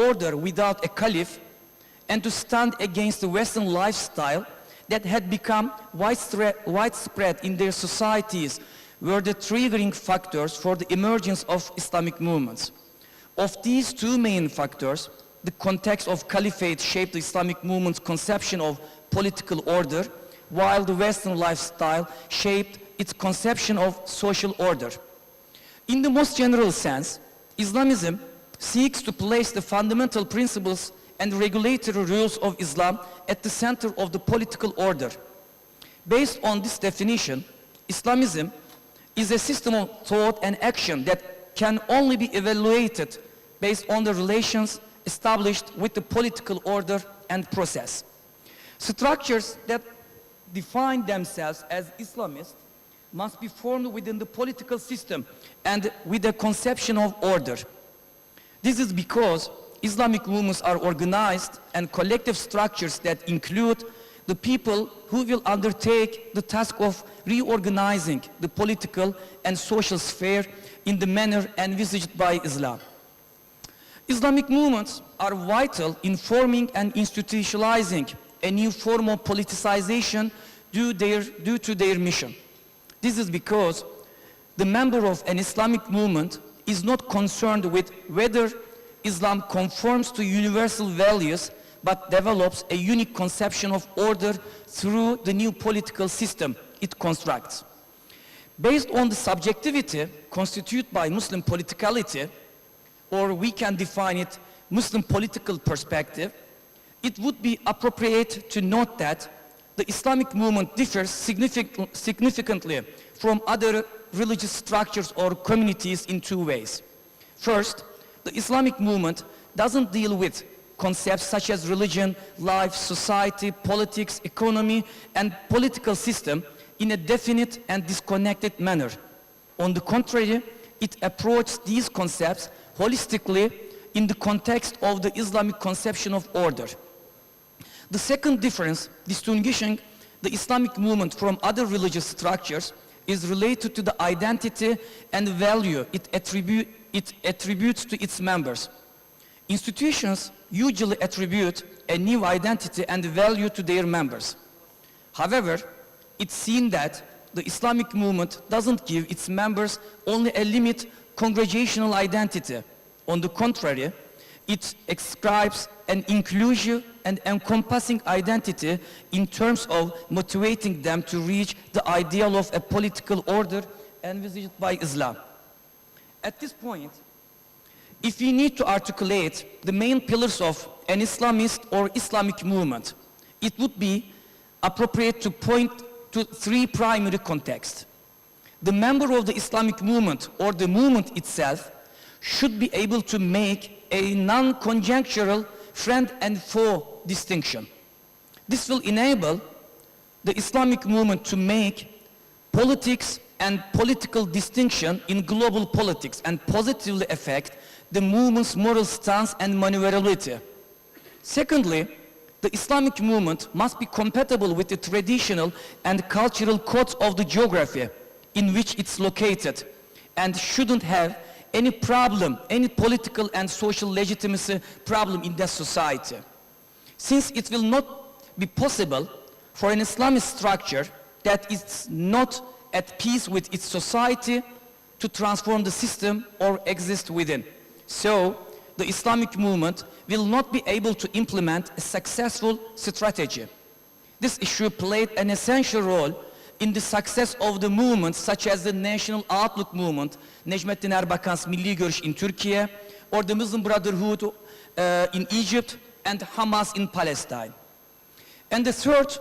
order without a caliph and to stand against the Western lifestyle that had become widespread in their societies were the triggering factors for the emergence of Islamic movements. Of these two main factors, the context of caliphate shaped the Islamic movement's conception of political order, while the Western lifestyle shaped its conception of social order. In the most general sense, Islamism seeks to place the fundamental principles and regulatory rules of Islam at the center of the political order. Based on this definition, Islamism is a system of thought and action that can only be evaluated based on the relations established with the political order and process. Structures that define themselves as Islamist must be formed within the political system and with a conception of order. This is because Islamic movements are organized and collective structures that include the people who will undertake the task of reorganizing the political and social sphere in the manner envisaged by Islam. Islamic movements are vital in forming and institutionalizing a new form of politicization due to their mission. This is because the member of an Islamic movement is not concerned with whether Islam conforms to universal values, but develops a unique conception of order through the new political system it constructs. Based on the subjectivity constituted by Muslim politicality, or we can define it Muslim political perspective, it would be appropriate to note that the Islamic movement differs significantly from other religious structures or communities in two ways. First, the Islamic movement doesn't deal with concepts such as religion, life, society, politics, economy, and political system in a definite and disconnected manner. On the contrary, it approaches these concepts holistically in the context of the Islamic conception of order. The second difference distinguishing the Islamic movement from other religious structures is related to the identity and value it attributes to its members. Institutions usually attribute a new identity and value to their members. However, it's seen that the Islamic movement doesn't give its members only a limited congregational identity. On the contrary, it ascribes an inclusive and encompassing identity in terms of motivating them to reach the ideal of a political order envisaged by Islam. At this point, if we need to articulate the main pillars of an Islamist or Islamic movement, it would be appropriate to point to three primary contexts. The member of the Islamic movement or the movement itself should be able to make a non-conjunctural friend and foe distinction. This will enable the Islamic movement to make politics and political distinction in global politics and positively affect the movement's moral stance and maneuverability. Secondly, the Islamic movement must be compatible with the traditional and cultural codes of the geography in which it's located and shouldn't have any problem, any political and social legitimacy problem in that society. Since it will not be possible for an Islamist structure that is not at peace with its society to transform the system or exist within. So, the Islamic movement will not be able to implement a successful strategy. This issue played an essential role in the success of the movements such as the National Outlook Movement, Necmettin Erbakan's Milli Görüş in Turkey, or the Muslim Brotherhood in Egypt, and Hamas in Palestine. And the third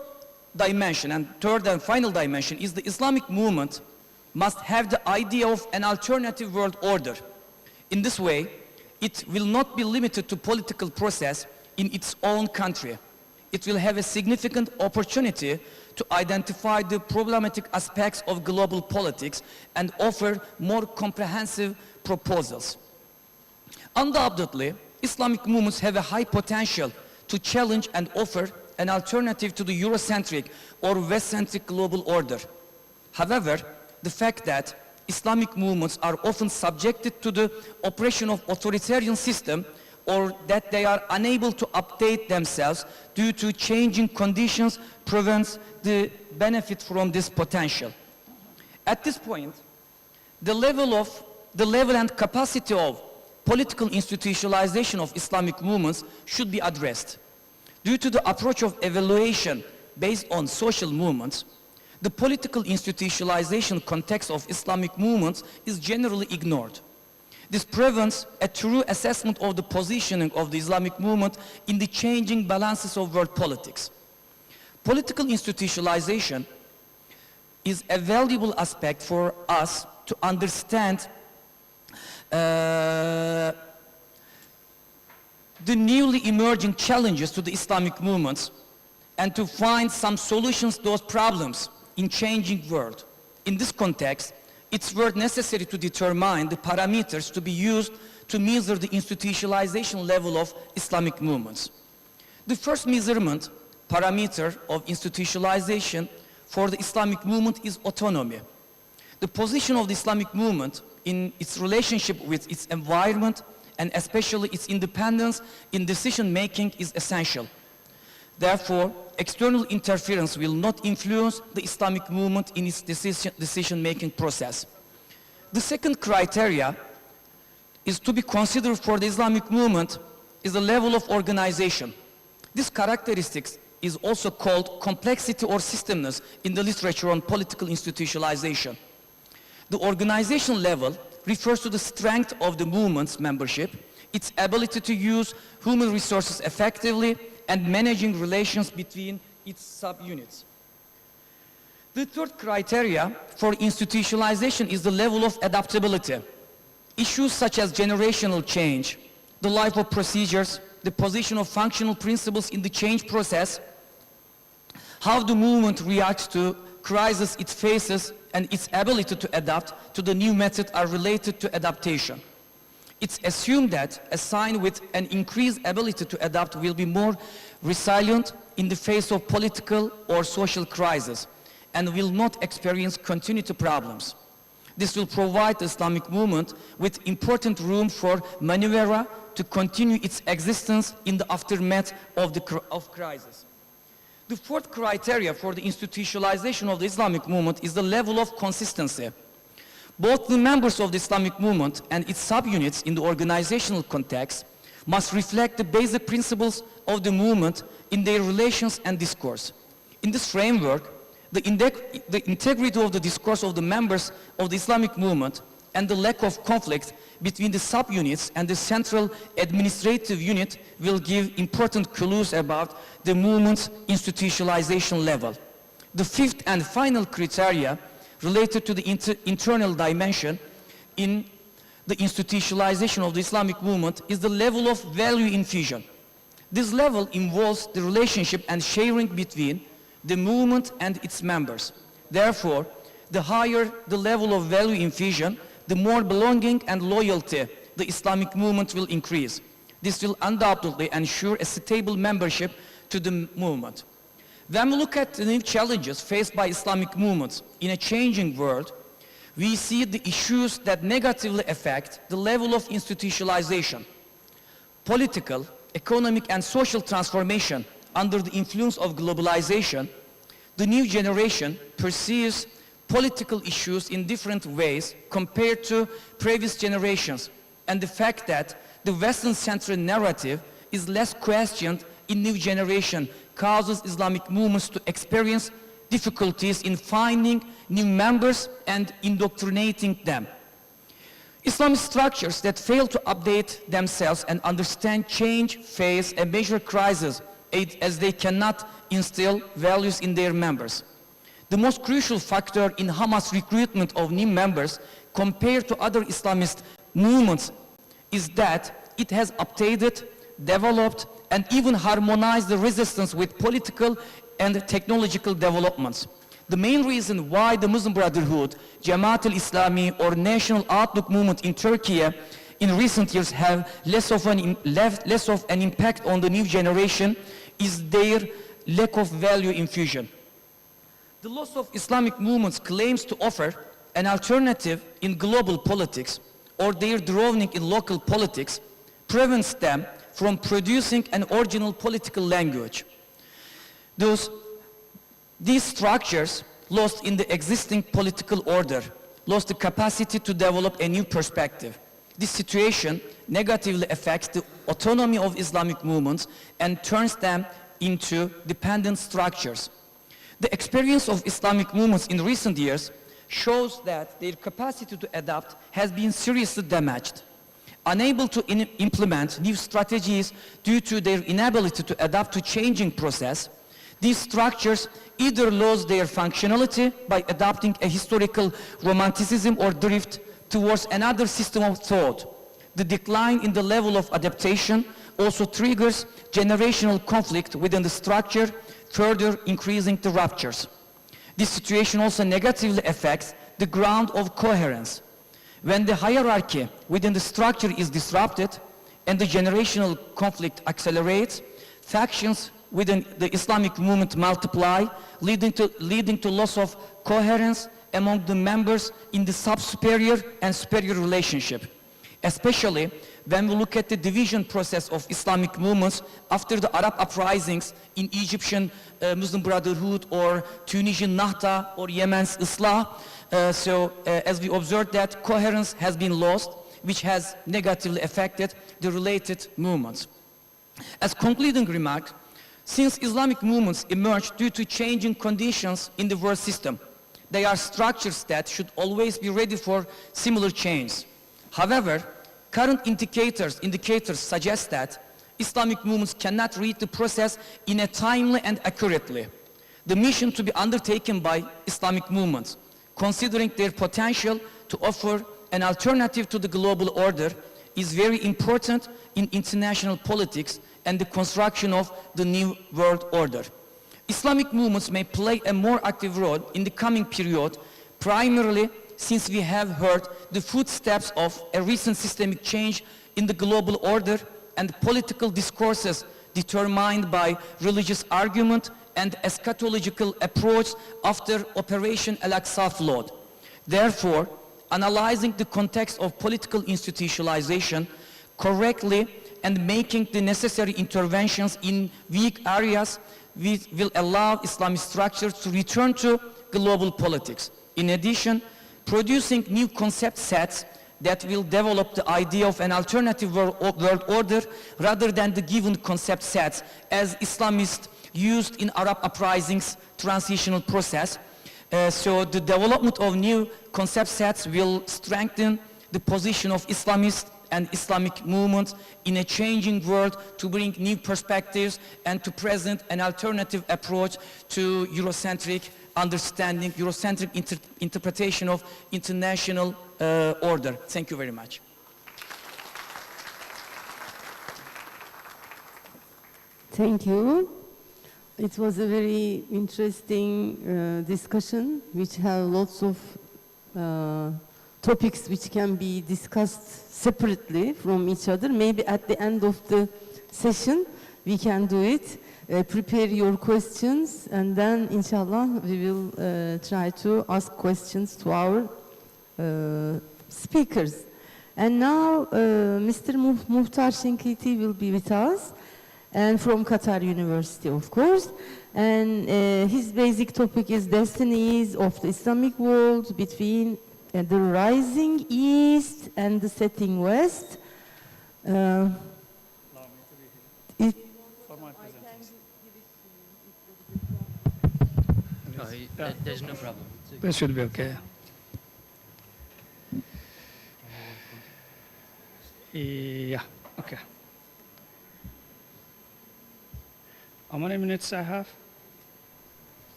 dimension, and third and final dimension, is the Islamic movement must have the idea of an alternative world order. In this way, it will not be limited to political process in its own country. It will have a significant opportunity to identify the problematic aspects of global politics and offer more comprehensive proposals. Undoubtedly, Islamic movements have a high potential to challenge and offer an alternative to the Eurocentric or West-centric global order. However, the fact that Islamic movements are often subjected to the oppression of authoritarian system or that they are unable to update themselves due to changing conditions prevents the benefit from this potential. At this point, the level and capacity of political institutionalization of Islamic movements should be addressed. Due to the approach of evaluation based on social movements, the political institutionalization context of Islamic movements is generally ignored. This prevents a true assessment of the positioning of the Islamic movement in the changing balances of world politics. Political institutionalization is a valuable aspect for us to understand the newly emerging challenges to the Islamic movements and to find some solutions to those problems in changing world. In this context, it's necessary to determine the parameters to be used to measure the institutionalization level of Islamic movements. The first measurement parameter of institutionalization for the Islamic movement is autonomy. The position of the Islamic movement in its relationship with its environment and especially its independence in decision-making is essential. Therefore, external interference will not influence the Islamic movement in its decision-making process. The second criteria is to be considered for the Islamic movement is the level of organization. This characteristic is also called complexity or systemness in the literature on political institutionalization. The organizational level refers to the strength of the movement's membership, its ability to use human resources effectively, and managing relations between its subunits. The third criteria for institutionalization is the level of adaptability. Issues such as generational change, the life of procedures, the position of functional principles in the change process, how the movement reacts to crises it faces, and its ability to adapt to the new method are related to adaptation. It's assumed that a sign with an increased ability to adapt will be more resilient in the face of political or social crises and will not experience continuity problems. This will provide the Islamic movement with important room for maneuver to continue its existence in the aftermath of crisis. The fourth criteria for the institutionalization of the Islamic movement is the level of consistency. Both the members of the Islamic movement and its subunits in the organizational context must reflect the basic principles of the movement in their relations and discourse. In this framework, the integrity of the discourse of the members of the Islamic movement and the lack of conflict between the subunits and the central administrative unit will give important clues about the movement's institutionalization level. The fifth and final criteria related to the internal dimension in the institutionalization of the Islamic movement is the level of value infusion. This level involves the relationship and sharing between the movement and its members. Therefore, the higher the level of value infusion, the more belonging and loyalty the Islamic movement will increase. This will undoubtedly ensure a stable membership to the movement. When we look at the new challenges faced by Islamic movements in a changing world, we see the issues that negatively affect the level of institutionalization. Political, economic, and social transformation under the influence of globalization, the new generation perceives political issues in different ways compared to previous generations, and the fact that the Western-centered narrative is less questioned in new generation causes Islamic movements to experience difficulties in finding new members and indoctrinating them. Islamic structures that fail to update themselves and understand change face a major crisis as they cannot instill values in their members. The most crucial factor in Hamas' recruitment of new members compared to other Islamist movements is that it has updated, developed, and even harmonized the resistance with political and technological developments. The main reason why the Muslim Brotherhood, Jamaat al-Islami, or National Outlook movement in Turkey in recent years have less of an impact on the new generation is their lack of value infusion. The loss of Islamic movements claims to offer an alternative in global politics or their drowning in local politics prevents them from producing an original political language. These structures lost in the existing political order, lost the capacity to develop a new perspective. This situation negatively affects the autonomy of Islamic movements and turns them into dependent structures. The experience of Islamic movements in recent years shows that their capacity to adapt has been seriously damaged. Unable to implement new strategies due to their inability to adapt to changing process, these structures either lose their functionality by adopting a historical romanticism or drift towards another system of thought. The decline in the level of adaptation also triggers generational conflict within the structure, further increasing the ruptures. This situation also negatively affects the ground of coherence. When the hierarchy within the structure is disrupted and the generational conflict accelerates, factions within the Islamic movement multiply, leading to loss of coherence among the members in the sub-superior and superior relationship. Especially when we look at the division process of Islamic movements after the Arab uprisings in Egyptian Muslim Brotherhood or Tunisian Nahda or Yemen's Islah. As we observed that coherence has been lost, which has negatively affected the related movements. As concluding remarks, since Islamic movements emerged due to changing conditions in the world system, they are structures that should always be ready for similar change. However, current indicators suggest that Islamic movements cannot read the process in a timely and accurately. The mission to be undertaken by Islamic movements, considering their potential to offer an alternative to the global order, is very important in international politics and the construction of the new world order. Islamic movements may play a more active role in the coming period, primarily since we have heard the footsteps of a recent systemic change in the global order and political discourses determined by religious argument and eschatological approach after Operation Al-Aqsa flood. Therefore, analyzing the context of political institutionalization correctly and making the necessary interventions in weak areas will allow Islamic structures to return to global politics. In addition, producing new concept sets that will develop the idea of an alternative world order rather than the given concept sets as Islamists used in Arab uprisings transitional process. So the development of new concept sets will strengthen the position of Islamists and Islamic movements in a changing world to bring new perspectives and to present an alternative approach to Eurocentric understanding, Eurocentric interpretation of international order. Thank you very much. Thank you. It was a very interesting discussion, which have lots of topics which can be discussed separately from each other. Maybe at the end of the session, we can do it. Prepare your questions, and then, inshallah, we will try to ask questions to our speakers. And now, Mr. Muhtar Shinkiti will be with us, and from Qatar University, of course. And his basic topic is destinies of the Islamic world between the rising East and the setting West. There's no problem. That should be okay. Yeah, okay. How many minutes I have?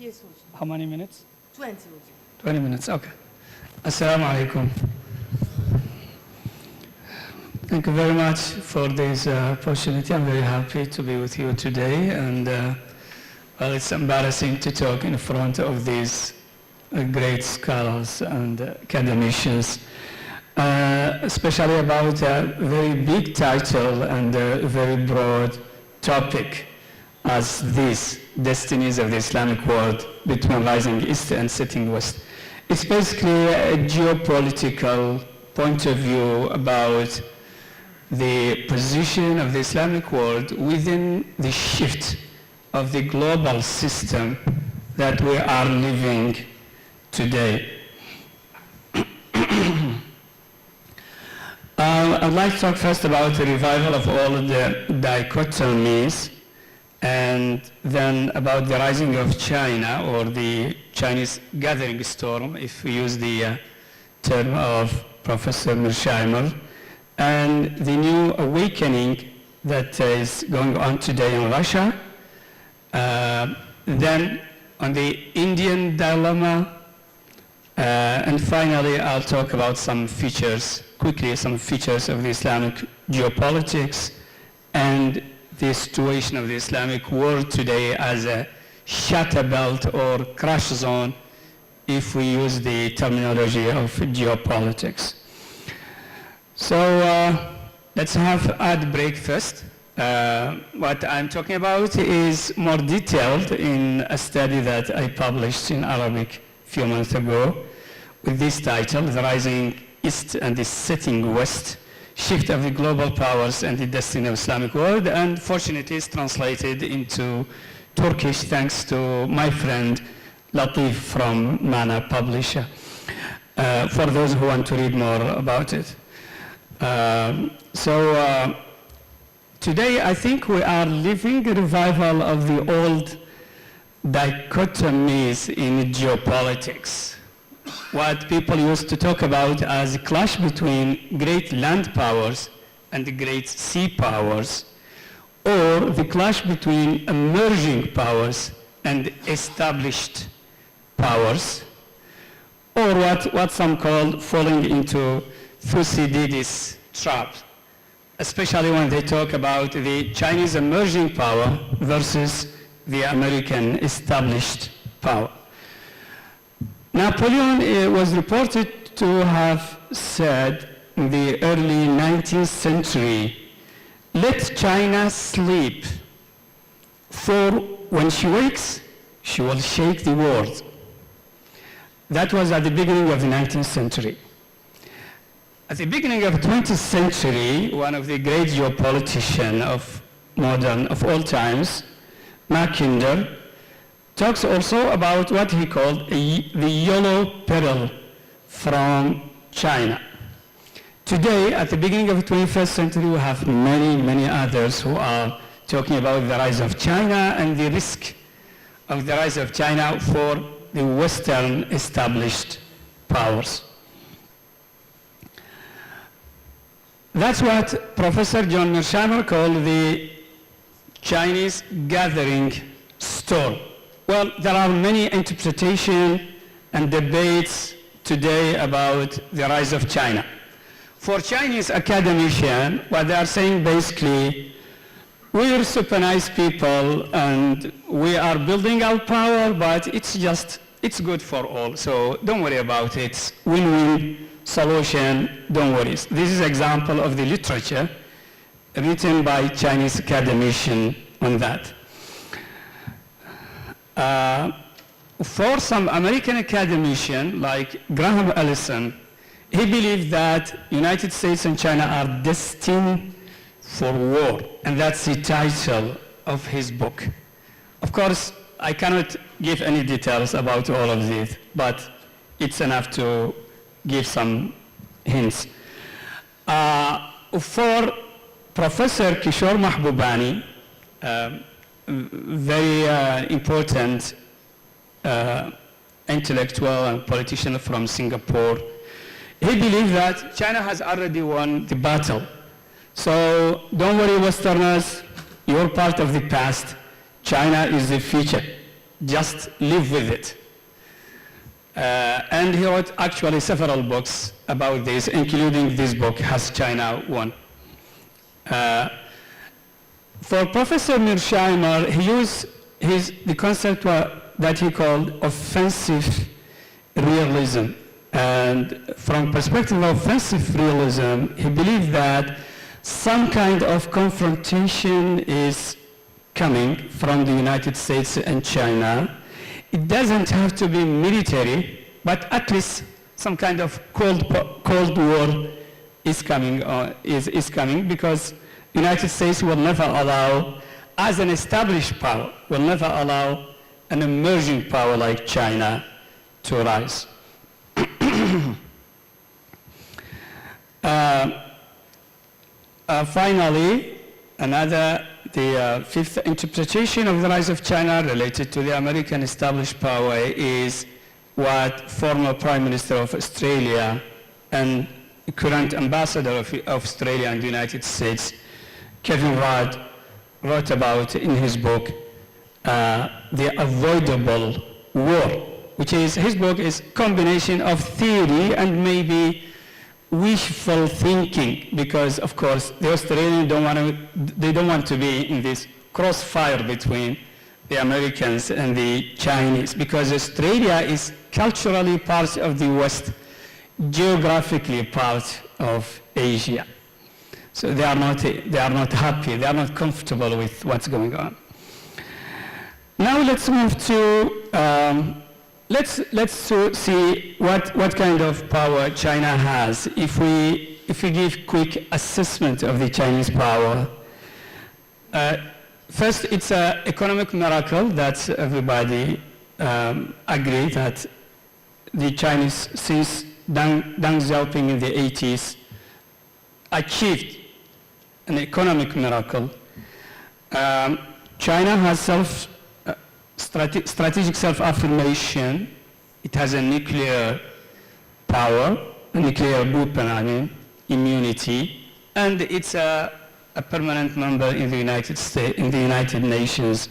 Yes, Hocam. How many minutes? 20, Hocam. 20 minutes, okay. Assalamu alaikum. Thank you very much for this opportunity. I'm very happy to be with you today, and well, it's embarrassing to talk in front of these great scholars and academicians, especially about a very big title and a very broad topic as this, destinies of the Islamic world between rising East and setting West. It's basically a geopolitical point of view about the position of the Islamic world within the shift of the global system that we are living today. I'd like to talk first about the revival of all the dichotomies, and then about the rising of China, or the Chinese gathering storm, if we use the term of Professor Mearsheimer, and the new awakening that is going on today in Russia. Then on the Indian dilemma, and finally I'll talk about some features, quickly, some features of the Islamic geopolitics and the situation of the Islamic world today as a shatter belt or crash zone, if we use the terminology of geopolitics. So let's have ad break first. What I'm talking about is more detailed in a study that I published in Arabic a few months ago with this title, The Rising East and the Setting West, Shift of the Global Powers and the Destiny of Islamic World, and fortunately it's translated into Turkish thanks to my friend Latif from Mana Publisher, for those who want to read more about it. Today I think we are living a revival of the old dichotomies in geopolitics. What people used to talk about as a clash between great land powers and the great sea powers, or the clash between emerging powers and established powers, or what some call falling into Thucydides' trap, especially when they talk about the Chinese emerging power versus the American established power. Napoleon was reported to have said in the early 19th century, "Let China sleep, for when she wakes, she will shake the world." That was at the beginning of the 19th century. At the beginning of the 20th century, one of the great geopoliticians of all times, Mackinder, talks also about what he called the yellow peril from China. Today, at the beginning of the 21st century, we have many, many others who are talking about the rise of China and the risk of the rise of China for the Western established powers. That's what Professor John Mearsheimer called the Chinese gathering storm. Well, there are many interpretations and debates today about the rise of China. For Chinese academicians, what they are saying basically, we're super nice people and we are building our power, but it's good for all, so don't worry about it. Win-win solution, don't worry. This is an example of the literature written by Chinese academicians on that. For some American academicians like Graham Allison, he believed that United States and China are destined for war, and that's the title of his book. Of course, I cannot give any details about all of this, but it's enough to give some hints. For Professor Kishore Mahbubani, very important intellectual and politician from Singapore, he believes that China has already won the battle. So don't worry, Westerners, you're part of the past. China is the future. Just live with it. And he wrote actually several books about this, including this book, Has China Won? For Professor Mearsheimer, he used the concept that he called offensive realism. And from perspective of offensive realism, he believed that some kind of confrontation is coming from the United States and China. It doesn't have to be military, but at least some kind of Cold War is coming because United States will never allow, as an established power, will never allow an emerging power like China to rise. Finally, the fifth interpretation of the rise of China related to the American established power is what former Prime Minister of Australia and current Ambassador of Australia and the United States, Kevin Rudd, wrote about in his book, The Avoidable War, which is, his book is combination of theory and maybe wishful thinking, because of course the Australians don't want to be in this crossfire between the Americans and the Chinese, because Australia is culturally part of the West, geographically part of Asia. So they are not happy, they are not comfortable with what's going on. Now let's move to let's see what kind of power China has. If we give quick assessment of the Chinese power, first it's an economic miracle that everybody agree that the Chinese, since Deng Xiaoping in the 80s, achieved an economic miracle. China has strategic self-affirmation. It has a nuclear power, a nuclear weapon, immunity, and it's a permanent member in the United Nations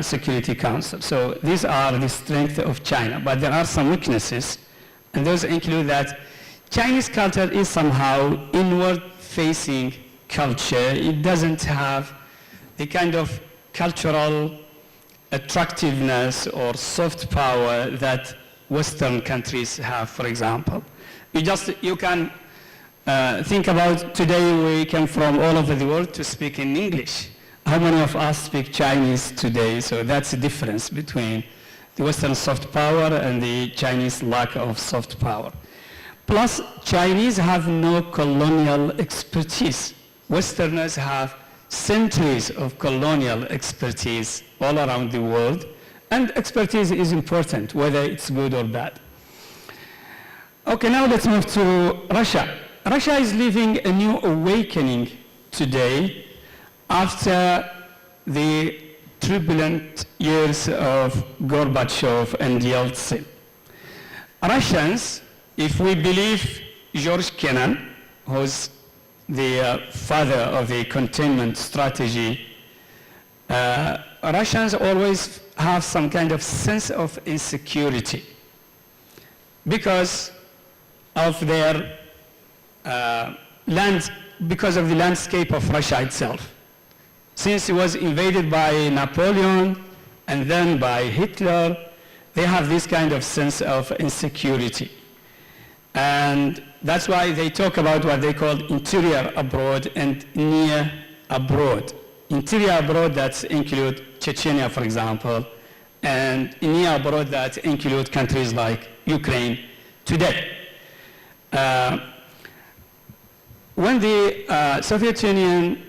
Security Council. So these are the strengths of China, but there are some weaknesses, and those include that Chinese culture is somehow inward-facing culture. It doesn't have the kind of cultural attractiveness or soft power that Western countries have, for example. You can think about today we come from all over the world to speak in English. How many of us speak Chinese today? So that's the difference between the Western soft power and the Chinese lack of soft power. Plus, Chinese have no colonial expertise. Westerners have centuries of colonial expertise all around the world, and expertise is important, whether it's good or bad. Okay, now let's move to Russia. Russia is living a new awakening today after the turbulent years of Gorbachev and Yeltsin. Russians, if we believe George Kennan, who's the father of the containment strategy, Russians always have some kind of sense of insecurity because of their because of the landscape of Russia itself. Since it was invaded by Napoleon and then by Hitler, they have this kind of sense of insecurity. And that's why they talk about what they call interior abroad and near abroad. Interior abroad that include Chechnya, for example, and near abroad that include countries like Ukraine today. When the Soviet Union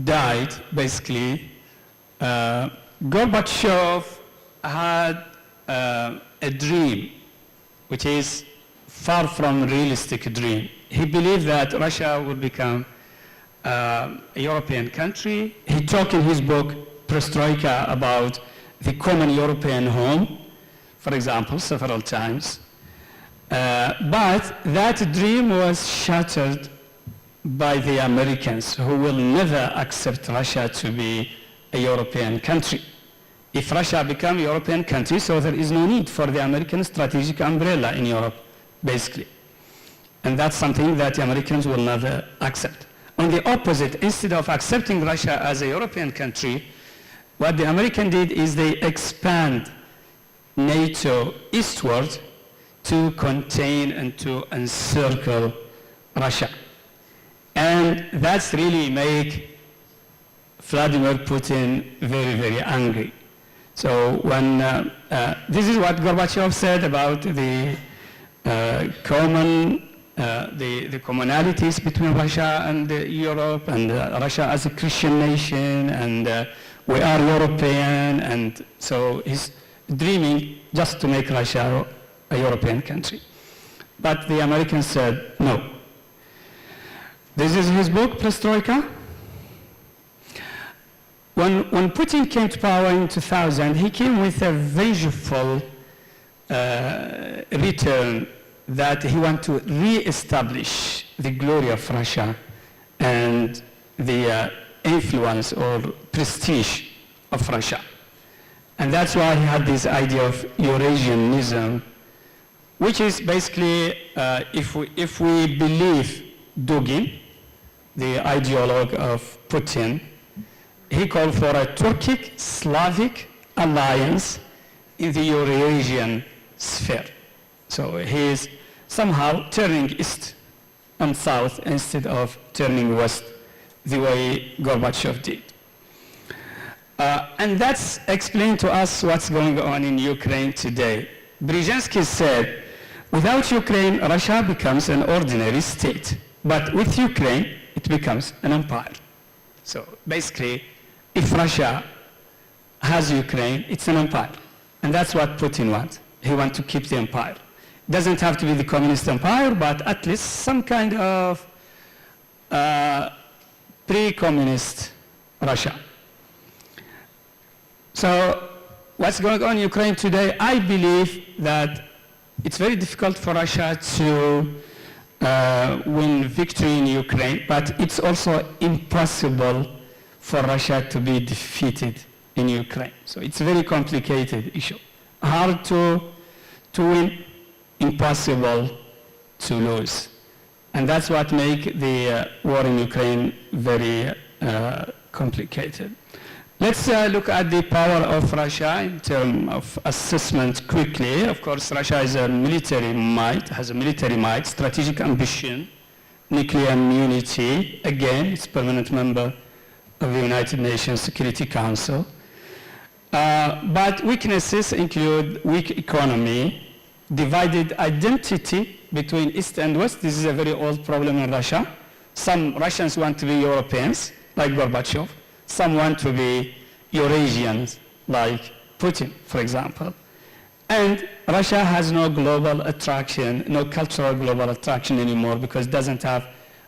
died, basically, Gorbachev had a dream, which is far from a realistic dream. He believed that Russia would become a European country. He talked in his book, Perestroika, about the common European home, for example, several times. But that dream was shattered by the Americans, who will never accept Russia to be a European country. If Russia becomes a European country, so there is no need for the American strategic umbrella in Europe, basically. And that's something that the Americans will never accept. On the opposite, instead of accepting Russia as a European country, what the Americans did is they expand NATO eastward to contain and to encircle Russia. And that's really make Vladimir Putin very, very angry. So when, this is what Gorbachev said about the the commonalities between Russia and Europe, and Russia as a Christian nation, and we are European, and so he's dreaming just to make Russia a European country. But the Americans said no. This is his book, Perestroika. When Putin came to power in 2000, he came with a vengeful return that he wanted to re-establish the glory of Russia and the influence or prestige of Russia. And that's why he had this idea of Eurasianism, which is basically, if we believe Dugin, the ideologue of Putin, he called for a Turkic-Slavic alliance in the Eurasian sphere. So he is somehow turning east and south instead of turning west the way Gorbachev did. And that's explained to us what's going on in Ukraine today. Brzezinski said, without Ukraine, Russia becomes an ordinary state. But with Ukraine, it becomes an empire. So basically, if Russia has Ukraine, it's an empire. And that's what Putin wants. He wants to keep the empire. It doesn't have to be the communist empire, but at least some kind of pre-communist Russia. So what's going on in Ukraine today, I believe that it's very difficult for Russia to win victory in Ukraine, but it's also impossible for Russia to be defeated in Ukraine. So it's a very complicated issue. Hard to win, impossible to lose. And that's what makes the war in Ukraine very complicated. Let's look at the power of Russia in terms of assessment quickly. Of course, Russia is a military might, has a military might, strategic ambition, nuclear immunity. Again, it's a permanent member of the United Nations Security Council. But weaknesses include weak economy, divided identity between East and West. This is a very old problem in Russia. Some Russians want to be Europeans, like Gorbachev. Some want to be Eurasians, like Putin, for example. And Russia has no global attraction, no cultural global attraction anymore because it doesn't have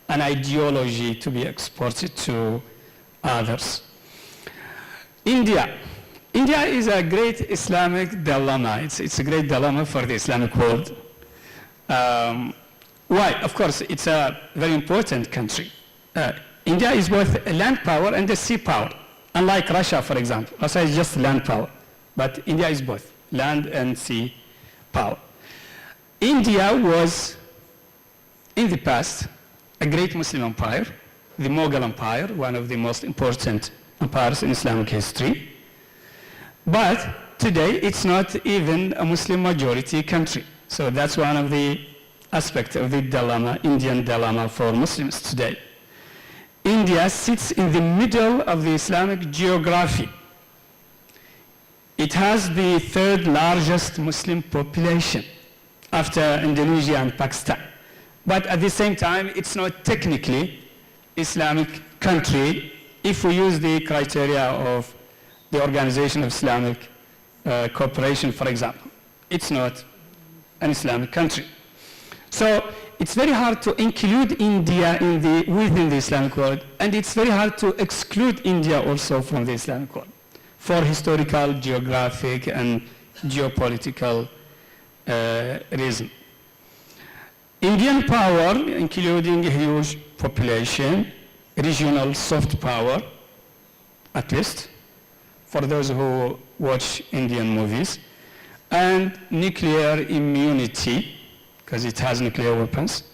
an ideology to be exported to others. India. India is a great Islamic dilemma. It's a great dilemma for the Islamic world. Why? Of course, it's a very important country. India is both a land power and a sea power. Unlike Russia, for example. Russia is just land power, but India is both land and sea power. India was, in the past, a great Muslim empire, the Mughal Empire, one of the most important empires in Islamic history. But today, it's not even a Muslim majority country. So that's one of the aspects of the dilemma, Indian dilemma for Muslims today. India sits in the middle of the Islamic geography. It has the third largest Muslim population after Indonesia and Pakistan. But at the same time, it's not technically Islamic country if we use the criteria of the Organization of Islamic Cooperation, for example. It's not an Islamic country. So it's very hard to include India within the Islamic world, and it's very hard to exclude India also from the Islamic world for historical, geographic, and geopolitical reasons. Indian power, including a huge population, regional soft power, at least, for those who watch Indian movies, and nuclear immunity, because it has nuclear weapons.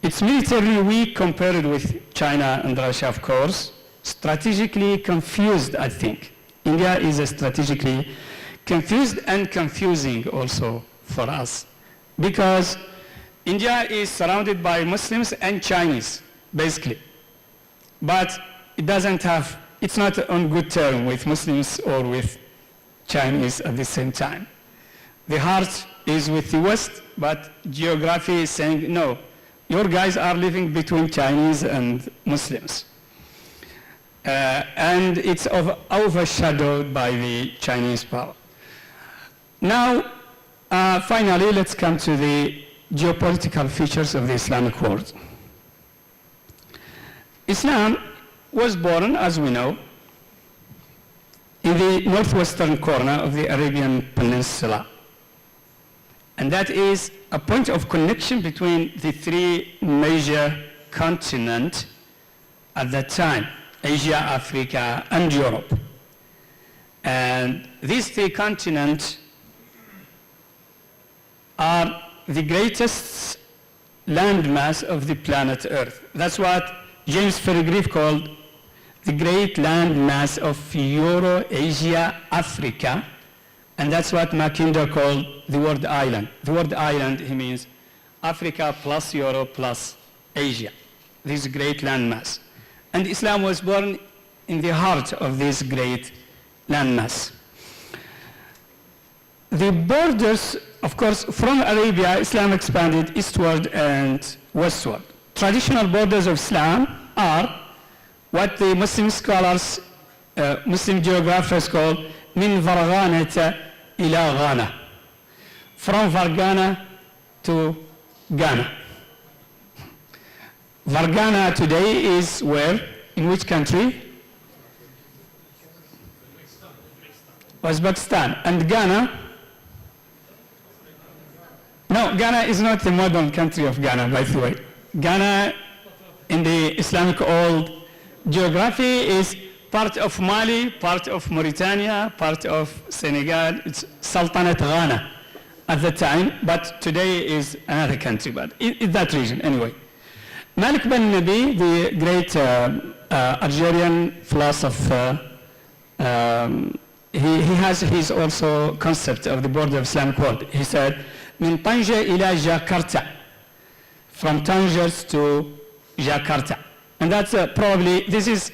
It's militarily weak compared with China and Russia, of course. Strategically confused, I think. India is strategically confused and confusing also for us, because India is surrounded by Muslims and Chinese, basically. But it's not on good terms with Muslims or with Chinese at the same time. The heart is with the West, but geography is saying, no, your guys are living between Chinese and Muslims. And it's overshadowed by the Chinese power. Now, finally, let's come to the geopolitical features of the Islamic world. Islam was born, as we know, in the northwestern corner of the Arabian Peninsula. And that is a point of connection between the three major continents at that time: Asia, Africa, and Europe. And these three continents are the greatest landmass of the planet Earth. That's what James Ferrigreeve called the great landmass of Euro-Asia, Africa, and that's what Mackinder called the word island. The word island, he means Africa plus Europe plus Asia, this great landmass. And Islam was born in the heart of this great landmass. The borders, of course, from Arabia, Islam expanded eastward and westward. Traditional borders of Islam are what the Muslim scholars, Muslim geographers call min Varghanata ila Ghana, from Vargana to Ghana. Vargana today is where? In which country? Uzbekistan. And Ghana? No, Ghana is not the modern country of Ghana, by the way. Ghana, in the Islamic old geography, is part of Mali, part of Mauritania, part of Senegal. It's Sultanate Ghana at the time, but today is another country, but in that region anyway. Malik bin Nabi, the great Algerian philosopher, he has his also concept of the border of Islamic world. He said, min Tanja ila Jakarta, from Tangier to Jakarta. And that's probably, this is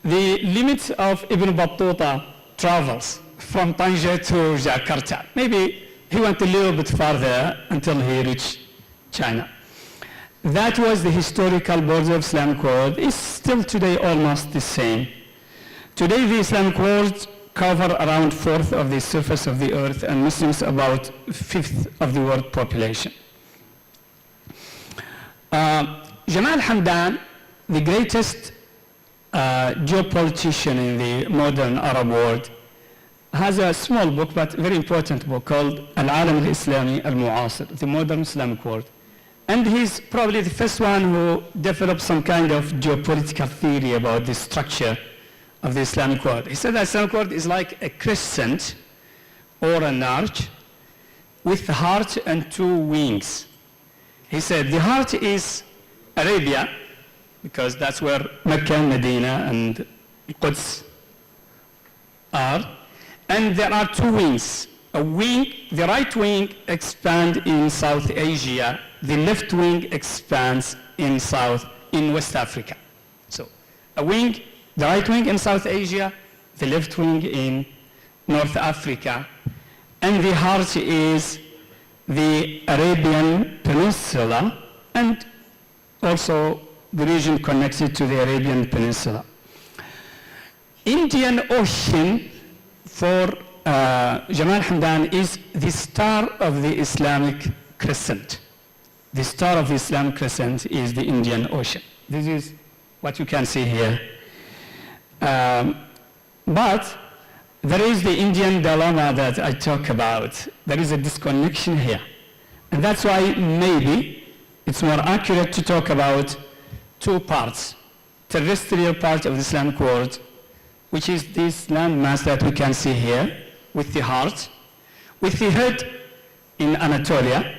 the limit of Ibn Battuta travels from Tangier to Jakarta. Maybe he went a little bit farther until he reached China. That was the historical border of Islamic world. It's still today almost the same. Today the Islamic world cover around 1/4 of the surface of the earth, and Muslims about 1/5 of the world population. Jamal Hamdan, the greatest geopolitician in the modern Arab world, has a small book, but very important book, called Al-Alam al-Islami al-Mu'asir, the modern Islamic world. And he's probably the first one who developed some kind of geopolitical theory about the structure of the Islamic world. He said that Islamic world is like a crescent or an arch with the heart and 2 wings. He said the heart is Arabia, because that's where Mecca, Medina, and Quds are. And there are 2 wings. A wing, the right wing expands in South Asia, the left wing expands in West Africa. So a wing, the right wing in South Asia, the left wing in North Africa, and the heart is the Arabian Peninsula, and also the region connected to the Arabian Peninsula. Indian Ocean for Jamal Hamdan is the star of the Islamic crescent. The star of the Islamic crescent is the Indian Ocean. This is what you can see here. But there is the Indian dilemma that I talk about. There is a disconnection here. And that's why maybe it's more accurate to talk about 2 parts. Terrestrial part of the Islamic world, which is this landmass that we can see here, with the heart, with the head in Anatolia,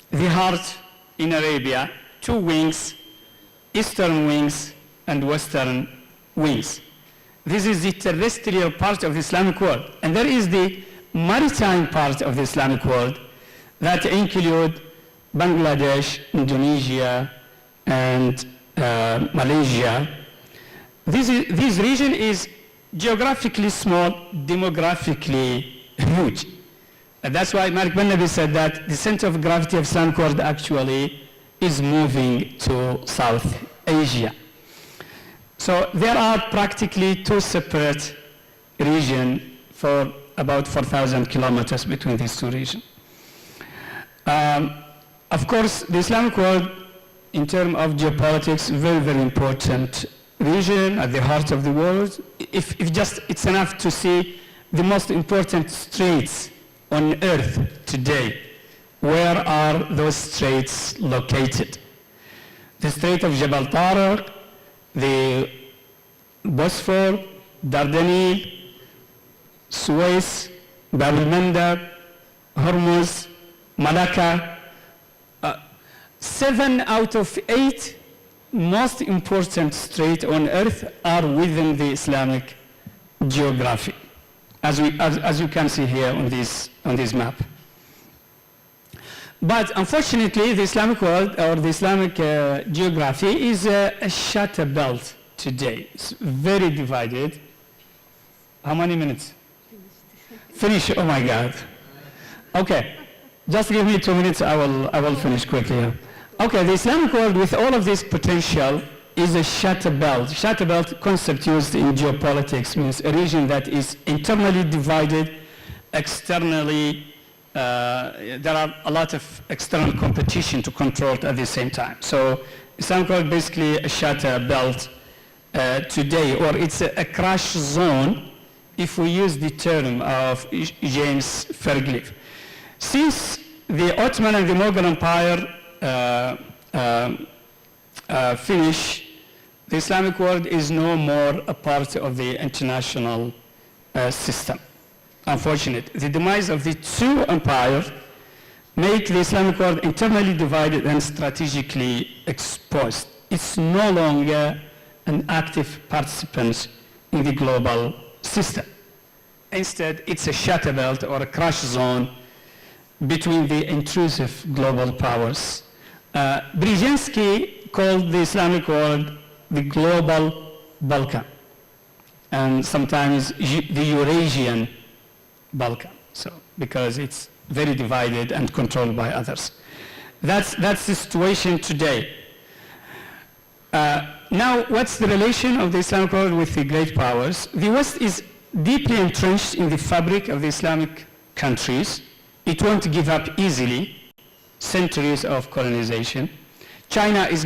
the heart in Arabia, 2 wings, eastern wings and western wings. This is the terrestrial part of the Islamic world. And there is the maritime part of the Islamic world that include Bangladesh, Indonesia, and Malaysia. This region is geographically small, demographically huge. And that's why Malik bin Nabi said that the center of gravity of Islamic world actually is moving to South Asia. So there are practically two separate regions for about 4,000 kilometers between these two regions. Of course, the Islamic world, in terms of geopolitics, very, very important region at the heart of the world. If just it's enough to see the most important straits on earth today, where are those straits located? The Strait of Jabal Tariq, the Bosphorus, Dardanelles, Suez, Bab al-Mandab, Hormuz, Malacca. 7 out of 8 most important straits on earth are within the Islamic geography, as you can see here on this map. But unfortunately, the Islamic world, or the Islamic geography, is a shatter belt today. It's very divided. How many minutes? Finish. Oh my God. Okay, just give me 2 minutes. I will finish quickly. Okay, the Islamic world, with all of this potential, is a shatter belt. Shatter belt concept used in geopolitics means a region that is internally divided, externally. There are a lot of external competition to control it at the same time. So Islamic world basically a shatter belt today, or it's a crash zone if we use the term of James Fergliffe. Since the Ottoman and the Mughal Empire finish, the Islamic world is no more a part of the international system. Unfortunately, the demise of the two empires make the Islamic world internally divided and strategically exposed. It's no longer an active participant in the global system. Instead, it's a shatter belt or a crash zone between the intrusive global powers. Brzezinski called the Islamic world the global Balkan, and sometimes the Eurasian Balkan, so because it's very divided and controlled by others. That's the situation today. Now, what's the relation of the Islamic world with the great powers? The West is deeply entrenched in the fabric of the Islamic countries. It won't give up easily. Centuries of colonization. China is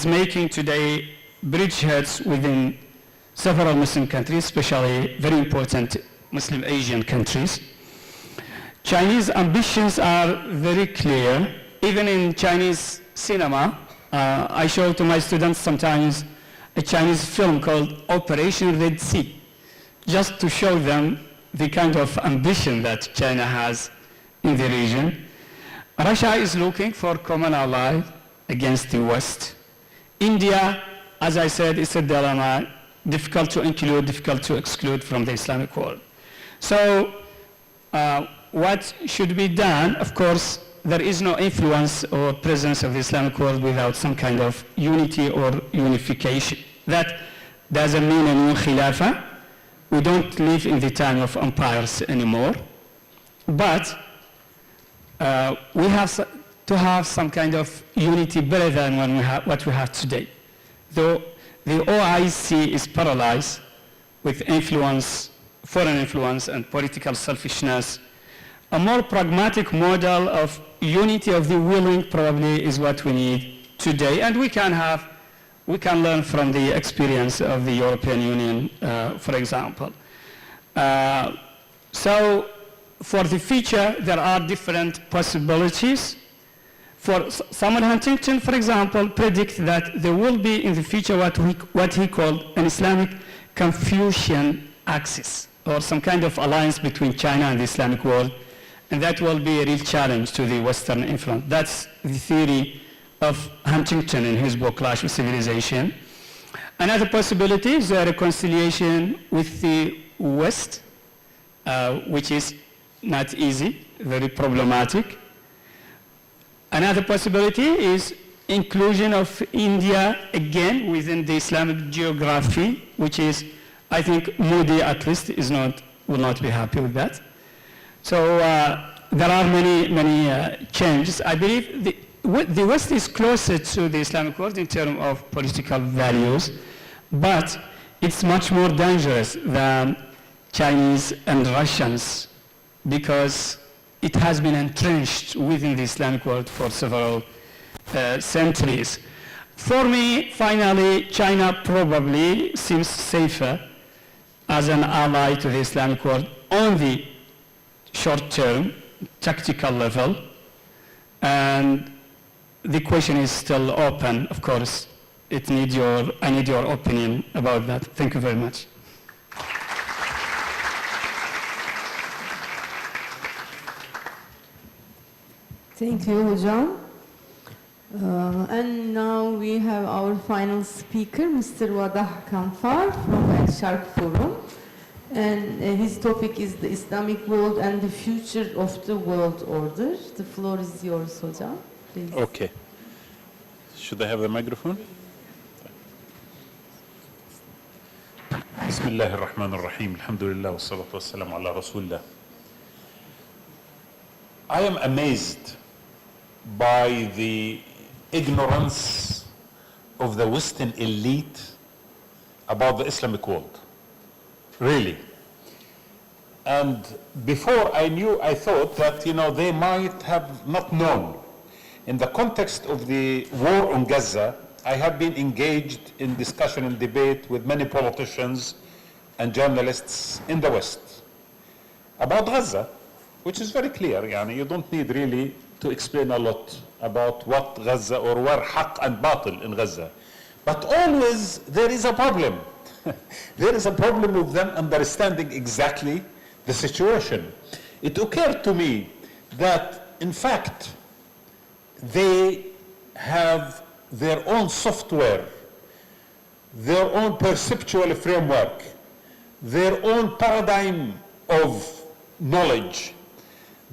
making today bridgeheads within several Muslim countries, especially very important Muslim Asian countries. Chinese ambitions are very clear. Even in Chinese cinema, I show to my students sometimes a Chinese film called Operation Red Sea, just to show them the kind of ambition that China has in the region. Russia is looking for common ally against the West. India, as I said, is a dilemma, difficult to include, difficult to exclude from the Islamic world. So what should be done? Of course, there is no influence or presence of the Islamic world without some kind of unity or unification. That doesn't mean a new khilafah. We don't live in the time of empires anymore, but we have to have some kind of unity better than what we have today. Though the OIC is paralyzed with influence, foreign influence and political selfishness, a more pragmatic model of unity of the willing probably is what we need today, and we can learn from the experience of the European Union, for example. So for the future, there are different possibilities. For Samuel Huntington, for example, predicts that there will be in the future what he called an Islamic Confucian axis, or some kind of alliance between China and the Islamic world, and that will be a real challenge to the Western influence. That's the theory of Huntington in his book, Clash of Civilization. Another possibility is a reconciliation with the West, which is not easy, very problematic. Another possibility is inclusion of India again within the Islamic geography, which is, I think Modi at least will not be happy with that. So there are many changes. I believe the West is closer to the Islamic world in terms of political values, but it's much more dangerous than Chinese and Russians because it has been entrenched within the Islamic world for several centuries. For me, finally, China probably seems safer as an ally to the Islamic world on the short-term, tactical level, and the question is still open, of course. I need your opinion about that. Thank you very much. Thank you, Hocam. And now we have our final speaker, Mr. Wadah Kanfar from El Sharq Forum. And his topic is the Islamic world and the future of the world order. The floor is yours, Hocam. Please. Okay. Should I have the microphone? بسم الله الرحمن الرحيم الحمد لله والصلاة والسلام على رسول الله. I am amazed by the ignorance of the Western elite about the Islamic world. Really. And before I knew, I thought that, they might have not known. In the context of the war on Gaza, I have been engaged in discussion and debate with many politicians and journalists in the West about Gaza, which is very clear. You don't need really to explain a lot about what Gaza or where haqq and batil in Gaza. But always there is a problem. There is a problem with them understanding exactly the situation. It occurred to me that, in fact, they have their own software, their own perceptual framework, their own paradigm of knowledge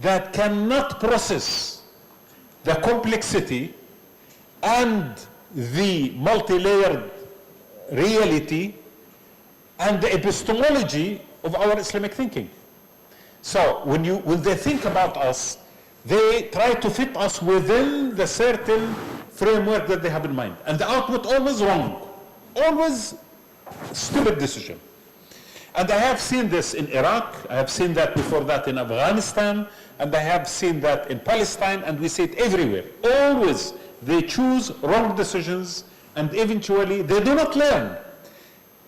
that cannot process the complexity and the multi-layered reality and the epistemology of our Islamic thinking. So when they think about us, they try to fit us within the certain framework that they have in mind. And the output always wrong. Always stupid decision. And I have seen this in Iraq, I have seen that before that in Afghanistan, and I have seen that in Palestine, and we see it everywhere. Always they choose wrong decisions, and eventually they do not learn.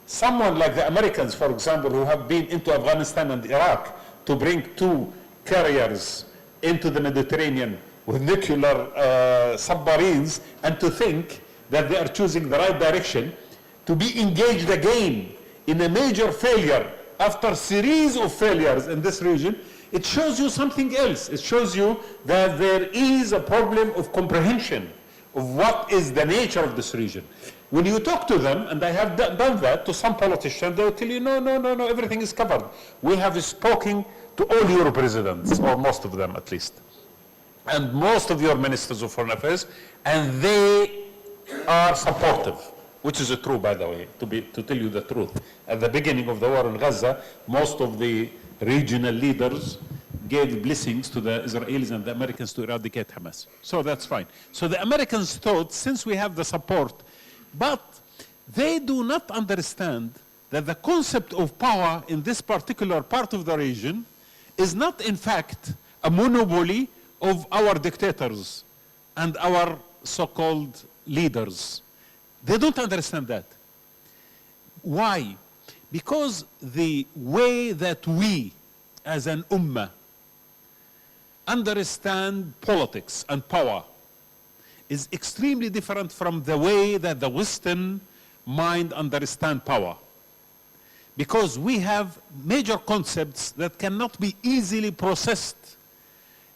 Someone like the Americans, for example, who have been into Afghanistan and Iraq to bring 2 carriers into the Mediterranean with nuclear submarines, and to think that they are choosing the right direction, to be engaged again in a major failure after a series of failures in this region, it shows you something else. It shows you that there is a problem of comprehension of what is the nature of this region. When you talk to them, and I have done that to some politicians, they will tell you, no, everything is covered. We have spoken to all your presidents, or most of them at least, and most of your ministers of foreign affairs, and they are supportive, which is true, by the way, to tell you the truth. At the beginning of the war in Gaza, most of the regional leaders gave blessings to the Israelis and the Americans to eradicate Hamas. So that's fine. So the Americans thought, since we have the support, but they do not understand that the concept of power in this particular part of the region is not, in fact, a monopoly of our dictators and our so-called leaders. They don't understand that. Why? Because the way that we, as an ummah, understand politics and power is extremely different from the way that the Western mind understands power. Because we have major concepts that cannot be easily processed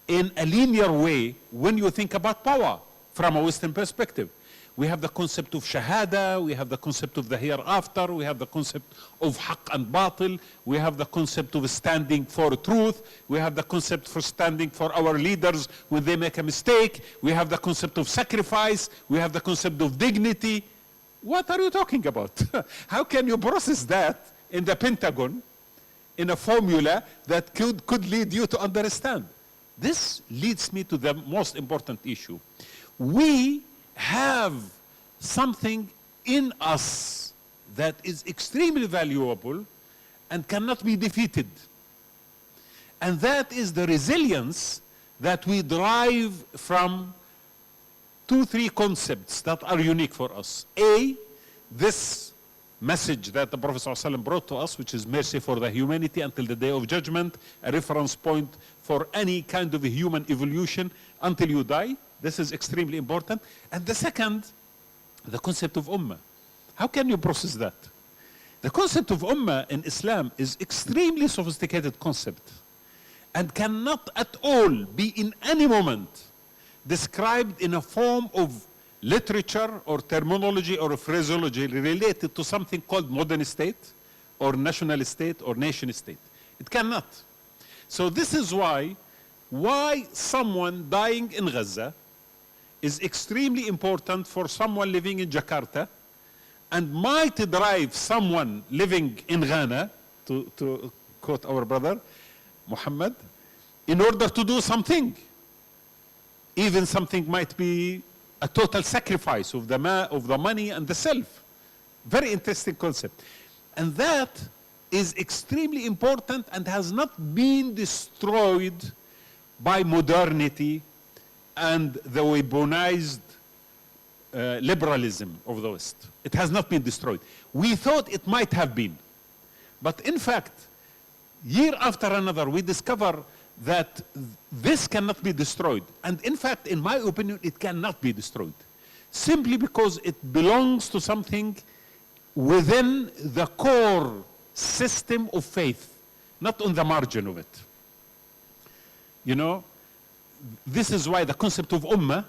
in a linear way when you think about power from a Western perspective. We have the concept of shahada, we have the concept of the hereafter, we have the concept of haqq and batil, we have the concept of standing for truth, we have the concept for standing for our leaders when they make a mistake, we have the concept of sacrifice, we have the concept of dignity. What are you talking about? How can you process that in the Pentagon in a formula that could lead you to understand? This leads me to the most important issue. We have something in us that is extremely valuable and cannot be defeated. And that is the resilience that we derive from 2-3 concepts that are unique for us. A, this message that the Prophet ﷺ brought to us, which is mercy for the humanity until the day of judgment, a reference point for any kind of a human evolution until you die. This is extremely important. And the second, the concept of ummah. How can you process that? The concept of ummah in Islam is extremely sophisticated concept and cannot at all be in any moment described in a form of literature or terminology or phraseology related to something called modern state or national state or nation state. It cannot. So this is why someone dying in Gaza is extremely important for someone living in Jakarta and might drive someone living in Ghana, to quote our brother Muhammad, in order to do something. Even something might be a total sacrifice of the money and the self. Very interesting concept. And that is extremely important and has not been destroyed by modernity and the weaponized liberalism of the West. It has not been destroyed. We thought it might have been. But in fact, year after another, we discover that this cannot be destroyed. And in fact, in my opinion, it cannot be destroyed. Simply because it belongs to something within the core system of faith, not on the margin of it. You know, this is why the concept of ummah,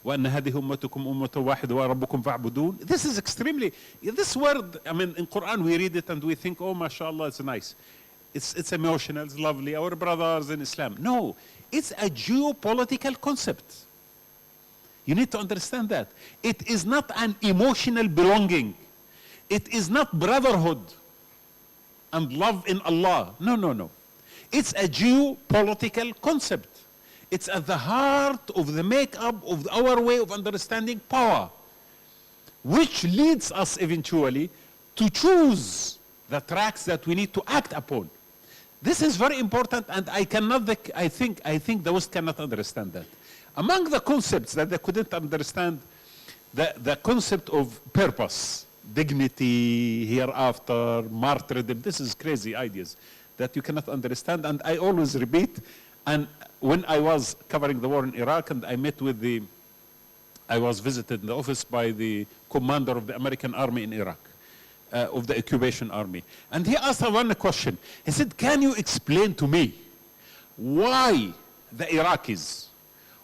وَأَنَّ هَذِهِ أُمَّتُكُمْ أُمَّةٌ وَاحِدَةٌ وَرَبُّكُمْ فَاعْبُدُونَ. This is extremely, this word, I mean, in Quran we read it and we think, oh, mashallah, it's nice. It's emotional, it's lovely, our brothers in Islam. No, it's a geopolitical concept. You need to understand that. It is not an emotional belonging. It is not brotherhood and love in Allah. No, no, no. It's a geopolitical concept. It's at the heart of the makeup of our way of understanding power, which leads us eventually to choose the tracks that we need to act upon. This is very important, and I think the West cannot understand that. Among the concepts that they couldn't understand, the concept of purpose, dignity, hereafter, martyrdom, this is crazy ideas that you cannot understand. And I always repeat, and when I was covering the war in Iraq and I was visited in the office by the commander of the American army in Iraq, of the occupation army. And he asked one question. He said, can you explain to me why the Iraqis,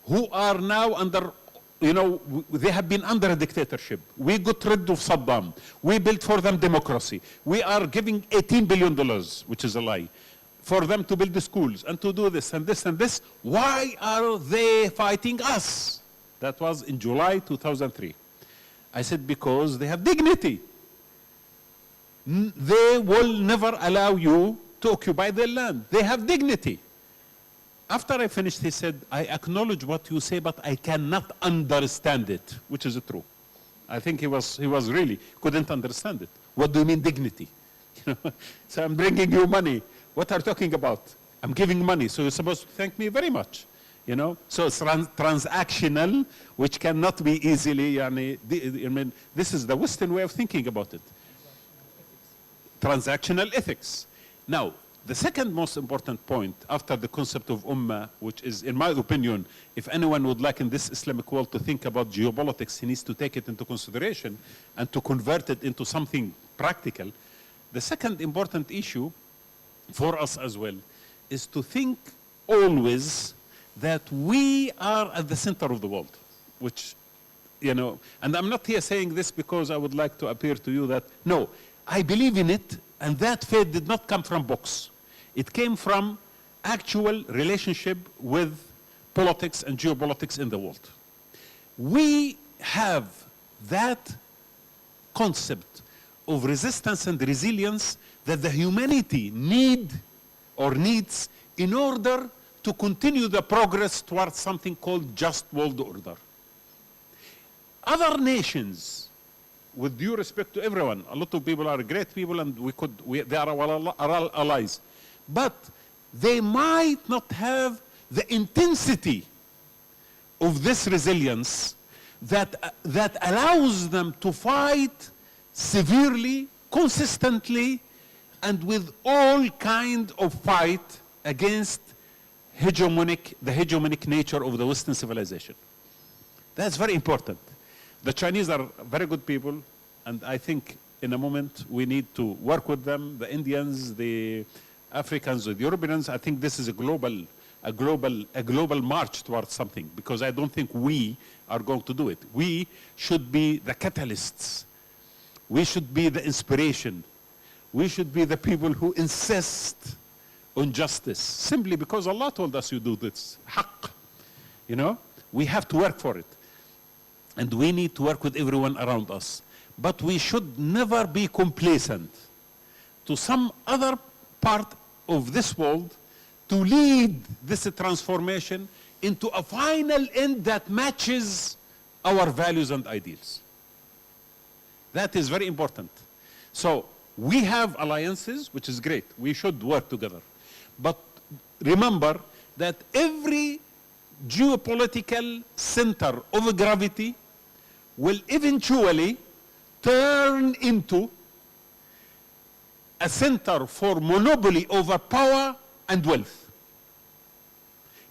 who are now under, you know, they have been under a dictatorship. We got rid of Saddam. We built for them democracy. We are giving $18 billion, which is a lie, for them to build the schools and to do this and this and this. Why are they fighting us? That was in July 2003. I said, because they have dignity. They will never allow you to occupy their land. They have dignity. After I finished, he said, I acknowledge what you say, but I cannot understand it, which is true. I think he was really couldn't understand it. What do you mean dignity? You know, so I'm bringing you money. What are you talking about? I'm giving money, so you're supposed to thank me very much. You know, so it's transactional, which cannot be easily, I mean, this is the Western way of thinking about it. Transactional ethics. Now, the second most important point after the concept of ummah, which is, in my opinion, if anyone would like in this Islamic world to think about geopolitics, he needs to take it into consideration and to convert it into something practical. The second important issue for us as well is to think always that we are at the center of the world, which, you know, and I'm not here saying this because I would like to appear to you that, no, I believe in it, and that faith did not come from books. It came from actual relationship with politics and geopolitics in the world. We have that concept of resistance and resilience that the humanity needs in order to continue the progress towards something called just world order. Other nations, with due respect to everyone, a lot of people are great people and they are our allies, but they might not have the intensity of this resilience that allows them to fight severely, consistently, and with all kind of fight against the hegemonic nature of the Western civilization. That's very important. The Chinese are very good people, and I think in a moment we need to work with them, the Indians, the Africans, the Europeans. I think this is a global march towards something, because I don't think we are going to do it. We should be the catalysts. We should be the inspiration. We should be the people who insist on justice, simply because Allah told us you do this. Haqq. You know, we have to work for it. And we need to work with everyone around us. But we should never be complacent to some other part of this world to lead this transformation into a final end that matches our values and ideals. That is very important. So we have alliances, which is great. We should work together. But remember that every geopolitical center of gravity will eventually turn into a center for monopoly over power and wealth.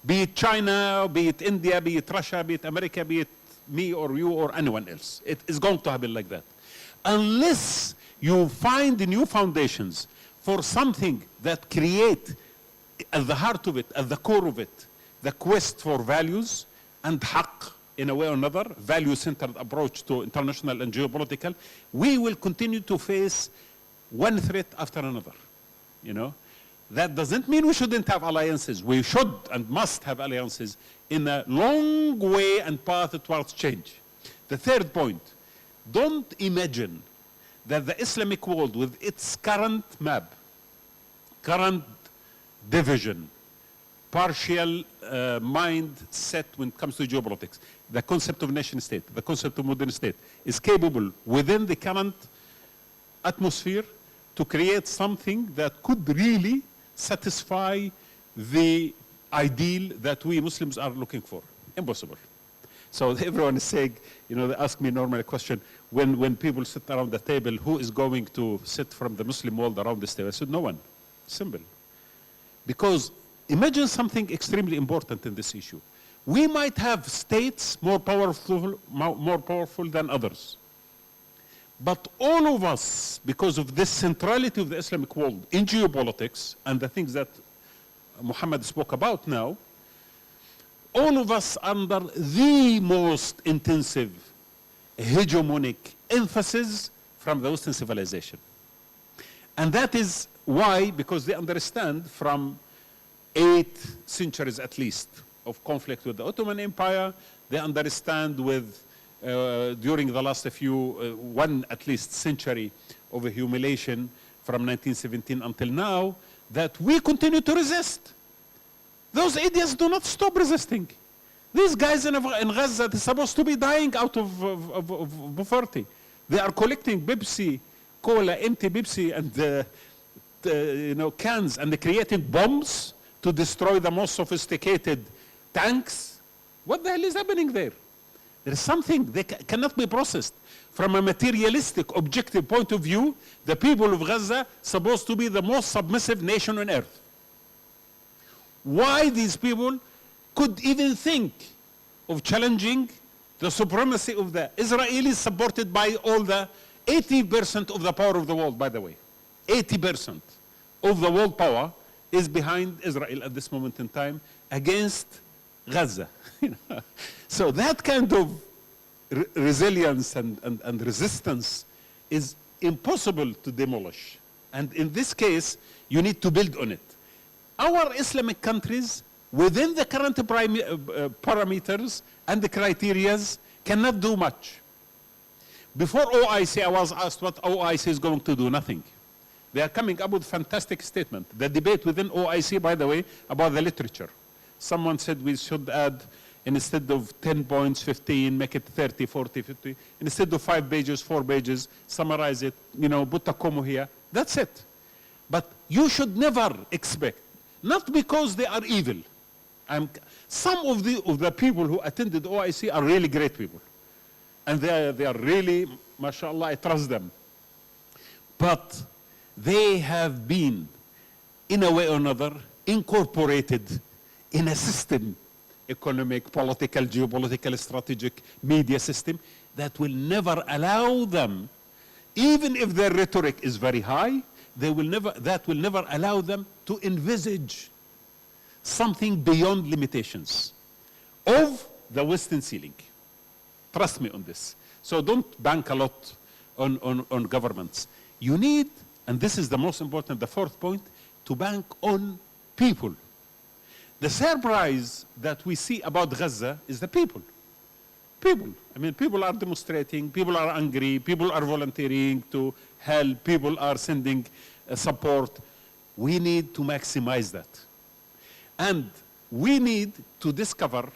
Be it China, be it India, be it Russia, be it America, be it me or you or anyone else. It is going to happen like that. Unless you find new foundations for something that create at the heart of it, at the core of it, the quest for values and haqq, in a way or another, value-centered approach to international and geopolitical, we will continue to face one threat after another. You know, that doesn't mean we shouldn't have alliances. We should and must have alliances in a long way and path towards change. The third point, don't imagine that the Islamic world with its current map, current division, partial mindset when it comes to geopolitics, the concept of nation state, the concept of modern state, is capable within the current atmosphere to create something that could really satisfy the ideal that we Muslims are looking for. Impossible. So everyone is saying, you know, they ask me normally a question, when people sit around the table, who is going to sit from the Muslim world around this table? I said, no one. Simple. Because imagine something extremely important in this issue. We might have states more powerful than others. But all of us, because of this centrality of the Islamic world in geopolitics and the things that Muhammad spoke about now, all of us under the most intensive hegemonic emphasis from the Western civilization. And that is why, because they understand from 8 centuries at least of conflict with the Ottoman Empire, they understand with during the last one at least century of a humiliation from 1917 until now, that we continue to resist. Those idiots do not stop resisting. These guys in Gaza, they're supposed to be dying out of poverty. They are collecting Pepsi, cola, empty Pepsi, and cans, and they're creating bombs to destroy the most sophisticated tanks. What the hell is happening there? There is something that cannot be processed. From a materialistic, objective point of view, the people of Gaza supposed to be the most submissive nation on earth. Why these people could even think of challenging the supremacy of the Israelis, supported by all the 80% of the power of the world, by the way. 80% of the world power is behind Israel at this moment in time against Gaza. So that kind of resilience and resistance is impossible to demolish. And in this case, you need to build on it. Our Islamic countries, within the current parameters and the criteria, cannot do much. Before OIC, I was asked what OIC is going to do. Nothing. They are coming up with a fantastic statement. The debate within OIC, by the way, about the literature. Someone said we should add, instead of 10 points, 15, make it 30, 40, 50. Instead of 5 pages, 4 pages, summarize it, put a comma here. That's it. But you should never expect, not because they are evil. Some of the people who attended OIC are really great people. And they are really, mashallah, I trust them. But they have been, in a way or another, incorporated in a system, economic, political, geopolitical, strategic, media system, that will never allow them, even if their rhetoric is very high, that will never allow them to envisage something beyond limitations of the Western ceiling. Trust me on this. So don't bank a lot on governments. You need, and this is the most important, the fourth point, to bank on people. The surprise that we see about Gaza is the people. People. I mean, people are demonstrating, people are angry, people are volunteering to help, people are sending support. We need to maximize that. And we need to discover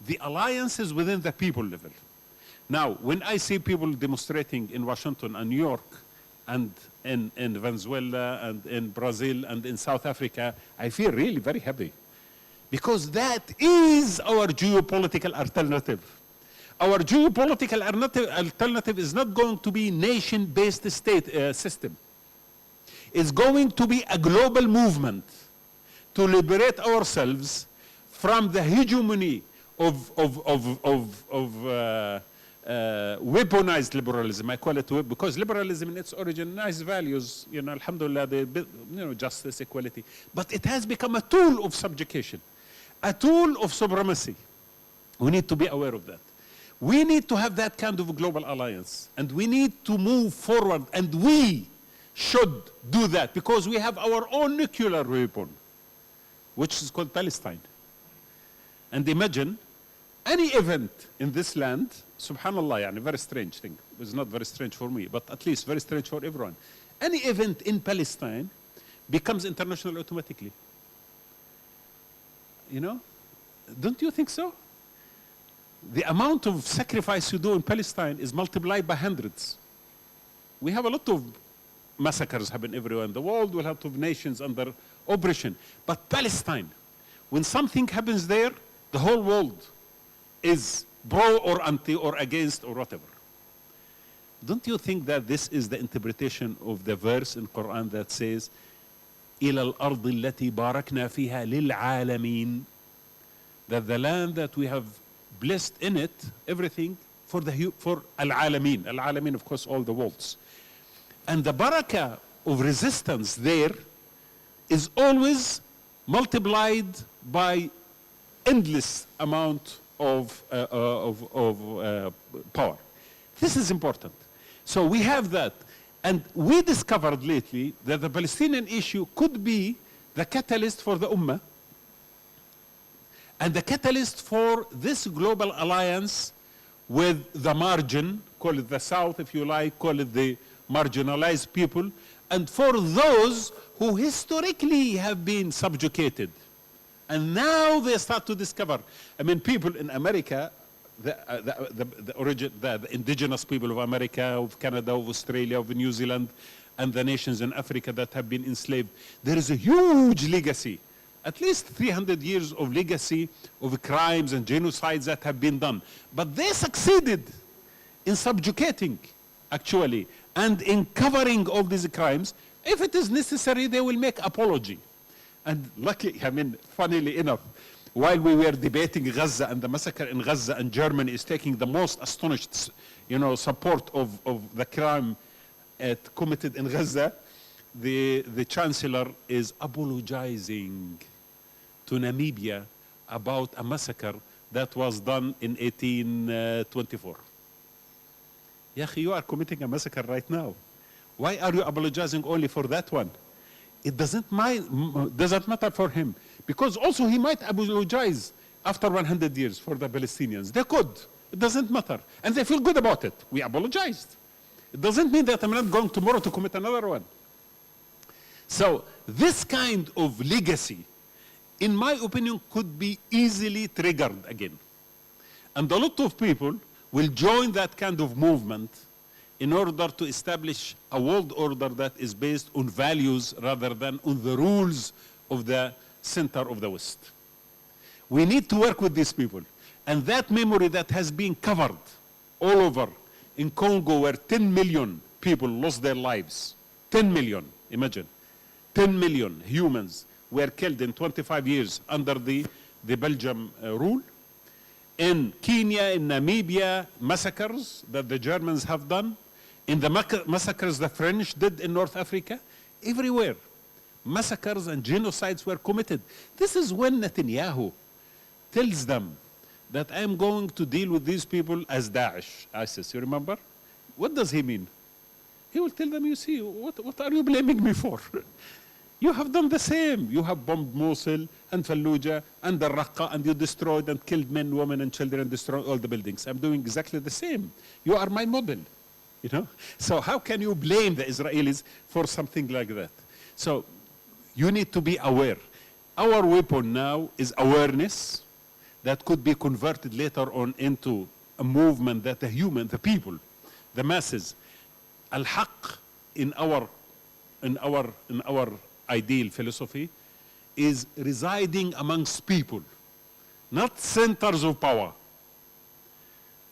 the alliances within the people level. Now, when I see people demonstrating in Washington and New York and in Venezuela and in Brazil and in South Africa, I feel really very happy. Because that is our geopolitical alternative. Our geopolitical alternative is not going to be nation-based state system. It's going to be a global movement to liberate ourselves from the hegemony of weaponized liberalism. I call it because liberalism in its origin, nice values, alhamdulillah, justice, equality. But it has become a tool of subjugation, a tool of supremacy. We need to be aware of that. We need to have that kind of a global alliance, and we need to move forward, and we should do that because we have our own nuclear weapon, which is called Palestine. And imagine any event in this land, subhanallah, a very strange thing. It's not very strange for me, but at least very strange for everyone. Any event in Palestine becomes international automatically. Don't you think so? The amount of sacrifice you do in Palestine is multiplied by hundreds. We have a lot of massacres happen everywhere in the world. We'll have to have nations under oppression. But Palestine, when something happens there, the whole world is pro or anti or against or whatever. Don't you think that this is the interpretation of the verse in Quran that says, إِلَى الْأَرْضِ الَّتِي بَارَكْنَا فِيهَا لِلْعَالَمِينَ, that the land that we have blessed in it, everything for al-alamin. Al-alamin, of course, all the worlds. And the barakah of resistance there is always multiplied by endless amount of power. This is important. So we have that. And we discovered lately that the Palestinian issue could be the catalyst for the Ummah and the catalyst for this global alliance with the margin, call it the South if you like, call it the marginalized people, and for those who historically have been subjugated. And now they start to discover. I mean, people in America, the indigenous people of America, of Canada, of Australia, of New Zealand, and the nations in Africa that have been enslaved, there is a huge legacy, at least 300 years of legacy of crimes and genocides that have been done. But they succeeded in subjugating, actually, and in covering all these crimes. If it is necessary, they will make apology. And luckily, I mean, funnily enough, while we were debating Gaza and the massacre in Gaza, and Germany is taking the most astonished, support of the crime committed in Gaza, the chancellor is apologizing to Namibia about a massacre that was done in 1824. You are committing a massacre right now. Why are you apologizing only for that one? It doesn't matter for him. Because also he might apologize after 100 years for the Palestinians. They could. It doesn't matter. And they feel good about it. We apologized. It doesn't mean that I'm not going tomorrow to commit another one. So this kind of legacy in my opinion, could be easily triggered again. And a lot of people will join that kind of movement in order to establish a world order that is based on values rather than on the rules of the center of the West. We need to work with these people. And that memory that has been covered all over in Congo, where 10 million people lost their lives, 10 million, imagine, 10 million humans were killed in 25 years under the Belgium rule. In Kenya, in Namibia, massacres that the Germans have done, in the massacres the French did in North Africa, everywhere, massacres and genocides were committed. This is when Netanyahu tells them that I am going to deal with these people as Daesh, ISIS, you remember? What does he mean? He will tell them, you see, what are you blaming me for? You have done the same. You have bombed Mosul and Fallujah and the Raqqa, and you destroyed and killed men, women, and children, and destroyed all the buildings. I'm doing exactly the same. You are my model, you know? So how can you blame the Israelis for something like that? So you need to be aware. Our weapon now is awareness that could be converted later on into a movement that the people, the masses, al-haq in our ideal philosophy is residing amongst people, not centers of power.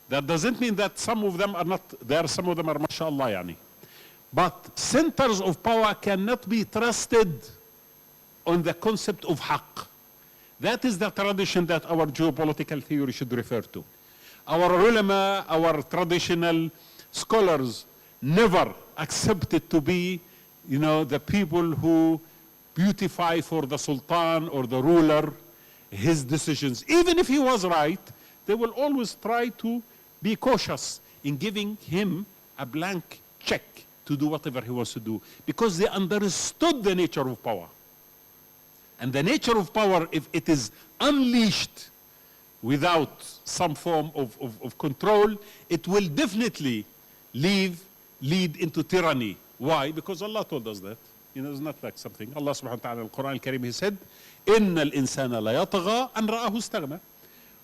That doesn't mean that some of them are not, some of them are mashallah yani. But centers of power cannot be trusted on the concept of haqq. That is the tradition that our geopolitical theory should refer to. Our ulama, our traditional scholars never accepted to be, you know, the people who beautify for the sultan or the ruler his decisions. Even if he was right, they will always try to be cautious in giving him a blank check to do whatever he wants to do, because they understood the nature of power. And the nature of power, if it is unleashed without some form of control, it will definitely lead into tyranny. Why? Because Allah told us that. You know, it's not like something. Allah subhanahu wa ta'ala in the Quran al-Karim, He said, إِنَّ الْإِنسَانَ لَيَطْغَى أَنْ رَآهُ اسْتَغْنَى.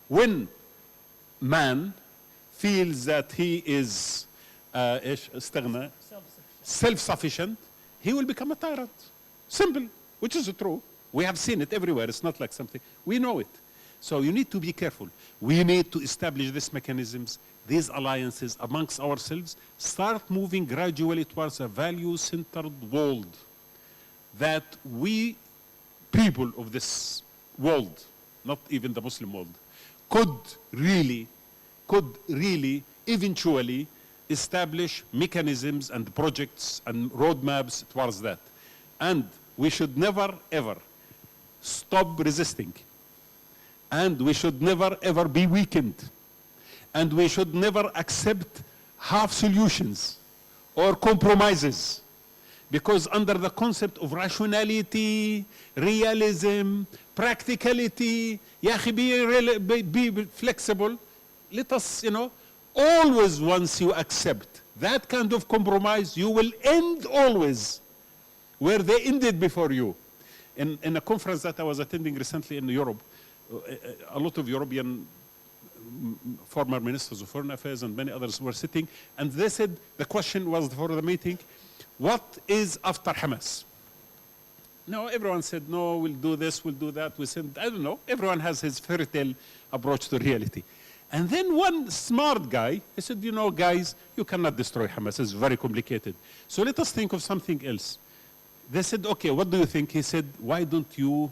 When man feels that he is self-sufficient, he will become a tyrant. Simple, which is true. We have seen it everywhere. It's not like something. We know it. So you need to be careful. We need to establish these mechanisms, these alliances amongst ourselves, start moving gradually towards a value-centered world that we, people of this world, not even the Muslim world, could really eventually establish mechanisms and projects and roadmaps towards that. And we should never, ever stop resisting. And we should never, ever be weakened. And we should never accept half solutions or compromises. Because under the concept of rationality, realism, practicality, be flexible, let us, you know, always once you accept that kind of compromise, you will end always where they ended before you. In a conference that I was attending recently in Europe, a lot of European former ministers of foreign affairs and many others were sitting, and they said, the question was for the meeting, what is after Hamas? No, everyone said, no, we'll do this, we'll do that. We said, I don't know. Everyone has his fairy tale approach to reality. And then one smart guy, he said, you know, guys, you cannot destroy Hamas. It's very complicated. So let us think of something else. They said, okay, what do you think? He said, why don't you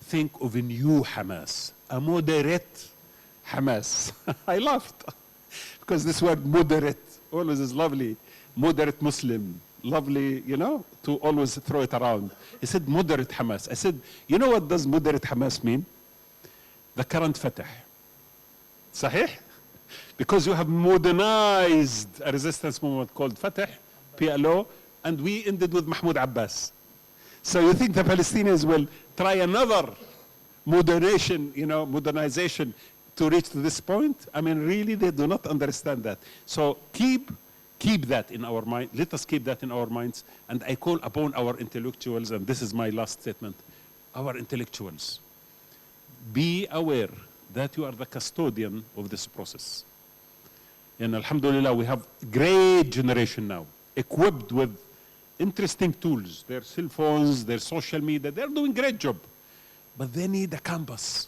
think of a new Hamas, a moderate Hamas? I laughed because this word moderate always is lovely. Moderate Muslim, lovely, you know, to always throw it around. He said, moderate Hamas. I said, you know what does moderate Hamas mean? The current Fatah. Sahih? Because you have modernized a resistance movement called Fatah, PLO, and we ended with Mahmoud Abbas. So you think the Palestinians will try another modernization to reach to this point? I mean, really, they do not understand that. So keep that in our mind. Let us keep that in our minds. And I call upon our intellectuals, and this is my last statement, our intellectuals, be aware that you are the custodian of this process. And alhamdulillah, we have a great generation now, equipped with interesting tools, their cell phones, their social media, they're doing a great job. But they need a campus.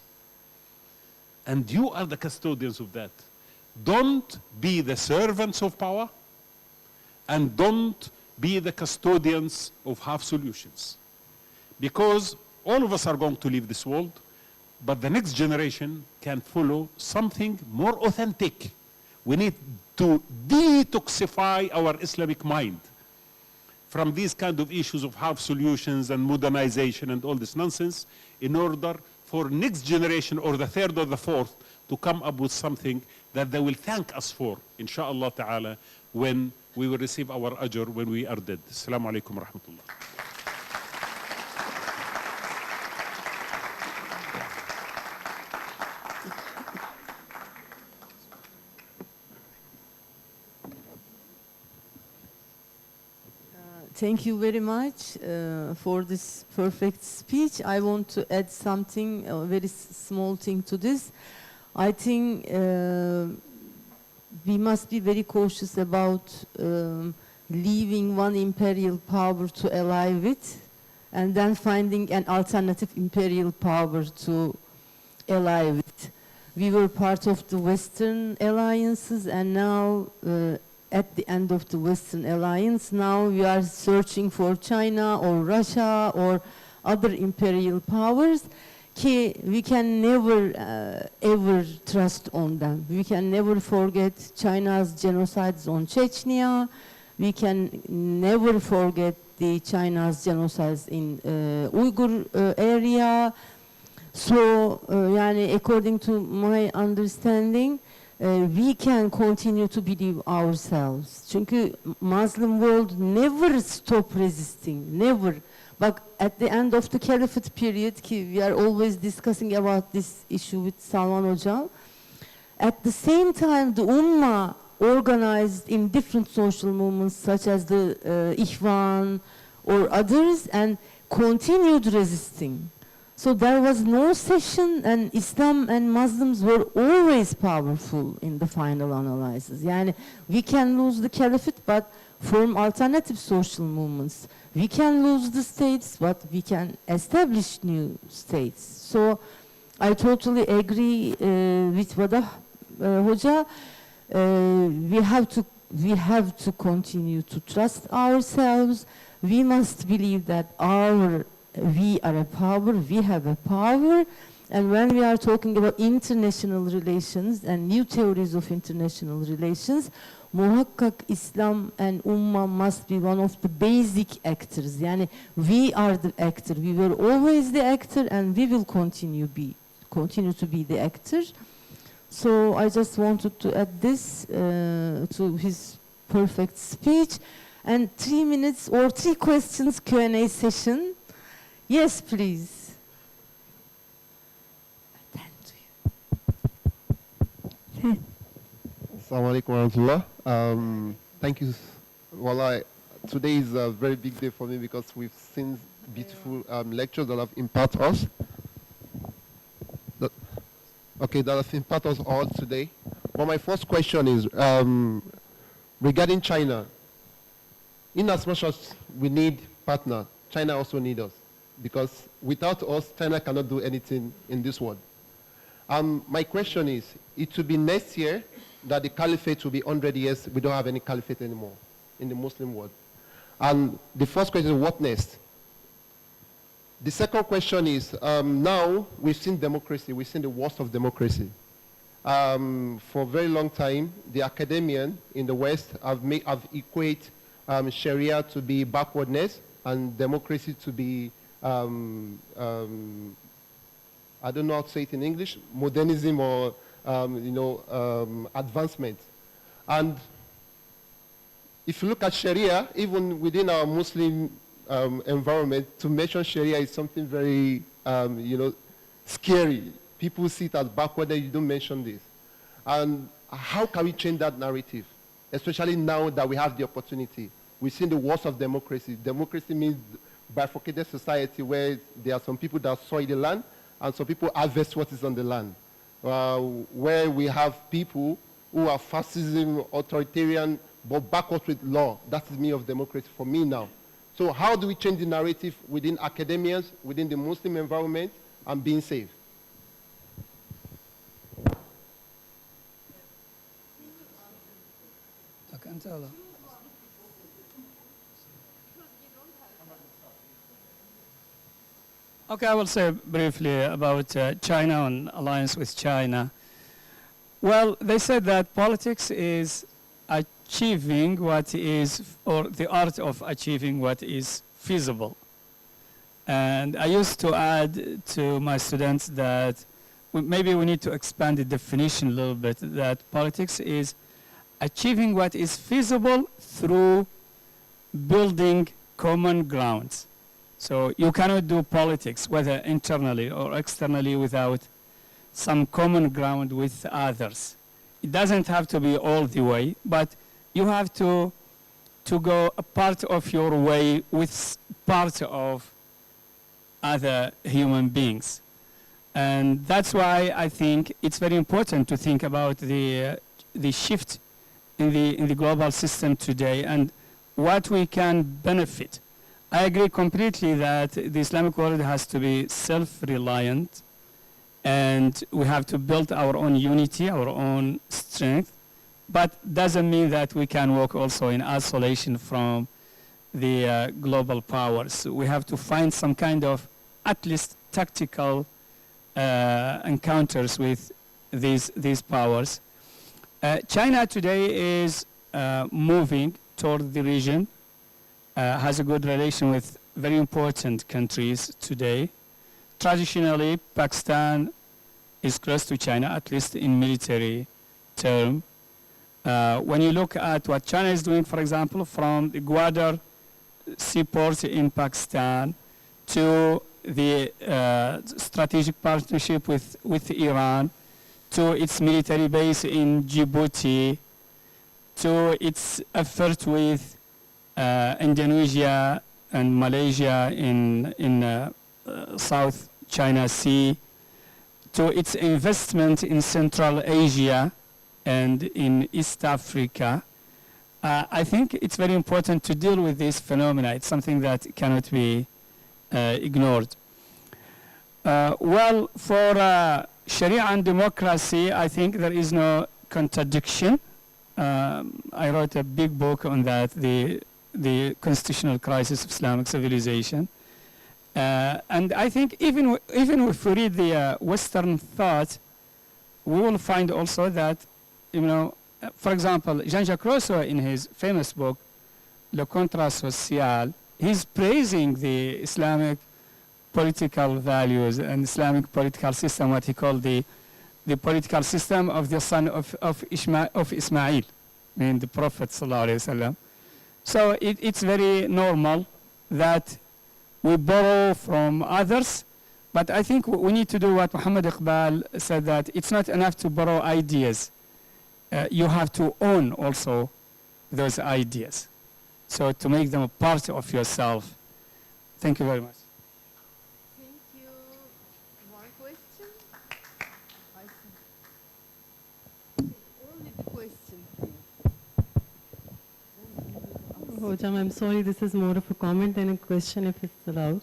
And you are the custodians of that. Don't be the servants of power, and don't be the custodians of half solutions. Because all of us are going to leave this world, but the next generation can follow something more authentic. We need to detoxify our Islamic mind from these kind of issues of half solutions and modernization and all this nonsense, in order for next generation or the third or the fourth to come up with something that they will thank us for, inshallah ta'ala, when we will receive our ajr when we are dead. Assalamu alaikum wa rahmatullah. Thank you very much for this perfect speech. I want to add something, a very small thing to this. I think we must be very cautious about leaving one imperial power to ally with and then finding an alternative imperial power to ally with. We were part of the Western alliances, and now at the end of the Western alliance, now we are searching for China or Russia or other imperial powers. We can never ever trust on them. We can never forget China's genocides on Chechnya. We can never forget the China's genocides in Uyghur area. So, according to my understanding, we can continue to believe ourselves. Çünkü Muslim world never stop resisting, never. But at the end of the Caliphate period, we are always discussing about this issue with Salman Hocam. At the same time, the Ummah organized in different social movements such as the Ikhwan or others and continued resisting. So there was no cession, and Islam and Muslims were always powerful in the final analysis. We can lose the caliphate, but form alternative social movements. We can lose the states, but we can establish new states. So I totally agree with Vadah Hoca. We have to continue to trust ourselves. We must believe that we are a power, we have a power, and when we are talking about international relations and new theories of international relations, muhakkak Islam and Ummah must be one of the basic actors. We are the actor. We were always the actor, and we will continue to be the actor. So I just wanted to add this to his perfect speech. And 3 minutes or 3 questions Q&A session. Yes, please. Assalamu alaikum wa rahmatullah. Thank you. Today is a very big day for me because we've seen beautiful lectures that have impacted us. That have impacted us all today. But my first question is regarding China. In as much as we need partner, China also needs us. Because without us, China cannot do anything in this world. My question is, it will be next year that the caliphate will be 100 years, we don't have any caliphate anymore in the Muslim world. And the first question is, what next? The second question is, now we've seen democracy, we've seen the worst of democracy. For a very long time, the academicians in the West have equated Sharia to be backwardness and democracy to be I don't know how to say it in English, modernism or, advancement. And if you look at Sharia, even within our Muslim environment, to mention Sharia is something very, scary. People see it as backward and you don't mention this. And how can we change that narrative? Especially now that we have the opportunity. We've seen the worst of democracy. Democracy means bifurcated society where there are some people that soil the land and some people harvest what is on the land. Where we have people who are fascism, authoritarian, but backwards with law. That is me of democracy for me now. So how do we change the narrative within academians, within the Muslim environment, and being safe? Okay, I will say briefly about China and alliance with China. Well, they said that politics is achieving what is, or the art of achieving what is feasible. And I used to add to my students that maybe we need to expand the definition a little bit, that politics is achieving what is feasible through building common grounds. So you cannot do politics, whether internally or externally, without some common ground with others. It doesn't have to be all the way, but you have to go a part of your way with part of other human beings. And that's why I think it's very important to think about the shift in the global system today and what we can benefit. I agree completely that the Islamic world has to be self-reliant, and we have to build our own unity, our own strength, but doesn't mean that we can work also in isolation from the global powers. We have to find some kind of at least tactical encounters with these powers. China today is moving toward the region, has a good relation with very important countries today. Traditionally, Pakistan is close to China, at least in military term. When you look at what China is doing, for example, from the Gwadar seaport in Pakistan to the strategic partnership with Iran, to its military base in Djibouti, to its effort with Indonesia and Malaysia in South China Sea, to its investment in Central Asia and in East Africa. I think it's very important to deal with this phenomena. It's something that cannot be ignored. Well, for Sharia and democracy, I think there is no contradiction. I wrote a big book on that, the constitutional crisis of Islamic civilization. And I think even if we read the Western thought, we will find also that, for example, Jean-Jacques Rousseau in his famous book, Le Contrat Social, he's praising the Islamic political values and Islamic political system, what he called the political system of the son of Ismail, the Prophet sallallahu alaihi wasallam. So it's very normal that we borrow from others, but I think we need to do what Muhammad Iqbal said, that it's not enough to borrow ideas. You have to own also those ideas. So to make them a part of yourself. Thank you very much. Thank you. One question? Only the question. Hojam, I'm sorry, this is more of a comment than a question, if it's allowed.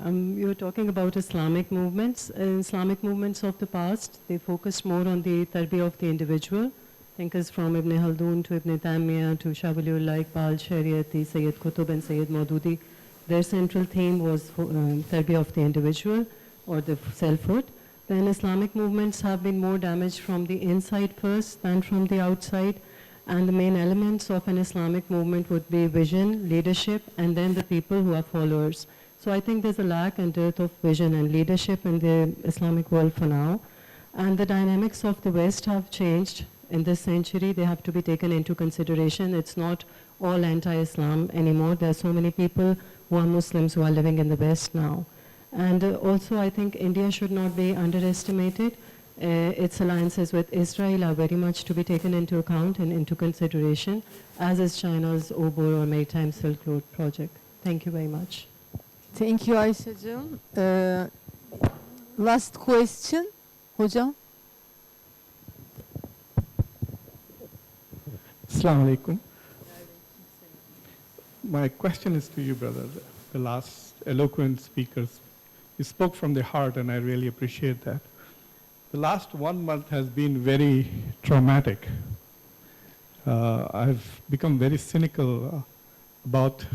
You were talking about Islamic movements. Islamic movements of the past, they focused more on the tarbiyah of the individual. Thinkers from Ibn Khaldun to Ibn Taymiyyah to Shah Waliullah Iqbal, Shariati, Sayyid Qutb and Sayyid Maududi. Their central theme was tarbiyah of the individual or the selfhood. Then Islamic movements have been more damaged from the inside first than from the outside. And the main elements of an Islamic movement would be vision, leadership, and then the people who are followers. So I think there's a lack and dearth of vision and leadership in the Islamic world for now. And the dynamics of the West have changed in this century. They have to be taken into consideration. It's not all anti-Islam anymore. There are so many people who are Muslims who are living in the West now. And also I think India should not be underestimated. Its alliances with Israel are very much to be taken into account and into consideration, as is China's Obor or Maritime Silk Road project. Thank you very much. Thank you Ayşe'cim. last question. Hocam. Assalamu alaikum. My question is to you, brother. The last eloquent speakers, you spoke from the heart, and I really appreciate that. The last 1 month has been very traumatic. I've become very cynical about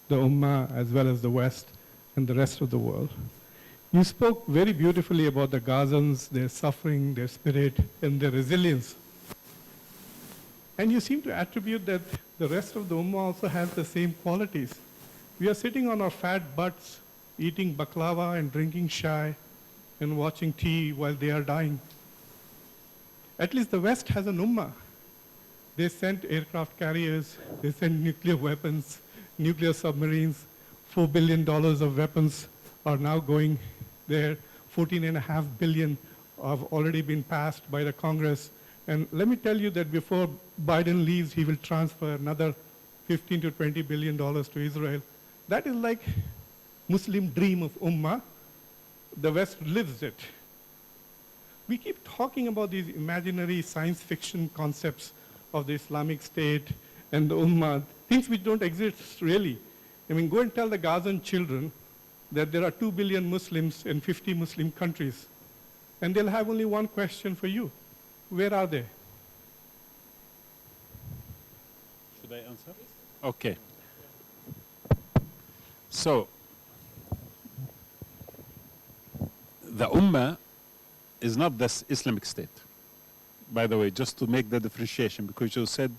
the Ummah as well as the West and the rest of the world. You spoke very beautifully about the Gazans, their suffering, their spirit, and their resilience. And you seem to attribute that the rest of the Ummah also has the same qualities. We are sitting on our fat butts, eating baklava and drinking chai and watching tea while they are dying. At least the West has an Ummah. They sent aircraft carriers, they sent nuclear weapons, nuclear submarines, $4 billion of weapons are now going there. 14.5 billion have already been passed by the Congress. And let me tell you that before Biden leaves, he will transfer another 15 to 20 billion dollars to Israel. That is like Muslim dream of Ummah. The West lives it. We keep talking about these imaginary science fiction concepts of the Islamic State and the Ummah, things which don't exist really. I mean, go and tell the Gazan children that there are 2 billion Muslims in 50 Muslim countries, and they'll have only one question for you. Where are they? Should I answer? Okay. So, the Ummah is not the Islamic State. By the way, just to make the differentiation, because you said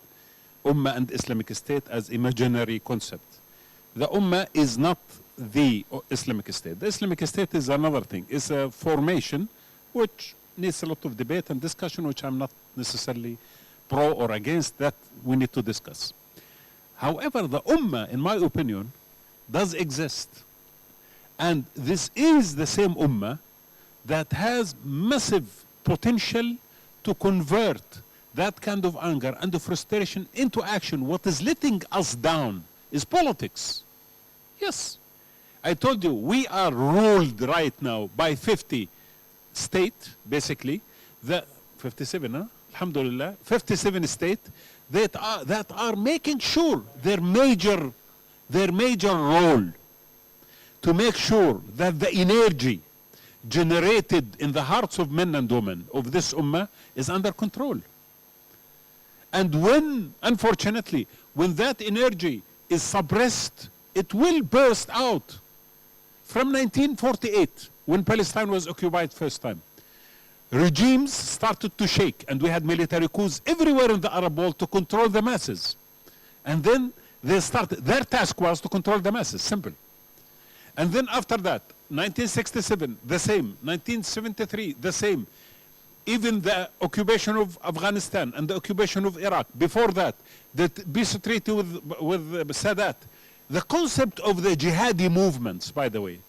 Ummah and Islamic State as imaginary concept. The Ummah is not the Islamic State. The Islamic State is another thing. It's a formation which needs a lot of debate and discussion, which I'm not necessarily pro or against. That we need to discuss. However, the Ummah, in my opinion, does exist. And this is the same Ummah that has massive potential to convert that kind of anger and the frustration into action. What is letting us down is politics. Yes. I told you, we are ruled right now by 50 states, basically. The 57, huh? Alhamdulillah. 57 states that are making sure their major role to make sure that the energy generated in the hearts of men and women of this ummah is under control. And when, unfortunately, when that energy is suppressed, it will burst out. From 1948, when Palestine was occupied first time, regimes started to shake, and we had military coups everywhere in the Arab world to control the masses. And then they started, their task was to control the masses, simple. And then after that, 1967, the same. 1973, the same. Even the occupation of Afghanistan and the occupation of Iraq. Before that, the peace treaty with Sadat. The concept of the jihadi movements, by the way,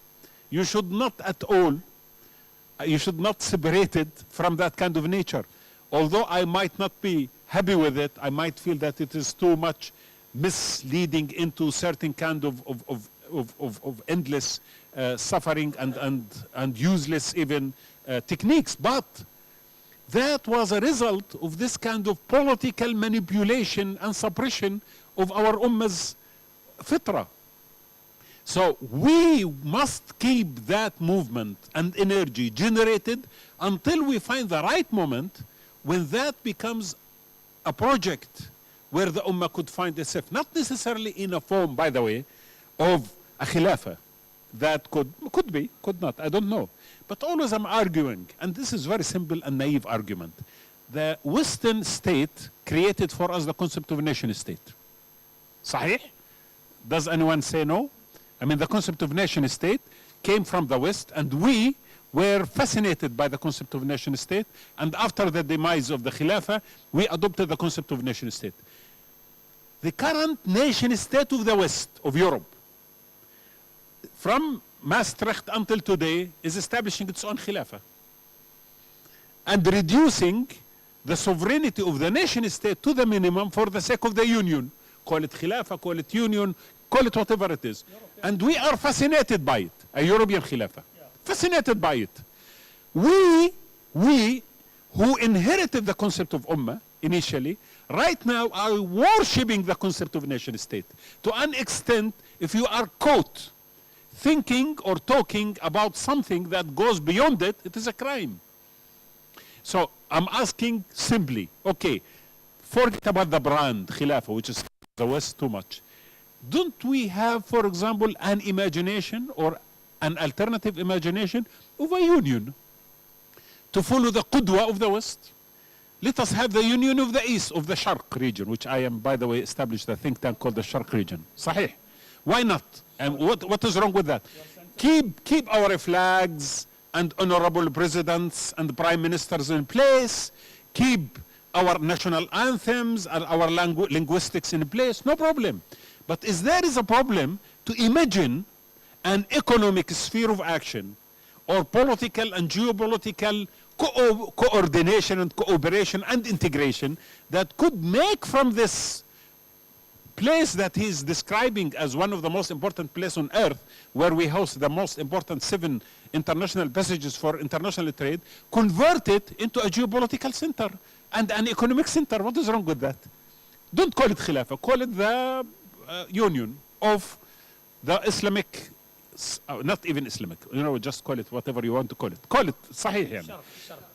you should not at all, you should not separate it from that kind of nature. Although I might not be happy with it, I might feel that it is too much misleading into certain kind of endless suffering and useless even techniques. But that was a result of this kind of political manipulation and suppression of our ummah's fitra. So we must keep that movement and energy generated until we find the right moment when that becomes a project where the ummah could find itself, not necessarily in a form, by the way, of a khilafah. That could be, could not, I don't know. But always I'm arguing, and this is very simple and naive argument. The Western state created for us the concept of a nation state. Sahih? Does anyone say no? I mean, the concept of nation state came from the West, and we were fascinated by the concept of nation state, and after the demise of the Khilafah, we adopted the concept of nation state. The current nation state of the West, of Europe, from Maastricht until today, is establishing its own Khilafah and reducing the sovereignty of the nation state to the minimum for the sake of the union. Call it Khilafah, call it union, call it whatever it is. And we are fascinated by it, a European Khilafah. fascinated by it. We who inherited the concept of ummah initially, right now are worshipping the concept of nation state. To an extent, if you are caught thinking or talking about something that goes beyond it, it is a crime. So I'm asking simply, okay, forget about the brand, Khilafah, which is the West too much. Don't we have, for example, an imagination or an alternative imagination of a union to follow the Qudwa of the West? Let us have the union of the East, of the Sharq region, which I am, by the way, established a think tank called the Sharq region. Sahih. Why not? And what is wrong with that? Keep our flags and honorable presidents and prime ministers in place. Keep our national anthems and our linguistics in place. No problem. But there is a problem to imagine an economic sphere of action or political and geopolitical coordination and cooperation and integration that could make from this place that he's describing as one of the most important places on earth, where we host the most important 7 international passages for international trade, convert it into a geopolitical center and an economic center. What is wrong with that? Don't call it Khilafah, call it the union of the Islamic, not even Islamic, just call it whatever you want to call it. Call it Sahih. Yani.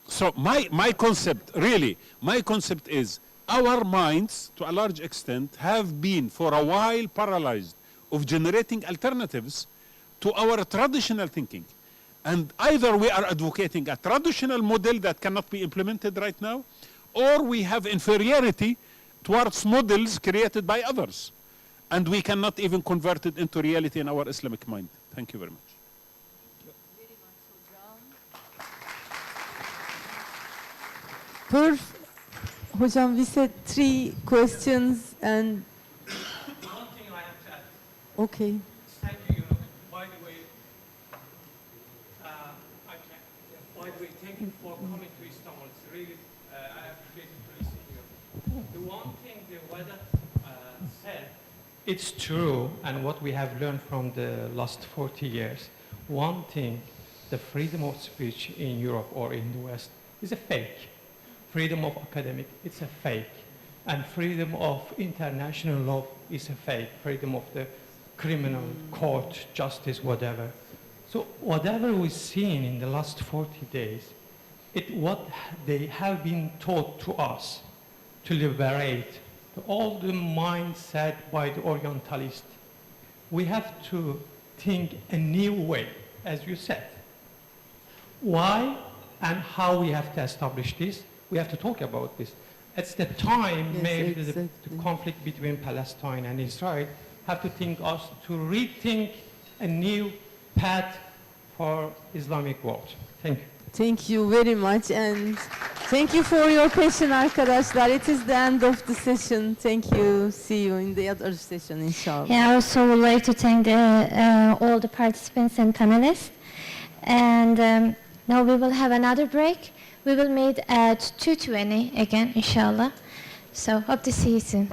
So my concept, really, my concept is our minds, to a large extent, have been for a while paralyzed of generating alternatives to our traditional thinking. And either we are advocating a traditional model that cannot be implemented right now, or we have inferiority towards models created by others. And we cannot even convert it into reality in our Islamic mind. Thank you very much. Hocam, we said 3 questions and... One thing I have to add. Okay. Thank you. By the way, thank you for coming to Istanbul. It's really, I appreciate it to listen to you. The one thing the Vedat said, it's true, and what we have learned from the last 40 years, one thing, the freedom of speech in Europe or in the West is a fake. Freedom of academic, it's a fake. And freedom of international law is a fake. Freedom of the criminal court, justice, whatever. So whatever we've seen in the last 40 days, what they have been taught to us to liberate all the mindset by the Orientalist. We have to think a new way, as you said. Why and how we have to establish this? We have to talk about this. It's the time, yes, maybe exactly. the conflict between Palestine and Israel have to think us to rethink a new path for Islamic world. Thank you. Thank you very much, and thank you for your passion, arkadaşlar. It is the end of the session. Thank you. See you in the other session, inshallah. Yeah, I also would like to thank all the participants and panelists. And now we will have another break. We will meet at 2:20 again, inshallah. So hope to see you soon.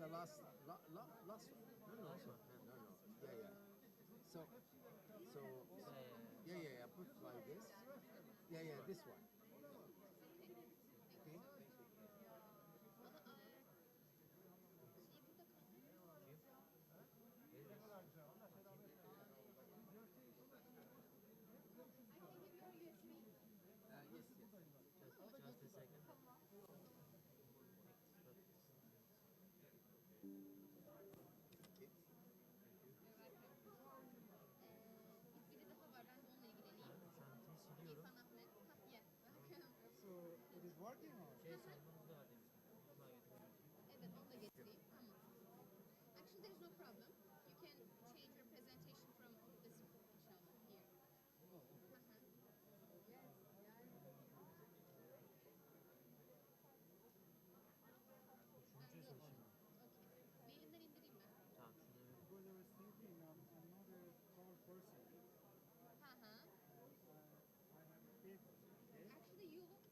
the last one. No. Yeah, yeah. So, yeah. Put like this. Yeah, this one. Okay. Yes. Just a second. Biri daha var, ben de onunla ilgileneyim. İrfan Ahmet. Ye. So it is working or? Evet, onu da getireyim. Actually, there is no problem. You can change your presentation from this, inshallah, here. Üçüncü seçim. Okay. Mailinden indireyim ben. Tamam. Because I was thinking, I'm not a tall person. I have a paper. Okay? Actually, you look.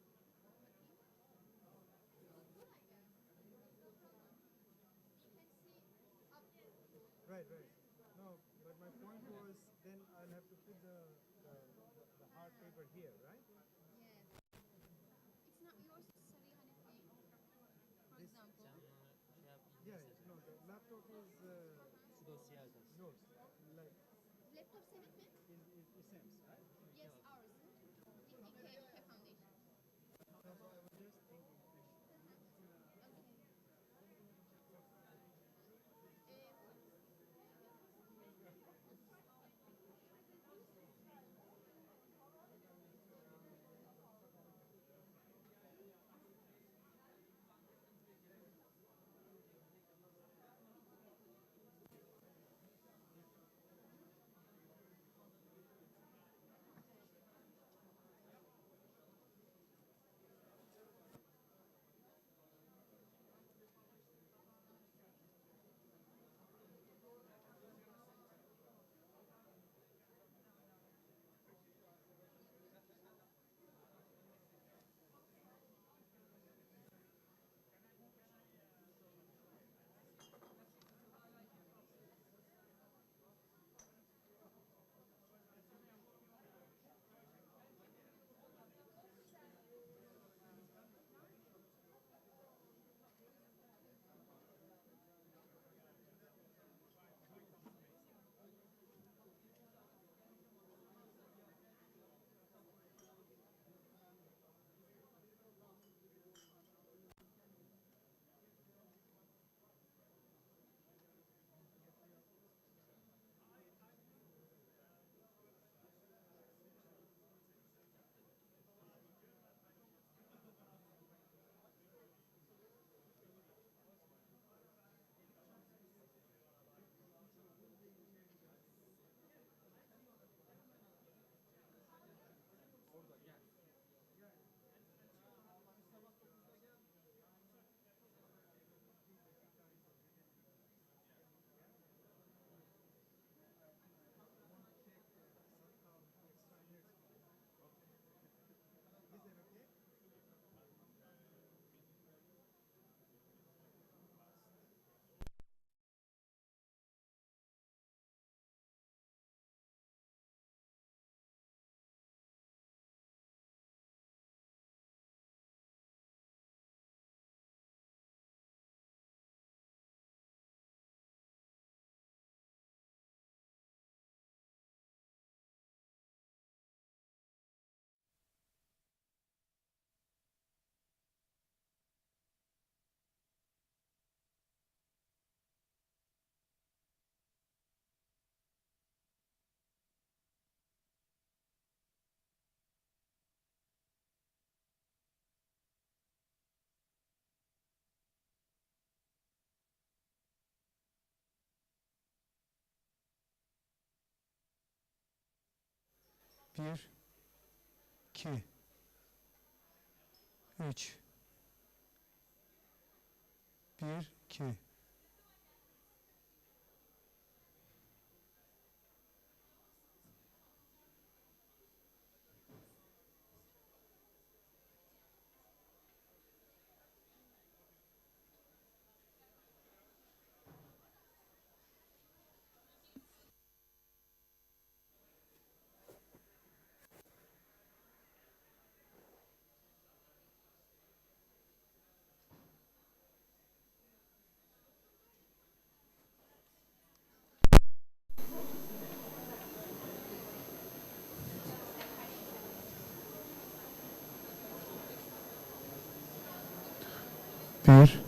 You can see up there. Right. No, but my point was, then I'll have to put the hard paper here, right? Yes. It's not yours, Sarı Hanefi. For example. Yeah. No, the laptop is. No, like Laptop senin mi? in sense, right? Yes, ours. İlke Foundation. That's what I was just thinking. Okay. Bir, iki, üç. Bir, iki. Bir.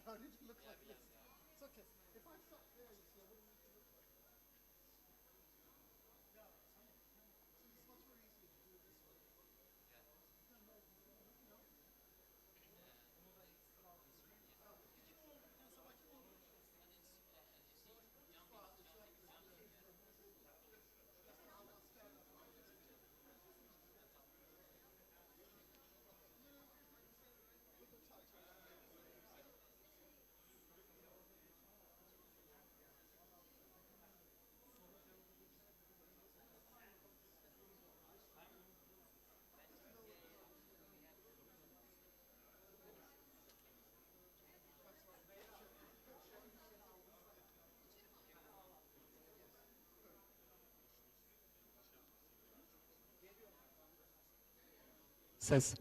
I need to look like this. It's okay. If I sat there, you see, I wouldn't need to look like this. Yeah, it's much more easier to do it this way. Yeah, no, you can help me. So I can move. Ses.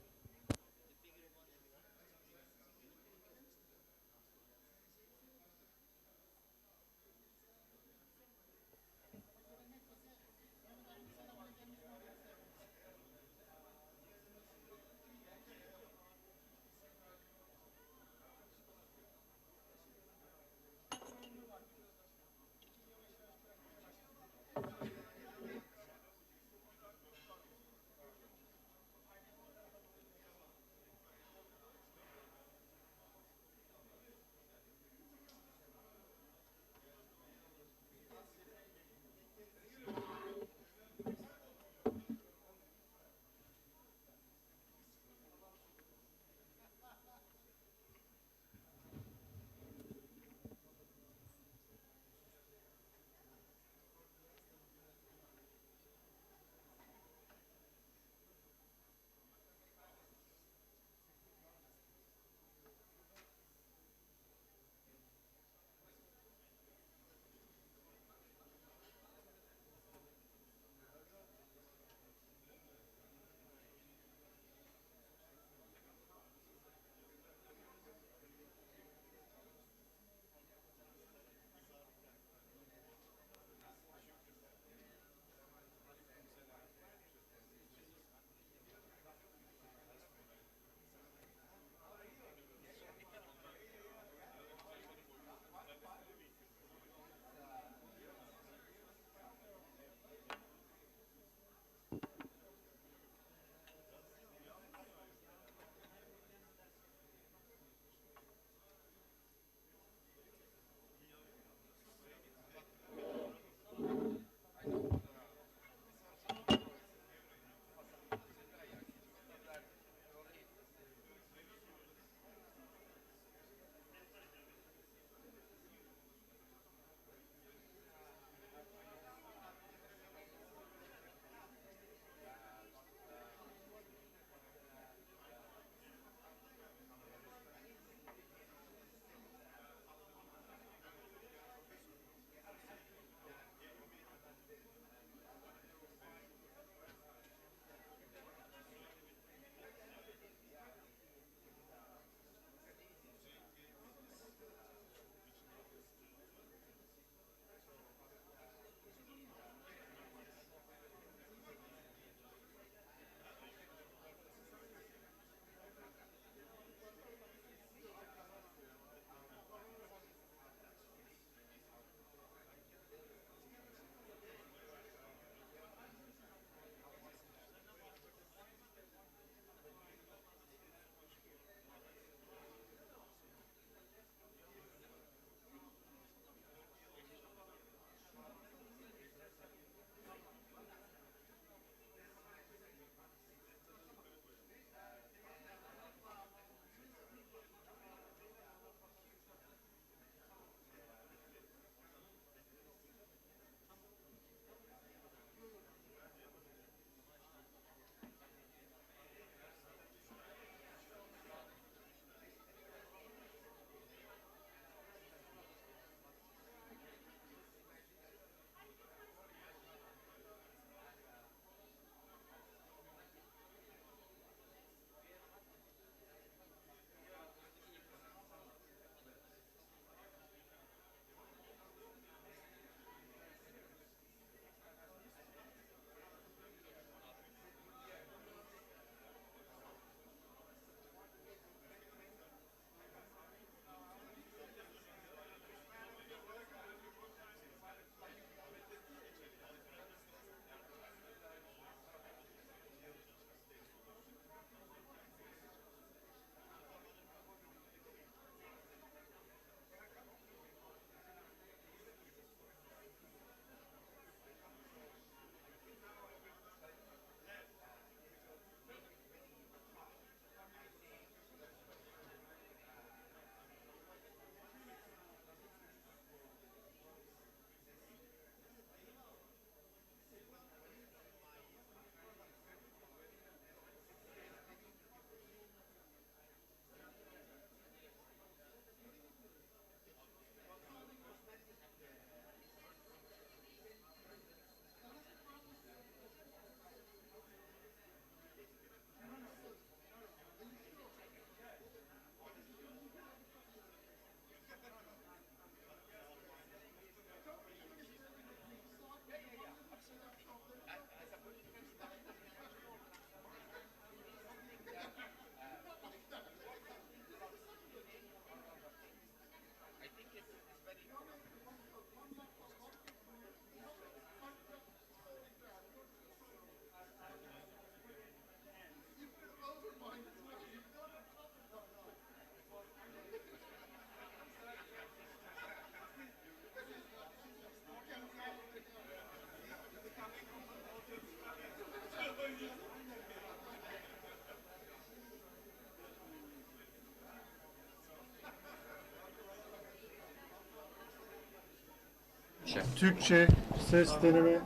Türkçe ses deneme.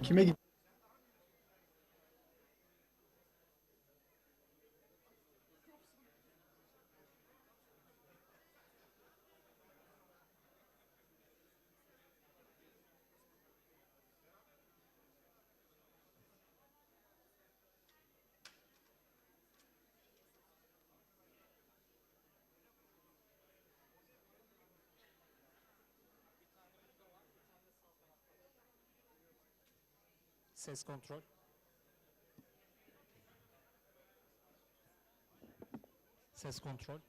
Kime gidiyor? Ses kontrol. Ses kontrol.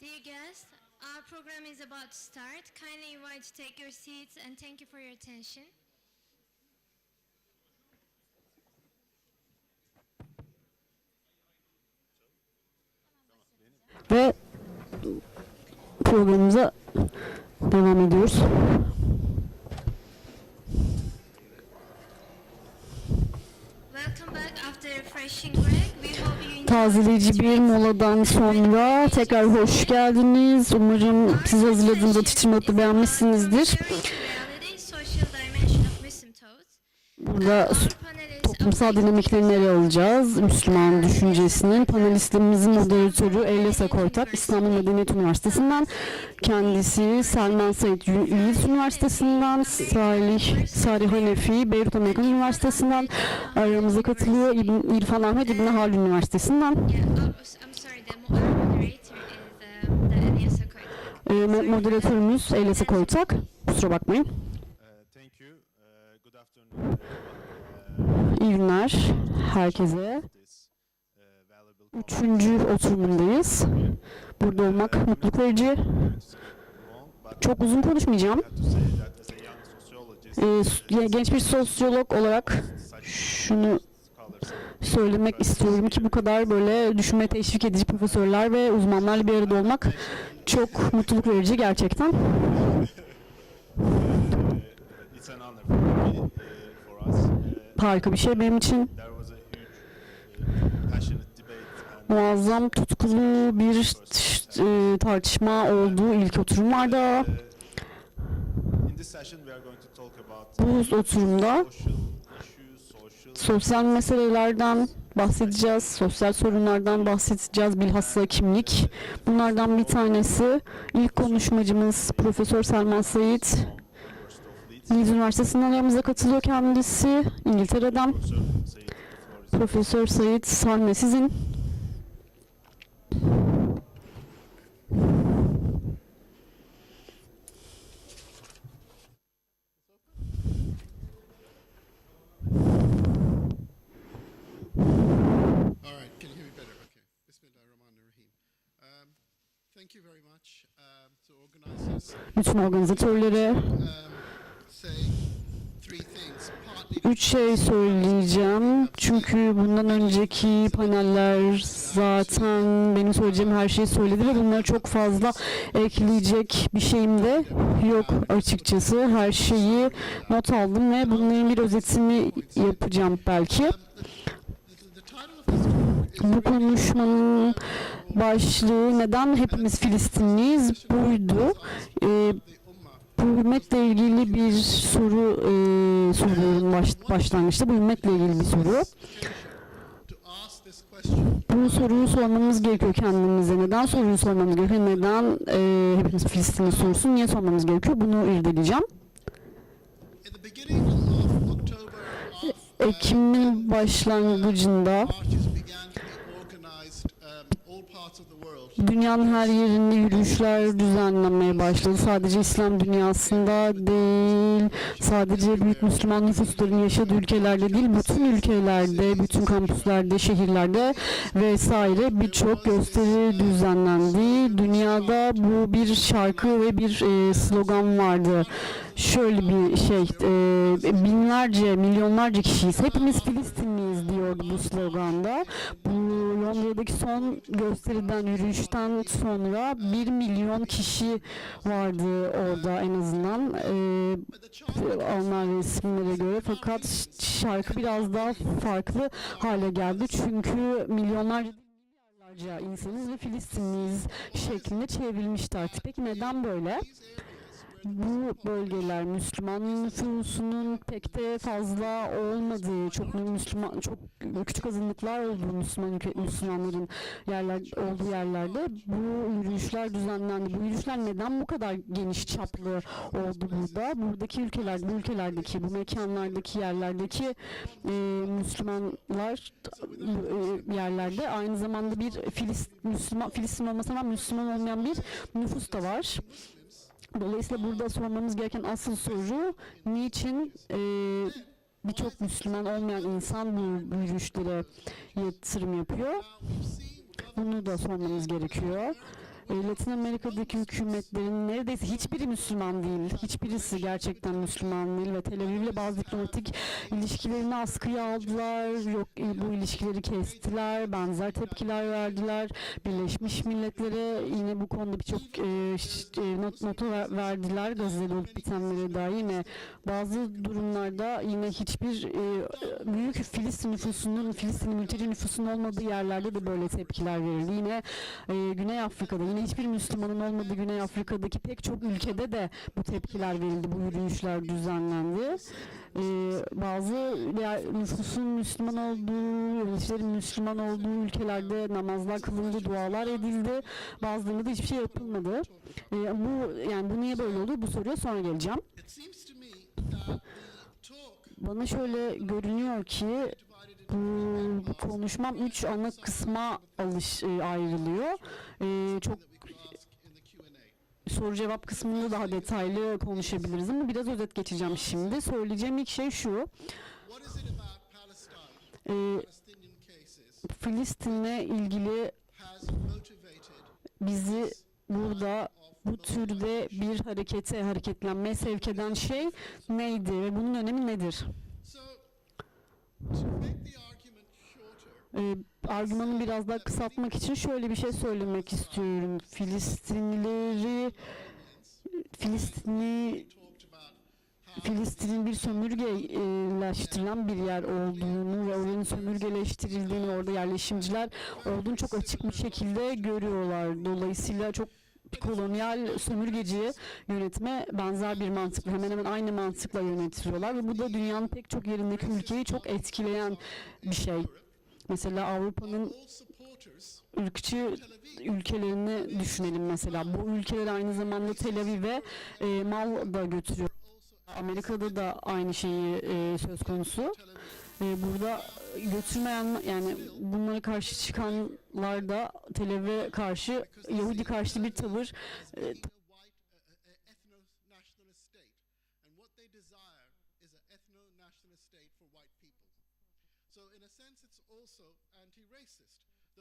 Dear guests, our program is about to start. Kindly invite to take your seats and thank you for your attention. Ve programımıza devam ediyoruz. Welcome back after a refreshing break. We hope you enjoyed Tazeleyici bir moladan sonra tekrar hoş geldiniz. Umarım siz hazırladığınız atıştırmalıkları beğenmişsinizdir. reality, social dimension of Muslim thought. Burada toplumsal dinamiklerini ele alacağız. Müslüman düşüncesinin panelistlerimizin moderatörü Eylesa Koytak, İstanbul Medeniyet Üniversitesi'nden. Kendisi Selman Said Yiğit Üniversitesi'nden, Salih Hanefi Beyrut Amerikan Üniversitesi'nden aramıza katılıyor. İrfan Ahmet İbni Haldun Üniversitesi'nden. I'm sorry, the moderator is the Eliasa Koytak. Moderatörümüz Eylesa Koytak. Kusura bakmayın. Thank you. Good afternoon. İyi günler herkese. Üçüncü oturumundayız. Burada olmak mutluluk verici. Çok uzun konuşmayacağım. Genç bir sosyolog olarak şunu söylemek istiyorum ki bu kadar böyle düşünmeye teşvik edici profesörler ve uzmanlarla bir arada olmak çok mutluluk verici gerçekten. Harika bir şey benim için. Muazzam tutkulu bir tartışma oldu ilk oturumlarda. Bu oturumda sosyal meselelerden bahsedeceğiz, sosyal sorunlardan bahsedeceğiz, bilhassa kimlik. Bunlardan bir tanesi ilk konuşmacımız Profesör Selman Said. Leeds Üniversitesi'nden aramıza katılıyor kendisi, İngiltere'den. Profesör Said, sahne sizin. Bütün organizatörlere 3 şey söyleyeceğim. Çünkü bundan önceki paneller zaten benim söyleyeceğim her şeyi söyledi ve bunlara çok fazla ekleyecek bir şeyim de yok açıkçası. Her şeyi not aldım ve bunların bir özetini yapacağım belki. Bu konuşmanın başlığı neden hepimiz Filistinliyiz buydu. Bu ümmetle ilgili bir soru soruyorum başlangıçta. Bu ümmetle ilgili bir soru. Bu soruyu sormamız gerekiyor kendimize. Neden soruyu sormamız gerekiyor? Neden hepimiz Filistinli sorusu? Niye sormamız gerekiyor? Bunu irdeleyeceğim. Ekim'in başlangıcında dünyanın her yerinde yürüyüşler düzenlenmeye başladı. Sadece İslam dünyasında değil, sadece büyük Müslüman nüfusların yaşadığı ülkelerde değil, bütün ülkelerde, bütün kampüslerde, şehirlerde vesaire birçok gösteri düzenlendi. dünyada bu bir şarkı ve bir slogan vardı. Şöyle bir şey, binlerce, milyonlarca kişiyiz, hepimiz Filistinliyiz diyordu bu sloganda. Bu Londra'daki son gösteriden, yürüyüşten sonra 1 milyon kişi vardı orada en azından alınan resimlere göre. Fakat şarkı biraz daha farklı hale geldi. Çünkü milyonlarca insanız ve Filistinliyiz şeklinde çevrilmişti artık. Peki neden böyle? Bu bölgeler Müslüman nüfusunun pek de fazla olmadığı, çok Müslüman, çok küçük azınlıklar olduğu Müslümanların olduğu yerlerde bu yürüyüşler düzenlendi. Bu yürüyüşler neden bu kadar geniş çaplı oldu burada? Buradaki ülkelerde, bu ülkelerdeki, bu mekanlardaki yerlerdeki Müslümanlar yerlerde aynı zamanda bir Filistin olmasına rağmen Müslüman olmayan bir nüfus da var. Dolayısıyla burada sormamız gereken asıl soru, niçin birçok Müslüman olmayan insan bu yürüyüşlere yatırım yapıyor? Bunu da sormamız gerekiyor. Latin Amerika'daki hükümetlerin neredeyse hiçbiri Müslüman değil. Hiçbirisi gerçekten Müslüman değil ve Tel Aviv'le bazı diplomatik ilişkilerini askıya aldılar. Yok, bu ilişkileri kestiler. Benzer tepkiler verdiler. Birleşmiş Milletler'e yine bu konuda birçok nota verdiler. Gazze'de olup bitenlere dair yine bazı durumlarda yine hiçbir büyük Filistin nüfusunun, Filistin mülteci nüfusunun olmadığı yerlerde de böyle tepkiler verildi. Yine Güney Afrika'da, yine hiçbir Müslümanın olmadığı Güney Afrika'daki pek çok ülkede de bu tepkiler verildi, bu yürüyüşler düzenlendi. Bazı nüfusun Müslüman olduğu, yöneticilerin Müslüman olduğu ülkelerde namazlar kılındı, dualar edildi. Bazılarında da hiçbir şey yapılmadı. Bu niye böyle oluyor? Bu soruya sonra geleceğim. Bana şöyle görünüyor ki bu konuşmam 3 ana kısma ayrılıyor. Çok soru cevap kısmında daha detaylı konuşabiliriz ama biraz özet geçeceğim şimdi. Söyleyeceğim ilk şey şu. Filistin'le ilgili bizi burada bu türde bir hareketlenmeye sevk eden şey neydi ve bunun önemi nedir? Argümanı biraz daha kısaltmak için şöyle bir şey söylemek istiyorum. Filistin'in bir sömürgeleştirilen bir yer olduğunu ve oranın sömürgeleştirildiğini, orada yerleşimciler olduğunu çok açık bir şekilde görüyorlar. Dolayısıyla çok kolonyal, sömürgeci yönetime benzer bir mantıkla, hemen hemen aynı mantıkla yönetiliyorlar ve bu da dünyanın pek çok yerindeki ülkeyi çok etkileyen bir şey. Mesela Avrupa'nın ırkçı ülkelerini düşünelim mesela. Bu ülkeler aynı zamanda Tel Aviv'e mal da götürüyor. Amerika'da da aynı şeyi söz konusu. Burada götürmeyen, yani bunlara karşı çıkanlar da Tel Aviv'e karşı Yahudi karşıtı bir tavır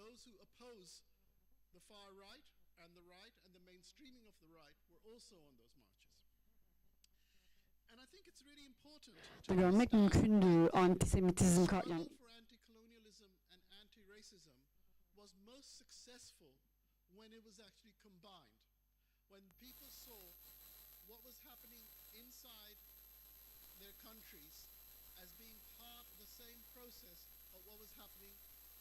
Those who oppose the far right and the mainstreaming of the right were also on those marches. And I think it's really important to görmek mümkündü antisemitizm yani for anti-colonialism and anti-racism was most successful when it was actually combined. When people saw what was happening inside their countries as being part of the same process of what was happening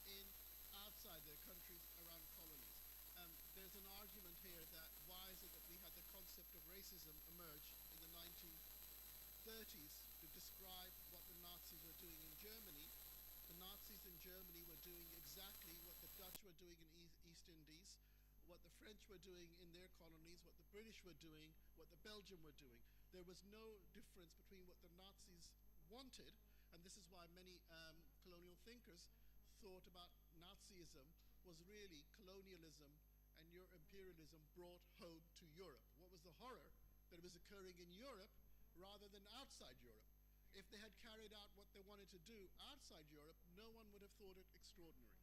in outside their countries around colonies. There's an argument here that why is it that we had the concept of racism emerge in the 1930s to describe what the Nazis were doing in Germany. The Nazis in Germany were doing exactly what the Dutch were doing in East Indies, what the French were doing in their colonies, what the British were doing, what the Belgian were doing. There was no difference between what the Nazis wanted, and this is why many colonial thinkers thought about Nazism was really colonialism and your imperialism brought home to Europe. What was the horror? That it was occurring in Europe rather than outside Europe. If they had carried out what they wanted to do outside Europe, no one would have thought it extraordinary.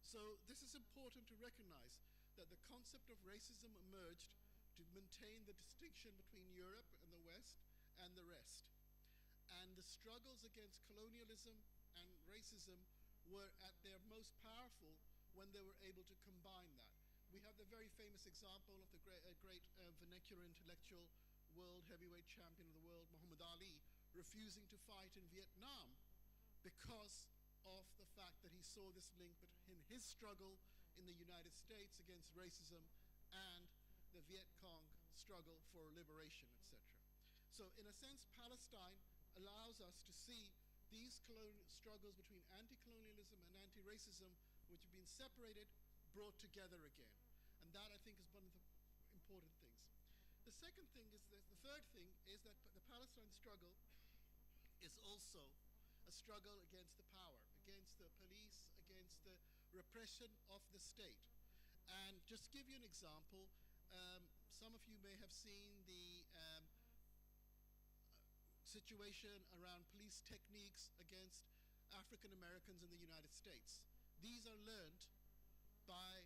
So this is important to recognize that the concept of racism emerged to maintain the distinction between Europe and the West and the rest. And the struggles against colonialism and racism were at their most powerful when they were able to combine that. We have the very famous example of the great vernacular intellectual, world heavyweight champion of the world, Muhammad Ali, refusing to fight in Vietnam because of the fact that he saw this link between his struggle in the United States against racism and the Viet Cong struggle for liberation, etc. So in a sense, Palestine allows us to see these struggles between anti-colonialism and anti-racism, which have been separated, brought together again. And that, I think, is one of the important things. The second thing is that the third thing is that the Palestine struggle is also a struggle against the power, against the police, against the repression of the state. And just to give you an example, some of you may have seen the situation around police techniques against African Americans in the United States. These are learned by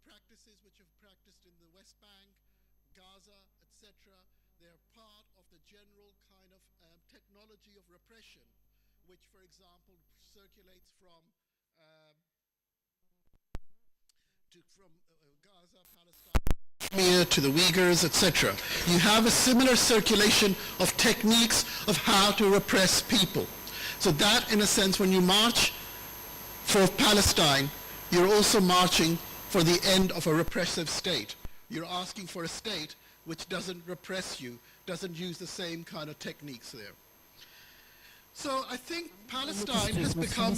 practices which have practiced in the West Bank, Gaza, etc. They are part of the general kind of technology of repression, which, for example, circulates from Gaza, Palestine, to the Uyghurs, etc. You have a similar circulation of techniques of how to repress people. So that, in a sense, when you march for Palestine, you're also marching for the end of a repressive state. You're asking for a state which doesn't repress you, doesn't use the same kind of techniques there. So I think Palestine has become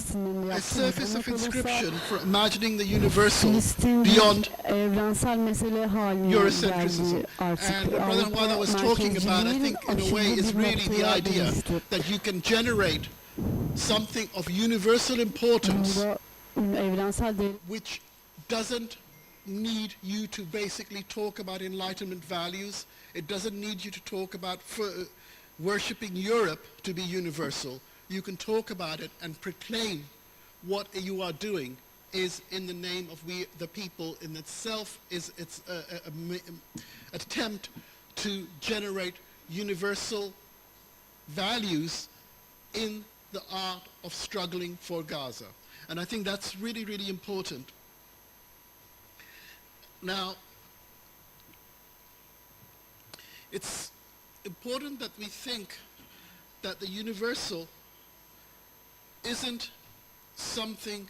a surface of inscription for imagining the universal beyond Eurocentrism. And what Brother Wada was talking about, I think, in a way, is really the idea that you can generate something of universal importance which doesn't need you to basically talk about Enlightenment values. It doesn't need you to talk about worshipping Europe to be universal. You can talk about it and proclaim what you are doing is in the name of we the people. In itself is its attempt to generate universal values in the art of struggling for Gaza. And I think that's really, really important. Now, it's important that we think that the universal isn't something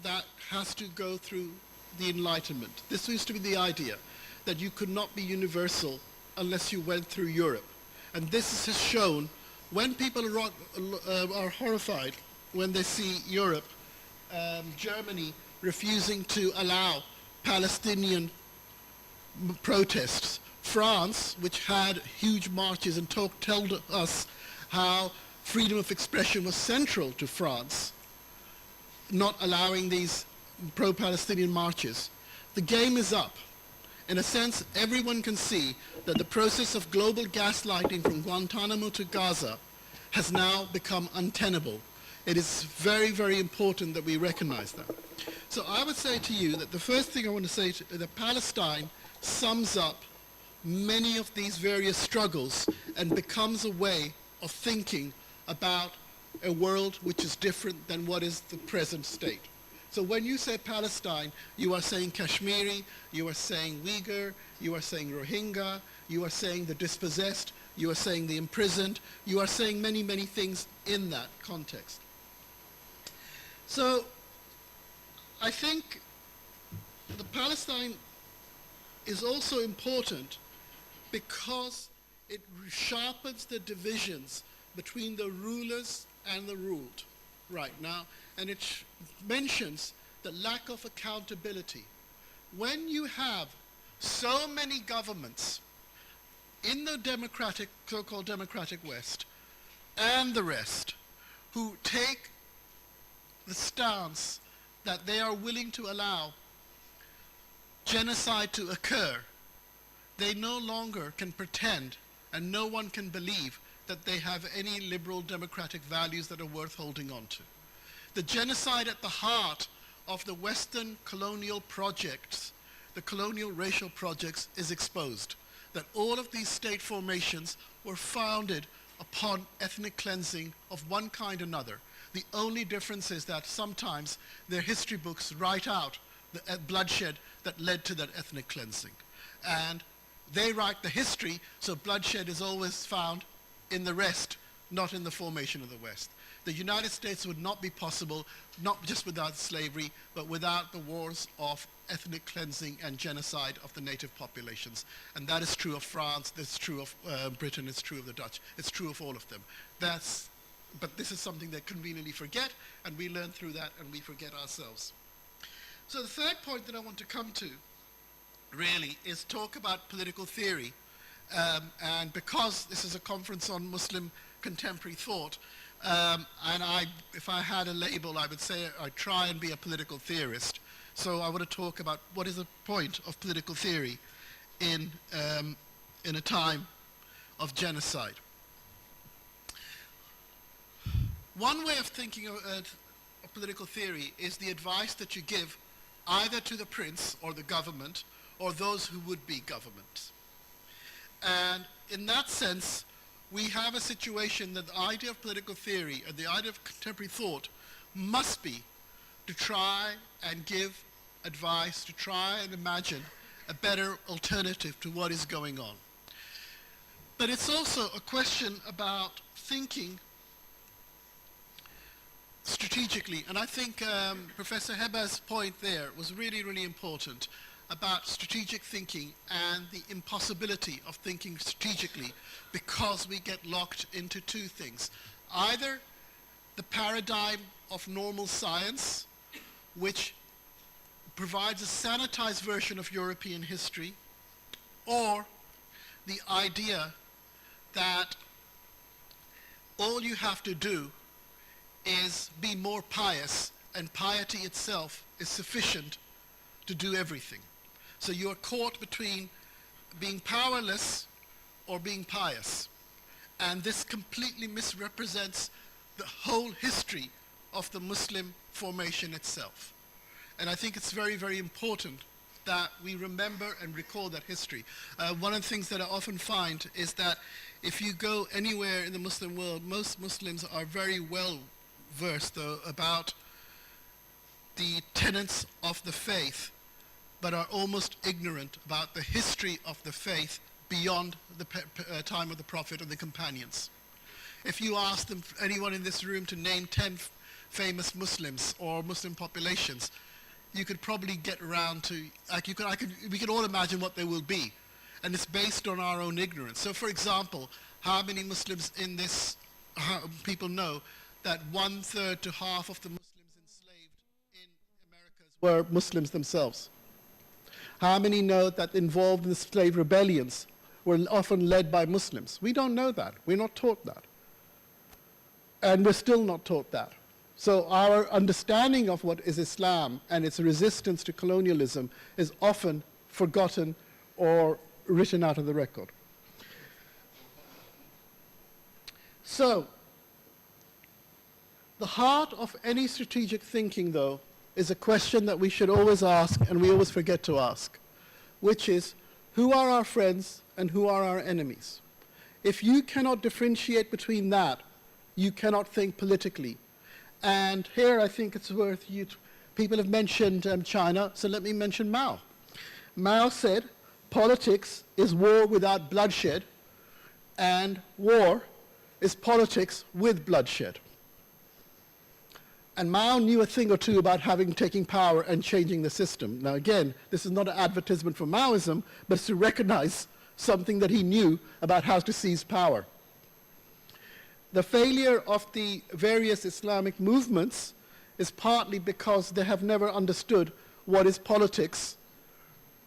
that has to go through the Enlightenment. This used to be the idea that you could not be universal unless you went through Europe. And this is shown when people are horrified when they see Europe, Germany refusing to allow Palestinian protests. France, which had huge marches and told us how freedom of expression was central to France, not allowing these pro-Palestinian marches. The game is up. In a sense, everyone can see that the process of global gaslighting from Guantanamo to Gaza has now become untenable. It is very, very important that we recognize that. So I would say to you that the first thing I want to say that Palestine sums up many of these various struggles and becomes a way of thinking about a world which is different than what is the present state. So when you say Palestine, you are saying Kashmiri, you are saying Uyghur, you are saying Rohingya, you are saying the dispossessed, you are saying the imprisoned, you are saying many, many things in that context. So I think the Palestine is also important because it sharpens the divisions between the rulers and the ruled right now, and it mentions the lack of accountability. When you have so many governments in the democratic, so-called democratic West and the rest who take the stance that they are willing to allow genocide to occur, they no longer can pretend, and no one can believe that they have any liberal democratic values that are worth holding on to. The genocide at the heart of the Western colonial projects the colonial racial projects is exposed, that all of these state formations were founded upon ethnic cleansing of one kind or another. The only difference is that sometimes their history books write out the bloodshed that led to that ethnic cleansing. And they write the history, so bloodshed is always found in the rest, not in the formation of the West. The United States would not be possible, not just without slavery, but without the wars of ethnic cleansing and genocide of the native populations. And that is true of France, that's true of Britain, it's true of the Dutch, it's true of all of them. But this is something they conveniently forget, and we learn through that, and we forget ourselves. So the third point that I want to come to, really, is talk about political theory. And because this is a conference on Muslim contemporary thought, if I had a label, I would say I try and be a political theorist. So I want to talk about what is the point of political theory in a time of genocide. One way of thinking of political theory is the advice that you give either to the prince or the government or those who would be government. And in that sense, we have a situation that the idea of political theory and the idea of contemporary thought must be to try and give advice, to try and imagine a better alternative to what is going on. But it's also a question about thinking strategically, and I think Professor Heba's point there was really, really important about strategic thinking and the impossibility of thinking strategically because we get locked into two things. Either the paradigm of normal science, which provides a sanitized version of European history, or the idea that all you have to do is be more pious, and piety itself is sufficient to do everything. So you're caught between being powerless or being pious. And this completely misrepresents the whole history of the Muslim formation itself. And I think it's very, very important that we remember and recall that history. One of the things that I often find is that if you go anywhere in the Muslim world, most Muslims are very well versed though about the tenets of the faith, but are almost ignorant about the history of the faith beyond the time of the Prophet and the companions. If you ask them, anyone in this room, to name 10 famous Muslims or Muslim populations, you could probably get around to, we could all imagine what they will be. And it's based on our own ignorance. So for example, how many Muslims in this, people know that 1/3 to half of the Muslims enslaved in Americas were Muslims themselves? How many know that involved in the slave rebellions were often led by Muslims? We don't know that. We're not taught that. And we're still not taught that. So our understanding of what is Islam and its resistance to colonialism is often forgotten or written out of the record. So, the heart of any strategic thinking, though, is a question that we should always ask and we always forget to ask, which is, who are our friends and who are our enemies? If you cannot differentiate between that, you cannot think politically. And here I think it's worth people have mentioned China, so let me mention Mao. Mao said, politics is war without bloodshed, and war is politics with bloodshed. And Mao knew a thing or two about taking power and changing the system. Now again, this is not an advertisement for Maoism, but it's to recognize something that he knew about how to seize power. The failure of the various Islamic movements is partly because they have never understood what is politics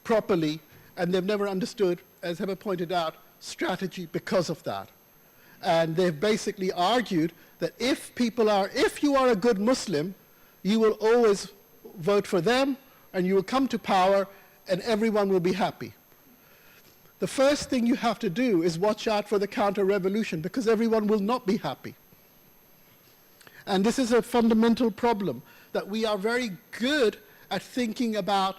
properly, and they've never understood, as Heba pointed out, strategy because of that. And they've basically argued that if you are a good Muslim, you will always vote for them, and you will come to power, and everyone will be happy. The first thing you have to do is watch out for the counter-revolution, because everyone will not be happy. And this is a fundamental problem, that we are very good at thinking about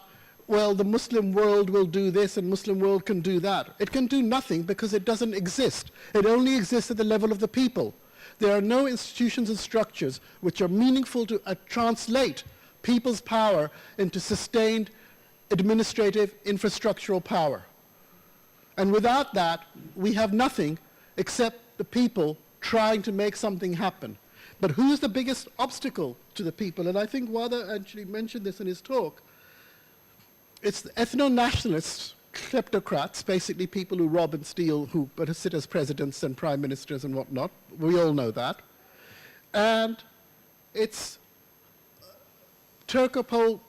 well, the Muslim world will do this and Muslim world can do that. It can do nothing because it doesn't exist. It only exists at the level of the people. There are no institutions and structures which are meaningful to translate people's power into sustained administrative infrastructural power. And without that, we have nothing except the people trying to make something happen. But who is the biggest obstacle to the people? And I think Wada actually mentioned this in his talk. It's the ethno-nationalists, kleptocrats, basically people who rob and steal, who sit as presidents and prime ministers and whatnot. We all know that. And it's Turkopol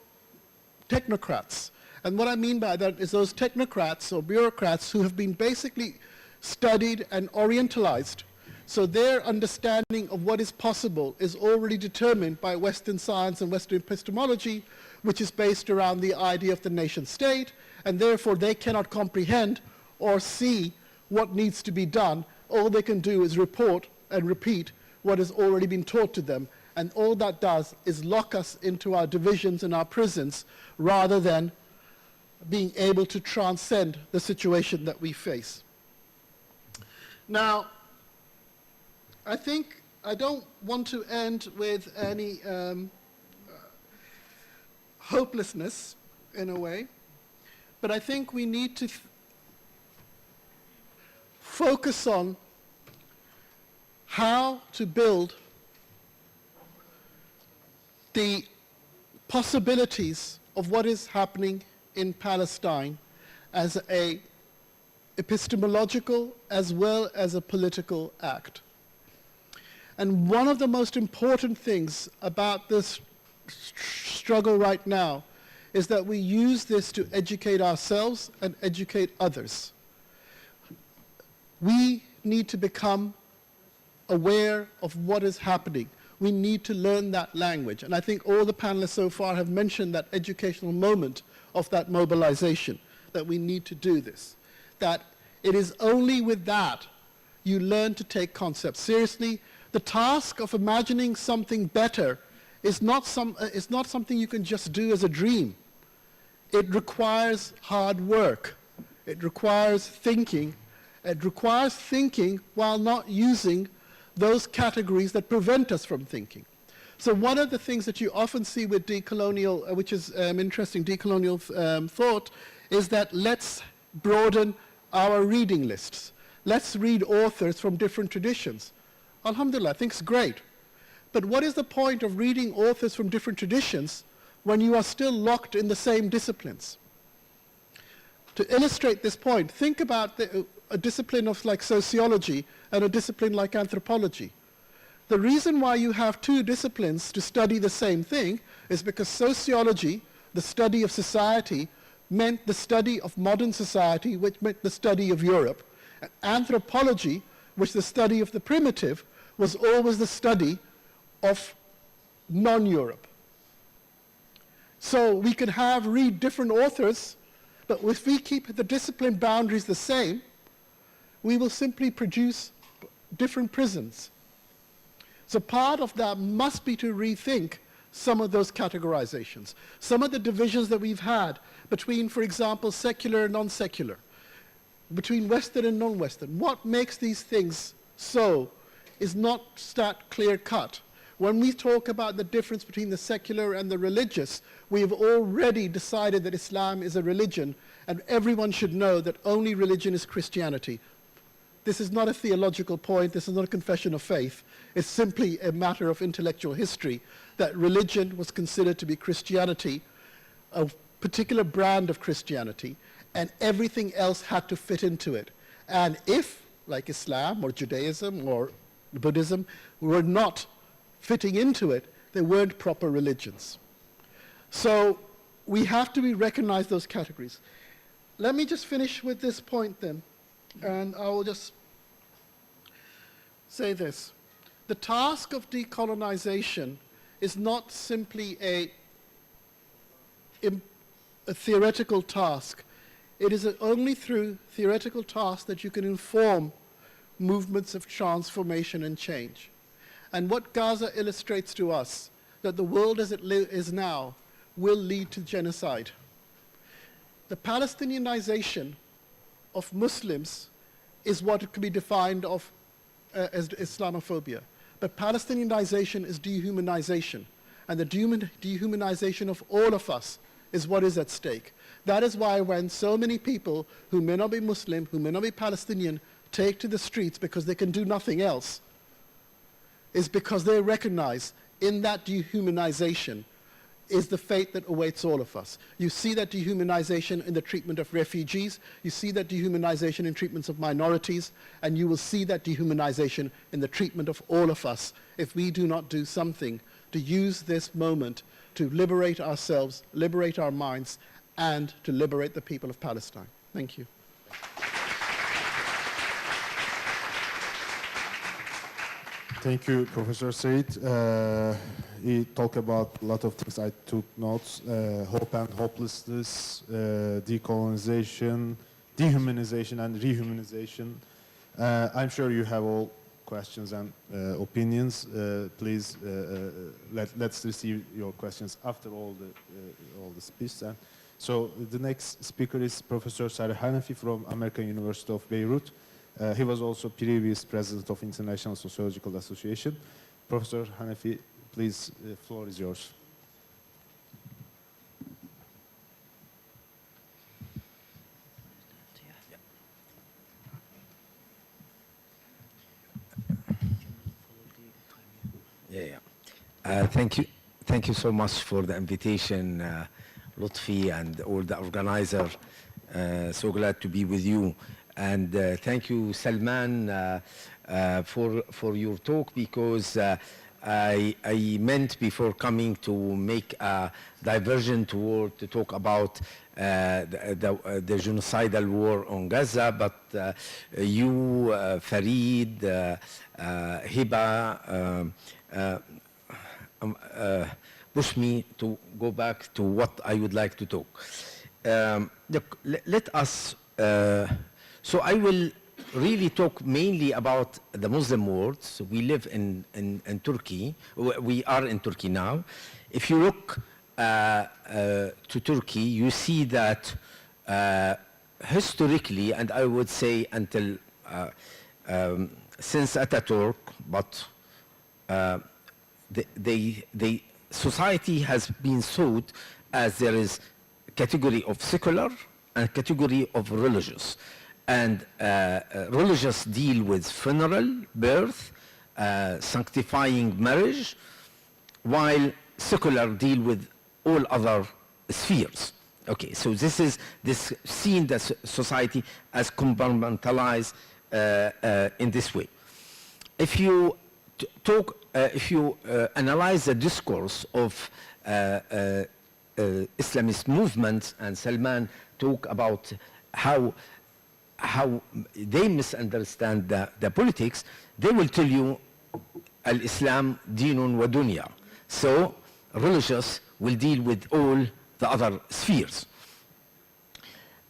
technocrats. And what I mean by that is those technocrats or bureaucrats who have been basically studied and orientalized. So their understanding of what is possible is already determined by Western science and Western epistemology, which is based around the idea of the nation state, and therefore they cannot comprehend or see what needs to be done. All they can do is report and repeat what has already been taught to them, and all that does is lock us into our divisions and our prisons rather than being able to transcend the situation that we face. Now, I think I don't want to end with any hopelessness in a way, but I think we need to focus on how to build the possibilities of what is happening in Palestine as an epistemological as well as a political act. And one of the most important things about this struggle right now is that we use this to educate ourselves and educate others. We need to become aware of what is happening. We need to learn that language. And I think all the panelists so far have mentioned that educational moment of that mobilization, that we need to do this. That it is only with that you learn to take concepts seriously. The task of imagining something better is not something you can just do as a dream. It requires hard work. It requires thinking. It requires thinking while not using those categories that prevent us from thinking. So one of the things that you often see with decolonial, which is interesting, decolonial thought, is that let's broaden our reading lists. Let's read authors from different traditions. Alhamdulillah, I think it's great. But what is the point of reading authors from different traditions when you are still locked in the same disciplines? To illustrate this point, think about a discipline of like sociology and a discipline like anthropology. The reason why you have two disciplines to study the same thing is because sociology, the study of society, meant the study of modern society, which meant the study of Europe. And anthropology, which the study of the primitive, was always the study of non-Europe. So we can read different authors, but if we keep the discipline boundaries the same, we will simply produce different prisons. So part of that must be to rethink some of those categorizations. Some of the divisions that we've had between, for example, secular and non-secular, between Western and non-Western. What makes these things so is not that clear-cut. When we talk about the difference between the secular and the religious, we have already decided that Islam is a religion, and everyone should know that only religion is Christianity. This is not a theological point, this is not a confession of faith. It's simply a matter of intellectual history, that religion was considered to be Christianity, a particular brand of Christianity, and everything else had to fit into it. And if, like Islam or Judaism or Buddhism, were not fitting into it, they weren't proper religions. So we have to recognize those categories. Let me just finish with this point then, and I will just say this. The task of decolonization is not simply a theoretical task. It is only through theoretical tasks that you can inform movements of transformation and change. And what Gaza illustrates to us, that the world as it is now will lead to genocide. The Palestinianization of Muslims is what can be defined as Islamophobia. But Palestinianization is dehumanization. And the dehumanization of all of us is what is at stake. That is why when so many people who may not be Muslim, who may not be Palestinian, take to the streets because they can do nothing else, is because they recognize in that dehumanization is the fate that awaits all of us. You see that dehumanization in the treatment of refugees, you see that dehumanization in treatments of minorities, and you will see that dehumanization in the treatment of all of us if we do not do something to use this moment to liberate ourselves, liberate our minds, and to liberate the people of Palestine. Thank you. Thank you, Professor Said. He talked about a lot of things. I took notes. Hope and hopelessness, decolonization, dehumanization, and rehumanization. I'm sure you have all questions and opinions. Please, let's receive your questions after all the speech. So the next speaker is Professor Salih Hanafi from American University of Beirut. He was also previous president of International Sociological Association. Professor Hanafi, please, the floor is yours. Thank you so much for the invitation, Lutfi and all the organizers. So glad to be with you. And thank you, Salman, for your talk, because I meant before coming to make a diversion to talk about the genocidal war on Gaza, but you, Farid, Hiba, push me to go back to what I would like to talk. Look, let us, so I will really talk mainly about the Muslim world. So we live in Turkey, we are in Turkey now. If you look to Turkey, you see that historically, and I would say until since Ataturk, but society has been thought as there is a category of secular and a category of religious. And religious deal with funeral, birth, sanctifying marriage, while secular deal with all other spheres. Okay, so this is seen the society as compartmentalized in this way. If you analyze the discourse of Islamist movements, and Salman talk about how they misunderstand the politics, they will tell you al-Islam dinun wa dunya. So religious will deal with all the other spheres.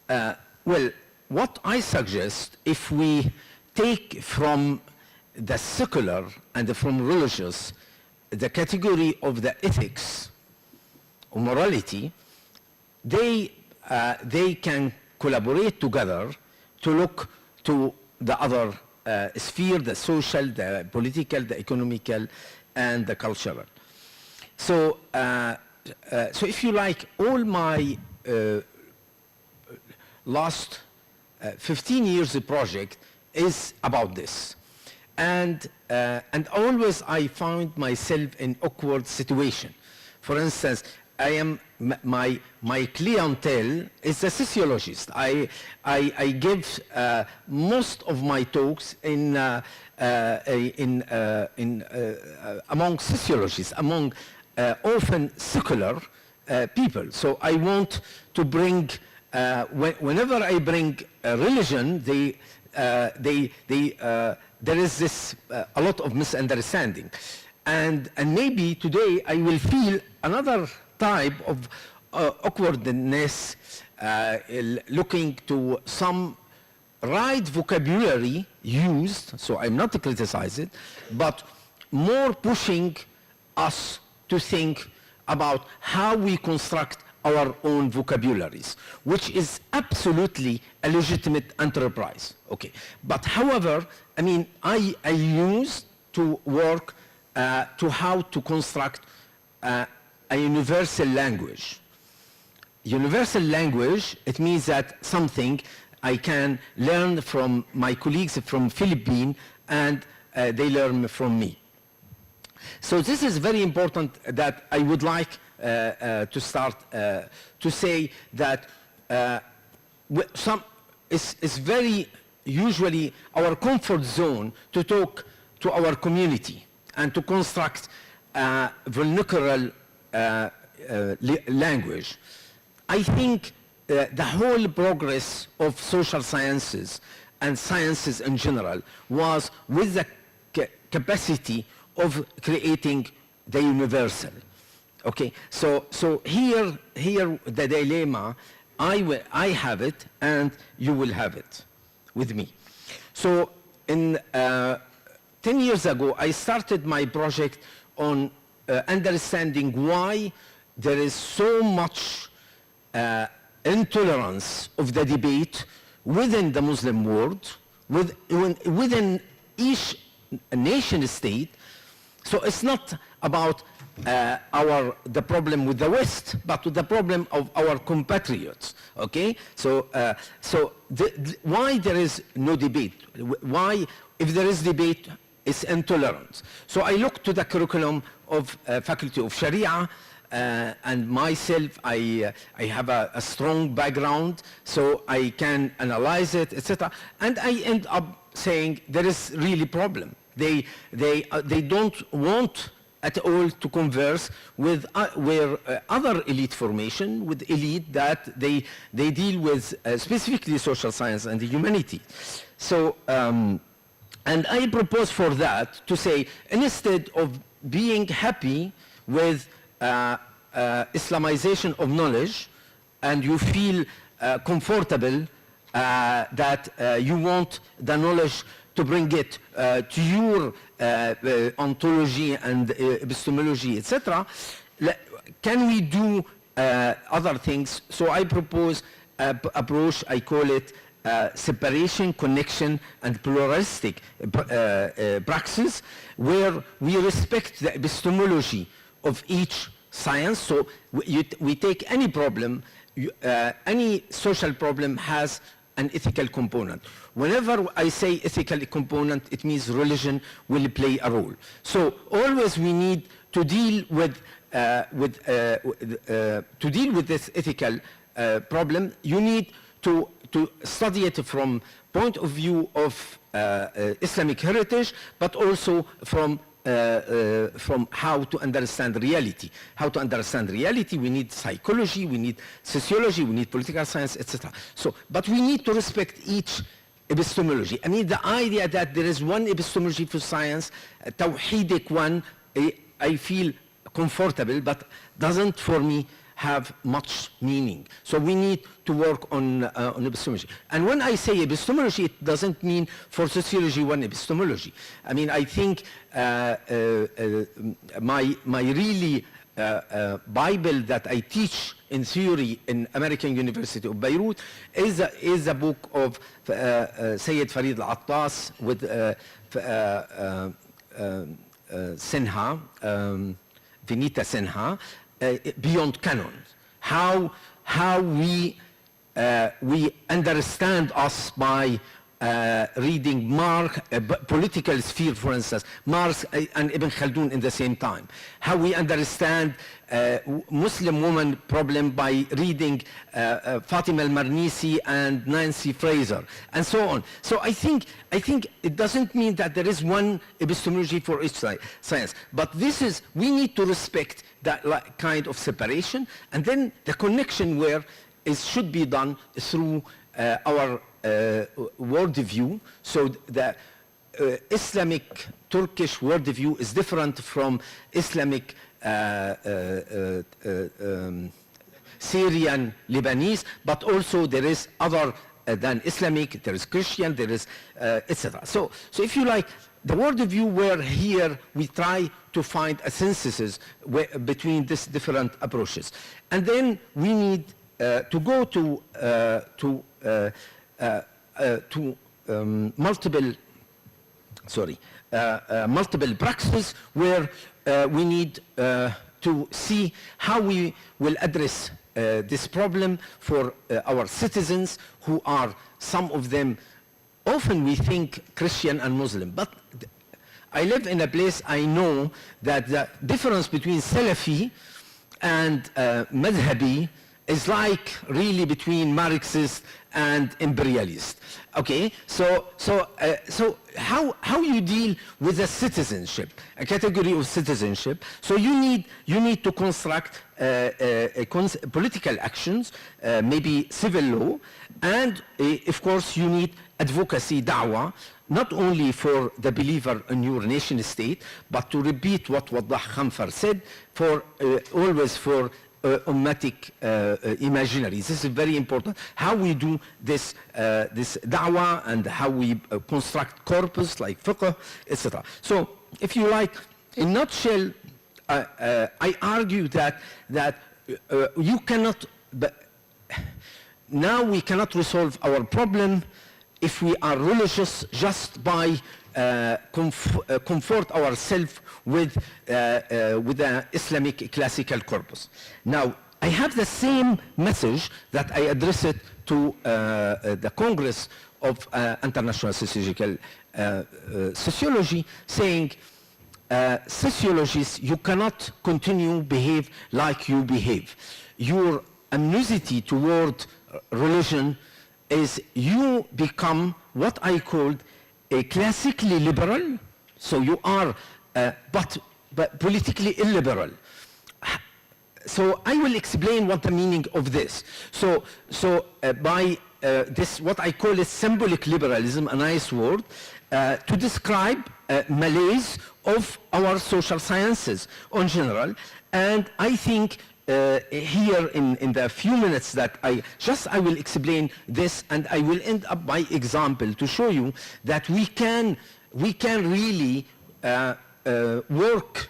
Well, what I suggest, if we take from the secular and from religious the category of the ethics or morality, they can collaborate together to look to the other sphere, the social, the political, the economical, and the cultural. So, so if you like, all my last 15 years of project is about this. And always I found myself in awkward situation. For instance, I am, my clientele is a sociologist. I give most of my talks among sociologists, among often secular people. So I want to bring, whenever I bring religion, there is this a lot of misunderstanding, and maybe today I will feel another type of awkwardness, looking to some right vocabulary used. So I'm not to criticize it, but more pushing us to think about how we construct our own vocabularies, which is absolutely a legitimate enterprise. Okay, but however, I mean, I used to work to how to construct a universal language. Universal language, it means that something I can learn from my colleagues from Philippines and they learn from me. So this is very important that I would like to start to say that it's very usually our comfort zone to talk to our community and to construct vernacular language. I think the whole progress of social sciences and sciences in general was with the capacity of creating the universal. Okay, so here the dilemma, I have it and you will have it with me. So in 10 years ago, I started my project on understanding why there is so much intolerance of the debate within the Muslim world, within each nation state. So it's not about the problem with the West, but the problem of our compatriots. Okay, so why there is no debate? Why, if there is debate, it's intolerance. So I look to the curriculum of Faculty of Sharia. And myself, I have a strong background, so I can analyze it, etc. And I end up saying there is really problem. They don't want at all to converse with other elite formation, with elite that they deal with specifically social science and the humanity. So, and I propose for that to say, instead of being happy with Islamization of knowledge, and you feel comfortable that you want the knowledge to bring it to your ontology and epistemology, etc., can we do other things? So I propose approach, I call it separation, connection, and pluralistic praxis, where we respect the epistemology of each science. So we take any problem, any social problem has an ethical component. Whenever I say ethical component, it means religion will play a role. So always we need to deal with this ethical problem. You need to study it from point of view of Islamic heritage, but also from how to understand reality. How to understand reality, we need psychology, we need sociology, we need political science, etc. So, but we need to respect each epistemology. I mean, the idea that there is one epistemology for science, a tawhidic one, I feel comfortable, but doesn't for me have much meaning. So we need to work on epistemology. And when I say epistemology, it doesn't mean for sociology one epistemology. I mean, I think my really Bible that I teach in theory in American University of Beirut is a book of Sayyid Farid al-Attas with Sinha, Vinita Sinha, Beyond Canon. How we understand us by reading Marx, political sphere, for instance, Marx and Ibn Khaldun in the same time. How we understand Muslim woman problem by reading Fatima al-Marnisi and Nancy Fraser, and so on. So I think it doesn't mean that there is one epistemology for each science, but we need to respect that kind of separation, and then the connection where it should be done through our worldview. So the Islamic Turkish worldview is different from Islamic Syrian Lebanese, but also there is other than Islamic, there is Christian, there is etc. So if you like, the worldview where here we try to find a synthesis between these different approaches. And then we need to go to multiple practices where we need to see how we will address this problem for our citizens who are, some of them, often we think Christian and Muslim, but I live in a place I know that the difference between Salafi and Madhabi is like really between Marxist and imperialist. Okay, so how you deal with a citizenship, a category of citizenship? So you need to construct political actions, maybe civil law, and of course you need advocacy, da'wah, not only for the believer in your nation state, but to repeat what Waddah Khamfar said, for always for ummatic imaginaries. This is very important. How we do this da'wah and how we construct corpus like fiqh, etc. So, if you like, in a nutshell, I argue that you cannot. Now we cannot resolve our problem if we are religious just by comfort ourselves with the Islamic classical corpus. Now, I have the same message that I address it to the Congress of International Sociological Sociology, saying, sociologists, you cannot continue behave like you behave. Your amnesty toward religion is you become what I called a classically liberal, so you are, but politically illiberal. So I will explain what the meaning of this. So by this, what I call is symbolic liberalism, a nice word, to describe malaise of our social sciences in general. And I think here in the few minutes that I will explain this, and I will end up by example to show you that we can really work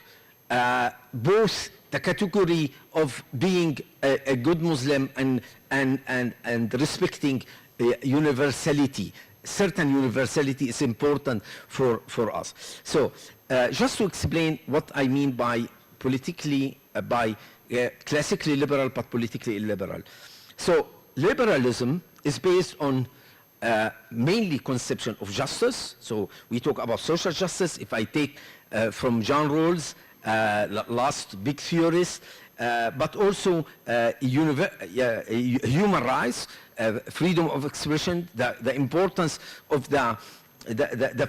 both the category of being a good Muslim and respecting universality. Certain universality is important for us. So just to explain what I mean by politically, classically liberal but politically illiberal. So liberalism is based on mainly conception of justice. So we talk about social justice. If I take from John Rawls, last big theorist, but also human rights, freedom of expression, the importance of the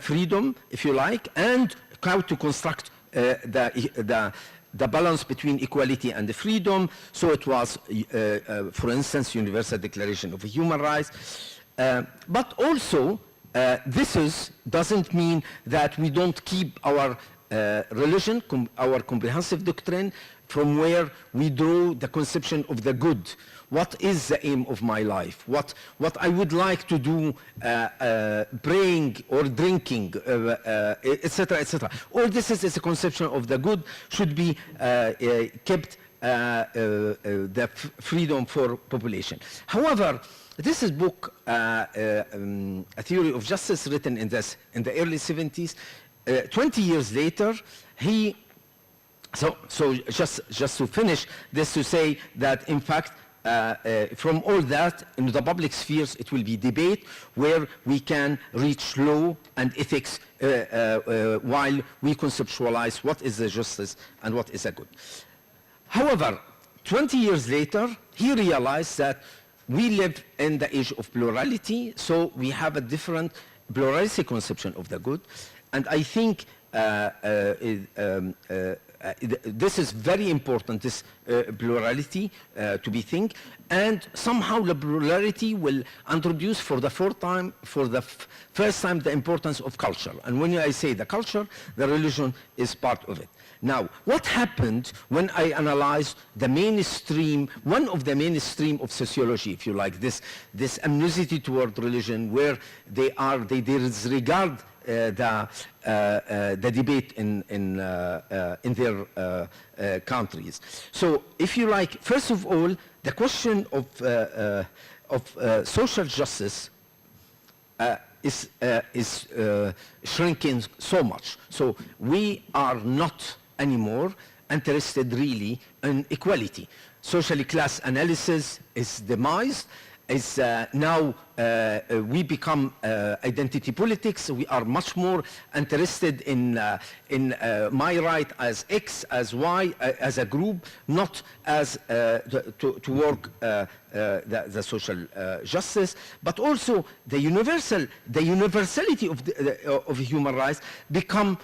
freedom, if you like, and how to construct the balance between equality and the freedom. So it was, for instance, Universal Declaration of Human Rights. But also, this doesn't mean that we don't keep our religion, our comprehensive doctrine, from where we draw the conception of the good. What is the aim of my life? What I would like to do, praying or drinking, etc., etc. All this is a conception of the good, should be kept the freedom for population. However, this is book, A Theory of Justice, written in the early 70s. 20 years later, so just to finish this, to say that in fact, from all that, in the public spheres, it will be debate where we can reach law and ethics while we conceptualize what is the justice and what is a good. However, 20 years later, he realized that we live in the age of plurality, so we have a different pluralistic conception of the good. And I think this is very important, this plurality to be think, and somehow the plurality will introduce for the first time the importance of culture. And when I say the culture, the religion is part of it. Now, what happened when I analyzed the mainstream, one of the mainstream of sociology, if you like, this amnesty toward religion, where they disregard the debate in their countries. So, if you like, first of all, the question of social justice is shrinking so much. So, we are not anymore interested really in equality. Social class analysis is demised. Is now we become identity politics. We are much more interested in my right as X, as Y, as a group, not as to work the social justice, but also the universality of human rights become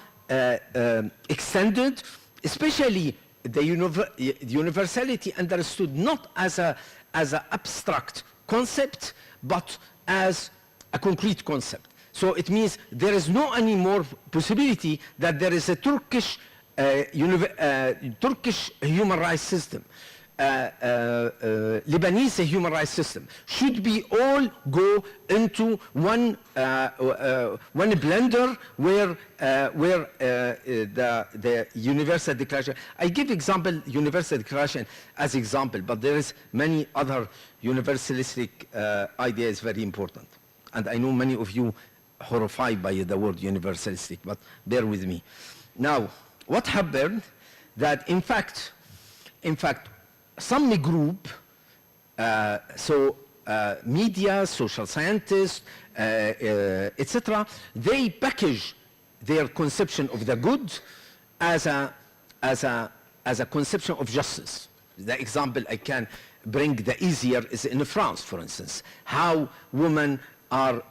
extended, especially the universality understood not as an abstract concept, but as a concrete concept. So it means there is no any more possibility that there is a Turkish human rights system, Lebanese human rights system. Should we all go into one blender where the Universal Declaration? I give example Universal Declaration as example, but there is many other universalistic ideas very important. And I know many of you horrified by the word universalistic, but bear with me. Now, what happened? That in fact, some group, media, social scientists, etc., they package their conception of the good as a conception of justice. The example I can bring the easier is in France, for instance, how women are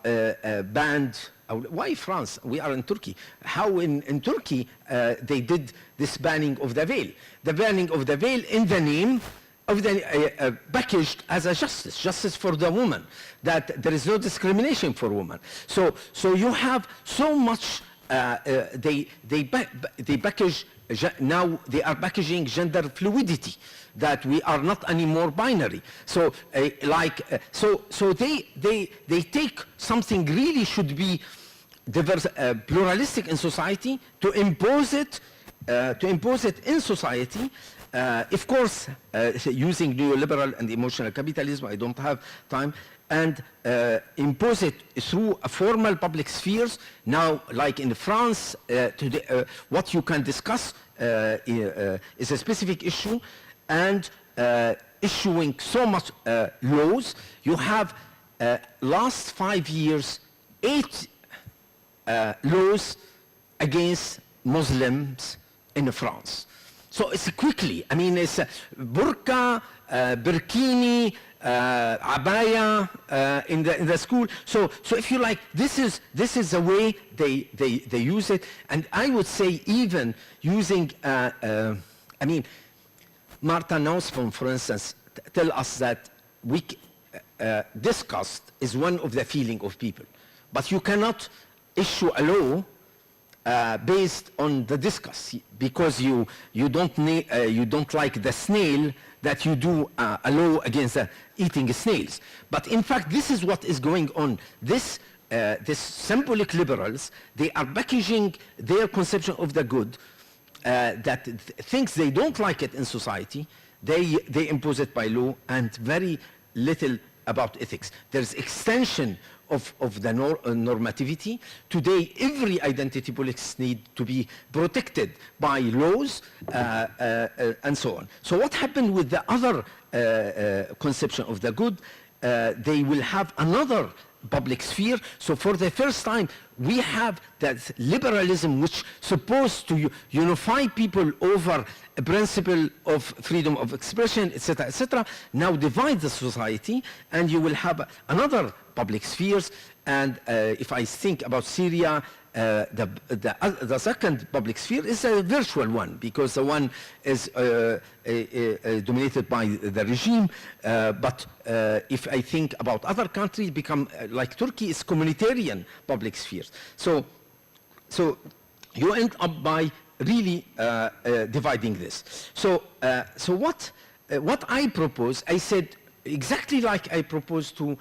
banned. Why France? We are in Turkey. How in Turkey they did this banning of the veil. The banning of the veil in the name of the packaged as a justice for the woman, that there is no discrimination for women. So you have so much, they package, now they are packaging gender fluidity, that we are not anymore binary. So so they take something really should be diverse, pluralistic in society, to impose it in society. Of course, using neoliberal and emotional capitalism, I don't have time, and impose it through a formal public spheres. Now, like in France, today, what you can discuss is a specific issue, and issuing so much laws. You have last 5 years, 8 laws against Muslims in France. So it's quickly, I mean, it's burqa, burkini, abaya in the school. So if you like, this is the way they use it. And I would say even using, I mean, Martha Nussbaum, for instance, tell us that disgust is one of the feeling of people. But you cannot issue a law based on the disgust, because you don't like the snail, that you do a law against eating snails. But in fact, this is what is going on. This symbolic liberals, they are packaging their conception of the good, that things they don't like it in society, they impose it by law, and very little about ethics. There's extension of the normativity. Today, every identity politics need to be protected by laws and so on. So what happened with the other conception of the good? They will have another public sphere. So for the first time, we have that liberalism, which supposed to unify people over a principle of freedom of expression, etc., now divide the society, and you will have another public spheres And if I think about Syria, the second public sphere is a virtual one, because the one is dominated by the regime. But if I think about other countries, become like Turkey, is communitarian public spheres. So you end up by really dividing this. So what I propose, I said exactly like I propose to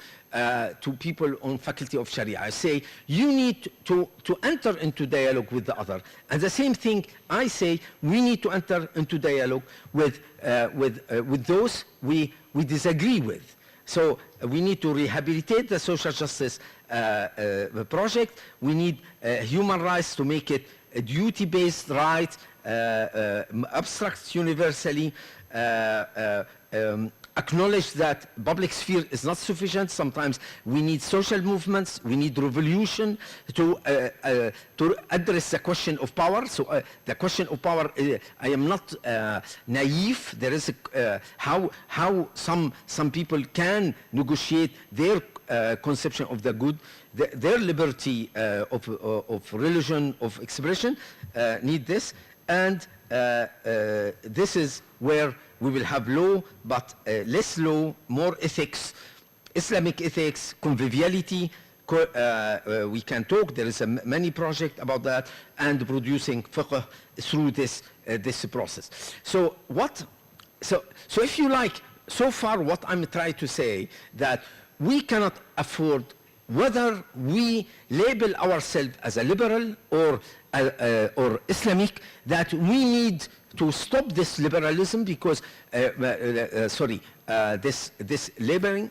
people on Faculty of Sharia. I say you need to enter into dialogue with the other, and the same thing I say we need to enter into dialogue with those we disagree with. So we need to rehabilitate the social justice project. We need human rights to make it a duty-based right, abstract universally, acknowledge that public sphere is not sufficient. Sometimes we need social movements, we need revolution to address the question of power. So the question of power, I am not naive. There is how some people can negotiate their conception of the good, their liberty of religion, of expression, need this. And this is where we will have law, but less law, more ethics, Islamic ethics, conviviality. We can talk. There is many projects about that, and producing fiqh through this process. So if you like, so far what I'm trying to say, that we cannot afford, whether we label ourselves as a liberal or Islamic, that we need to stop this liberalism, because this labeling,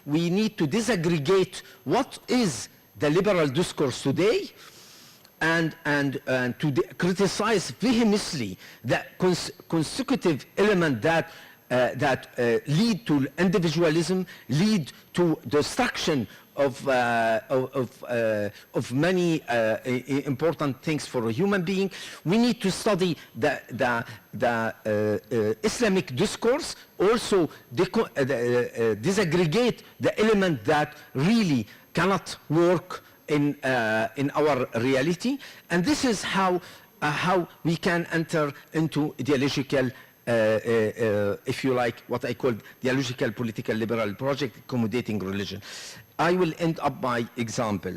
we need to disaggregate what is the liberal discourse today, and to criticize vehemently the consecutive element that lead to individualism, lead to destruction of many important things for a human being. We need to study the Islamic discourse, also disaggregate the element that really cannot work in our reality, and this is how we can enter into ideological, if you like, what I call dialogical political liberal project, accommodating religion. I will end up by example,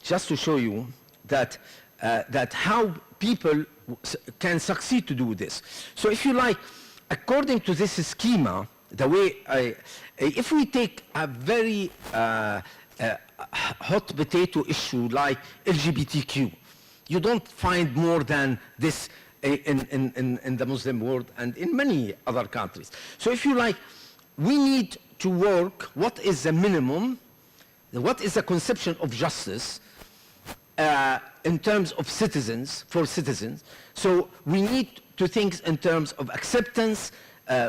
just to show you that how people can succeed to do this. So if you like, according to this schema, the way if we take a very hot potato issue like LGBTQ, you don't find more than this in the Muslim world and in many other countries. So if you like, we need to work, what is the minimum, what is the conception of justice in terms of citizens, for citizens. So we need to think in terms of acceptance,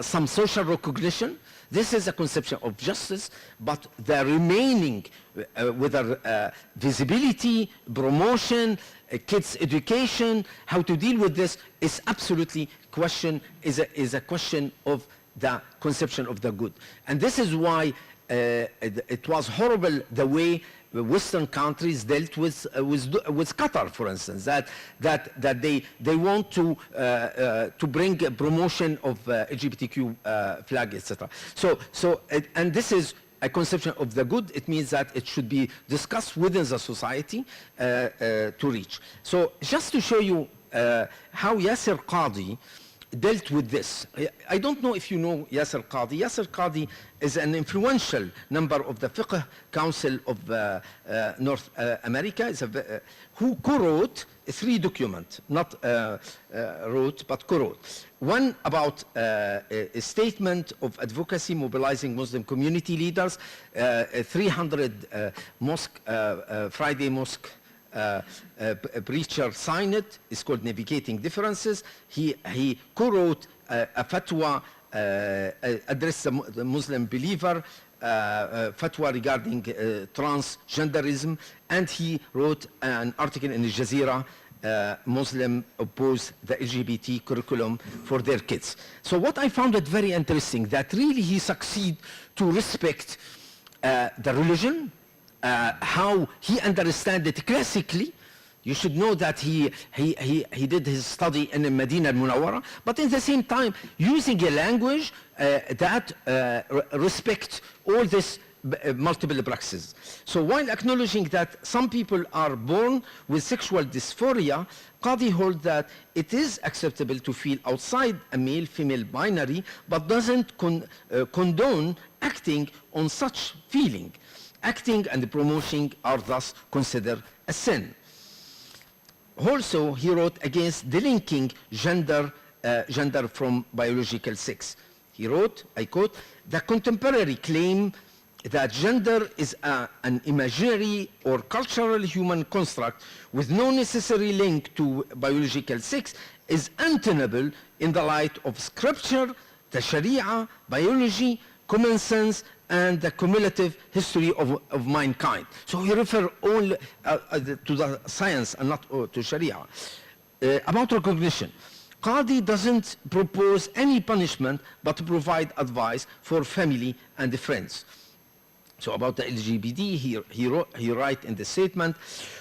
some social recognition. This is a conception of justice, but the remaining, whether visibility, promotion, kids' education, how to deal with this is absolutely is a question of the conception of the good. And this is why it was horrible the way Western countries dealt with Qatar, for instance, that they want to bring a promotion of LGBTQ flag, etc. And this is a conception of the good. It means that it should be discussed within the society to reach. So just to show you how Yasser Qadhi dealt with this. I don't know if you know Yasser Qadhi. Yasser Qadhi is an influential member of the Fiqh Council of North America, who co-wrote 3 documents, not wrote, but co-wrote. One about a statement of advocacy mobilizing Muslim community leaders, 300 Friday mosque preacher signed it. It's called Navigating Differences. He co-wrote a fatwa addressed the Muslim believer, fatwa regarding transgenderism, and he wrote an article in Al Jazeera, Muslim oppose the LGBT curriculum for their kids. So what I found it very interesting, that really he succeed to respect the religion, how he understands it classically. You should know that he did his study in Medina al-Munawwara, but in the same time using a language that respects all this multiple practices. So while acknowledging that some people are born with sexual dysphoria, Qadi holds that it is acceptable to feel outside a male-female binary, but doesn't condone acting on such feeling. Acting and promoting are thus considered a sin. Also, he wrote against delinking gender from biological sex. He wrote, I quote, "The contemporary claim that gender is an imaginary or cultural human construct with no necessary link to biological sex is untenable in the light of scripture, the Sharia, biology, common sense, and the cumulative history of mankind." So he refers only to the science and not to Sharia. About recognition, Qadi doesn't propose any punishment but provide advice for family and friends. So about the LGBT, he writes in the statement,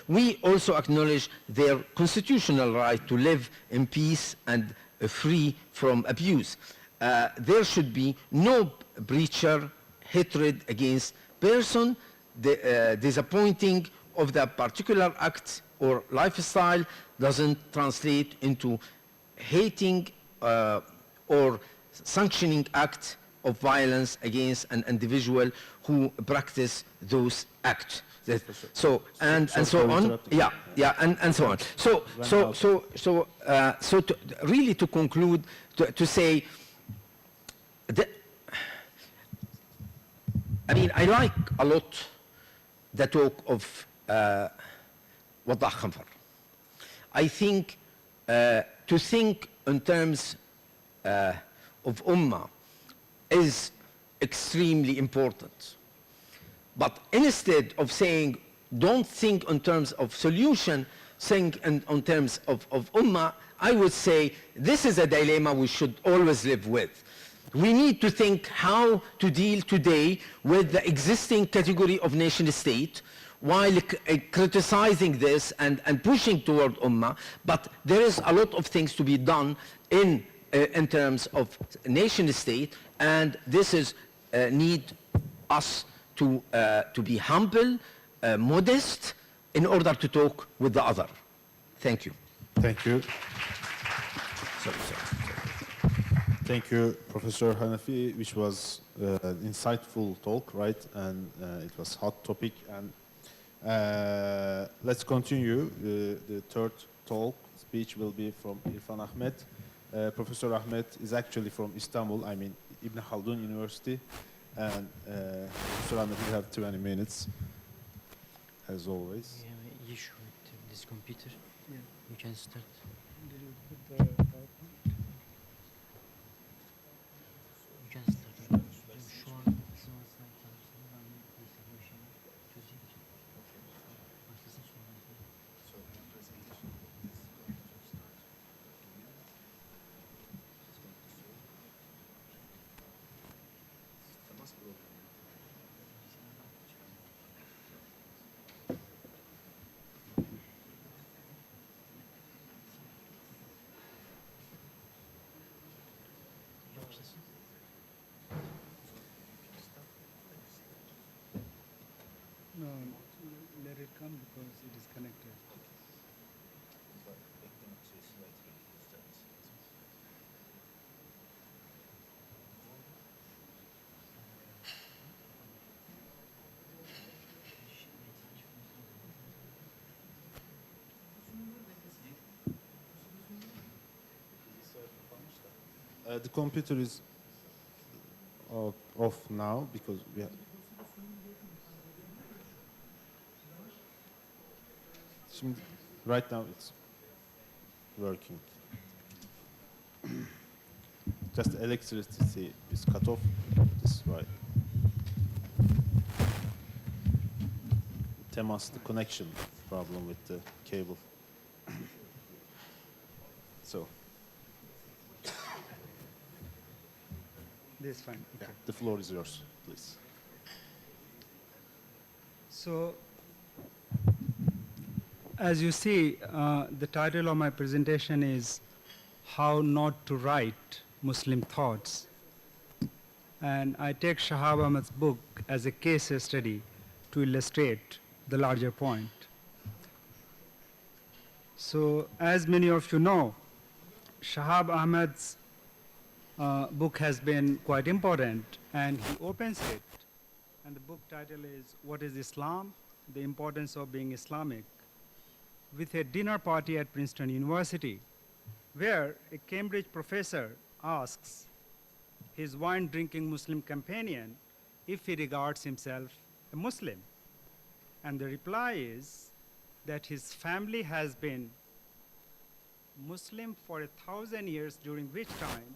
"We also acknowledge their constitutional right to live in peace and free from abuse. There should be no preacher hatred against person disappointing of the particular act or lifestyle doesn't translate into hating or sanctioning act of violence against an individual who practice those acts." So and so on. Yeah, and so on. So really to conclude, to say that, I mean, I like a lot the talk of Wadah Khanfar. I think to think in terms of Ummah is extremely important. But instead of saying, don't think in terms of solution, think in terms of Ummah, I would say this is a dilemma we should always live with. We need to think how to deal today with the existing category of nation state while criticizing this and pushing toward Ummah, but there is a lot of things to be done in terms of nation state, and this is need us to be humble, modest, in order to talk with the other. Thank you. Thank you. Thank you, Professor Hanafi, which was an insightful talk, right? And it was hot topic. And let's continue. The third speech will be from Irfan Ahmed. Professor Ahmed is actually from Istanbul, I mean Ibn Khaldun University. And Professor Ahmed, you have 20 minutes, as always. We have an issue with this computer. Yeah. You can start. Did you put the PowerPoint? You can start. Şu an zaman slaytlar ben bir şey çözeyim. Başlasın sonra. No, let it come because it is connected. The computer is off now because we have. Right now it's working. Just electricity is cut off. This is why. Temas, the connection problem with the cable. So. This is fine. Okay. The floor is yours, please. So, as you see, the title of my presentation is How Not to Write Muslim Thoughts. And I take Shahab Ahmad's book as a case study to illustrate the larger point. So, as many of you know, Shahab Ahmad's book has been quite important, and he opens it, and the book title is What is Islam? The Importance of Being Islamic, with a dinner party at Princeton University, where a Cambridge professor asks his wine-drinking Muslim companion if he regards himself a Muslim. And the reply is that his family has been Muslim for 1,000 years, during which time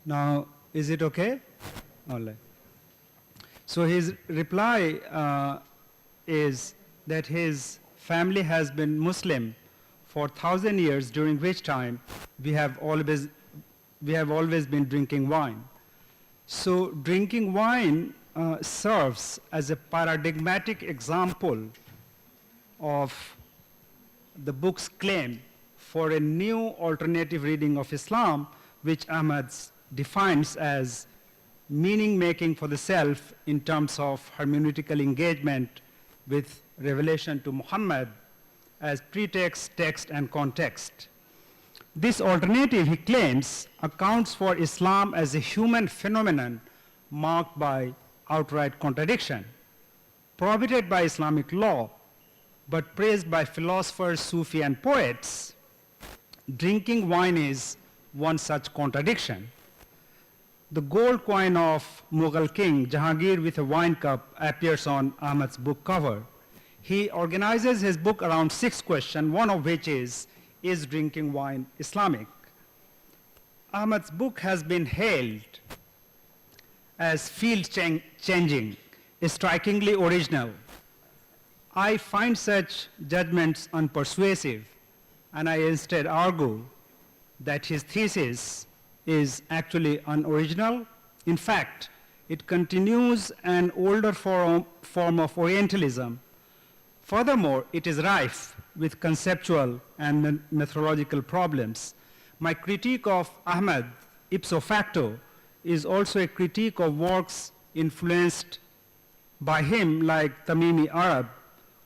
Now, is it okay? All right. So his reply is that his family has been Muslim for 1,000 years, during which time we have always been drinking wine. So drinking wine serves as a paradigmatic example of the book's claim for a new alternative reading of Islam, which Ahmad defines as meaning-making for the self in terms of hermeneutical engagement with revelation to Muhammad as pretext, text, and context. This alternative, he claims, accounts for Islam as a human phenomenon marked by outright contradiction, prohibited by Islamic law, but praised by philosophers, Sufi, and poets. Drinking wine is one such contradiction. The gold coin of Mughal king Jahangir with a wine cup appears on Ahmad's book cover. He organizes his book around 6 questions, one of which is drinking wine Islamic? Ahmad's book has been hailed as field-changing, strikingly original. I find such judgments unpersuasive, and I instead argue that his thesis is actually unoriginal. In fact, it continues an older form of Orientalism. Furthermore, it is rife with conceptual and methodological problems. My critique of Ahmad, ipso facto, is also a critique of works influenced by him, like Tamimi Arab,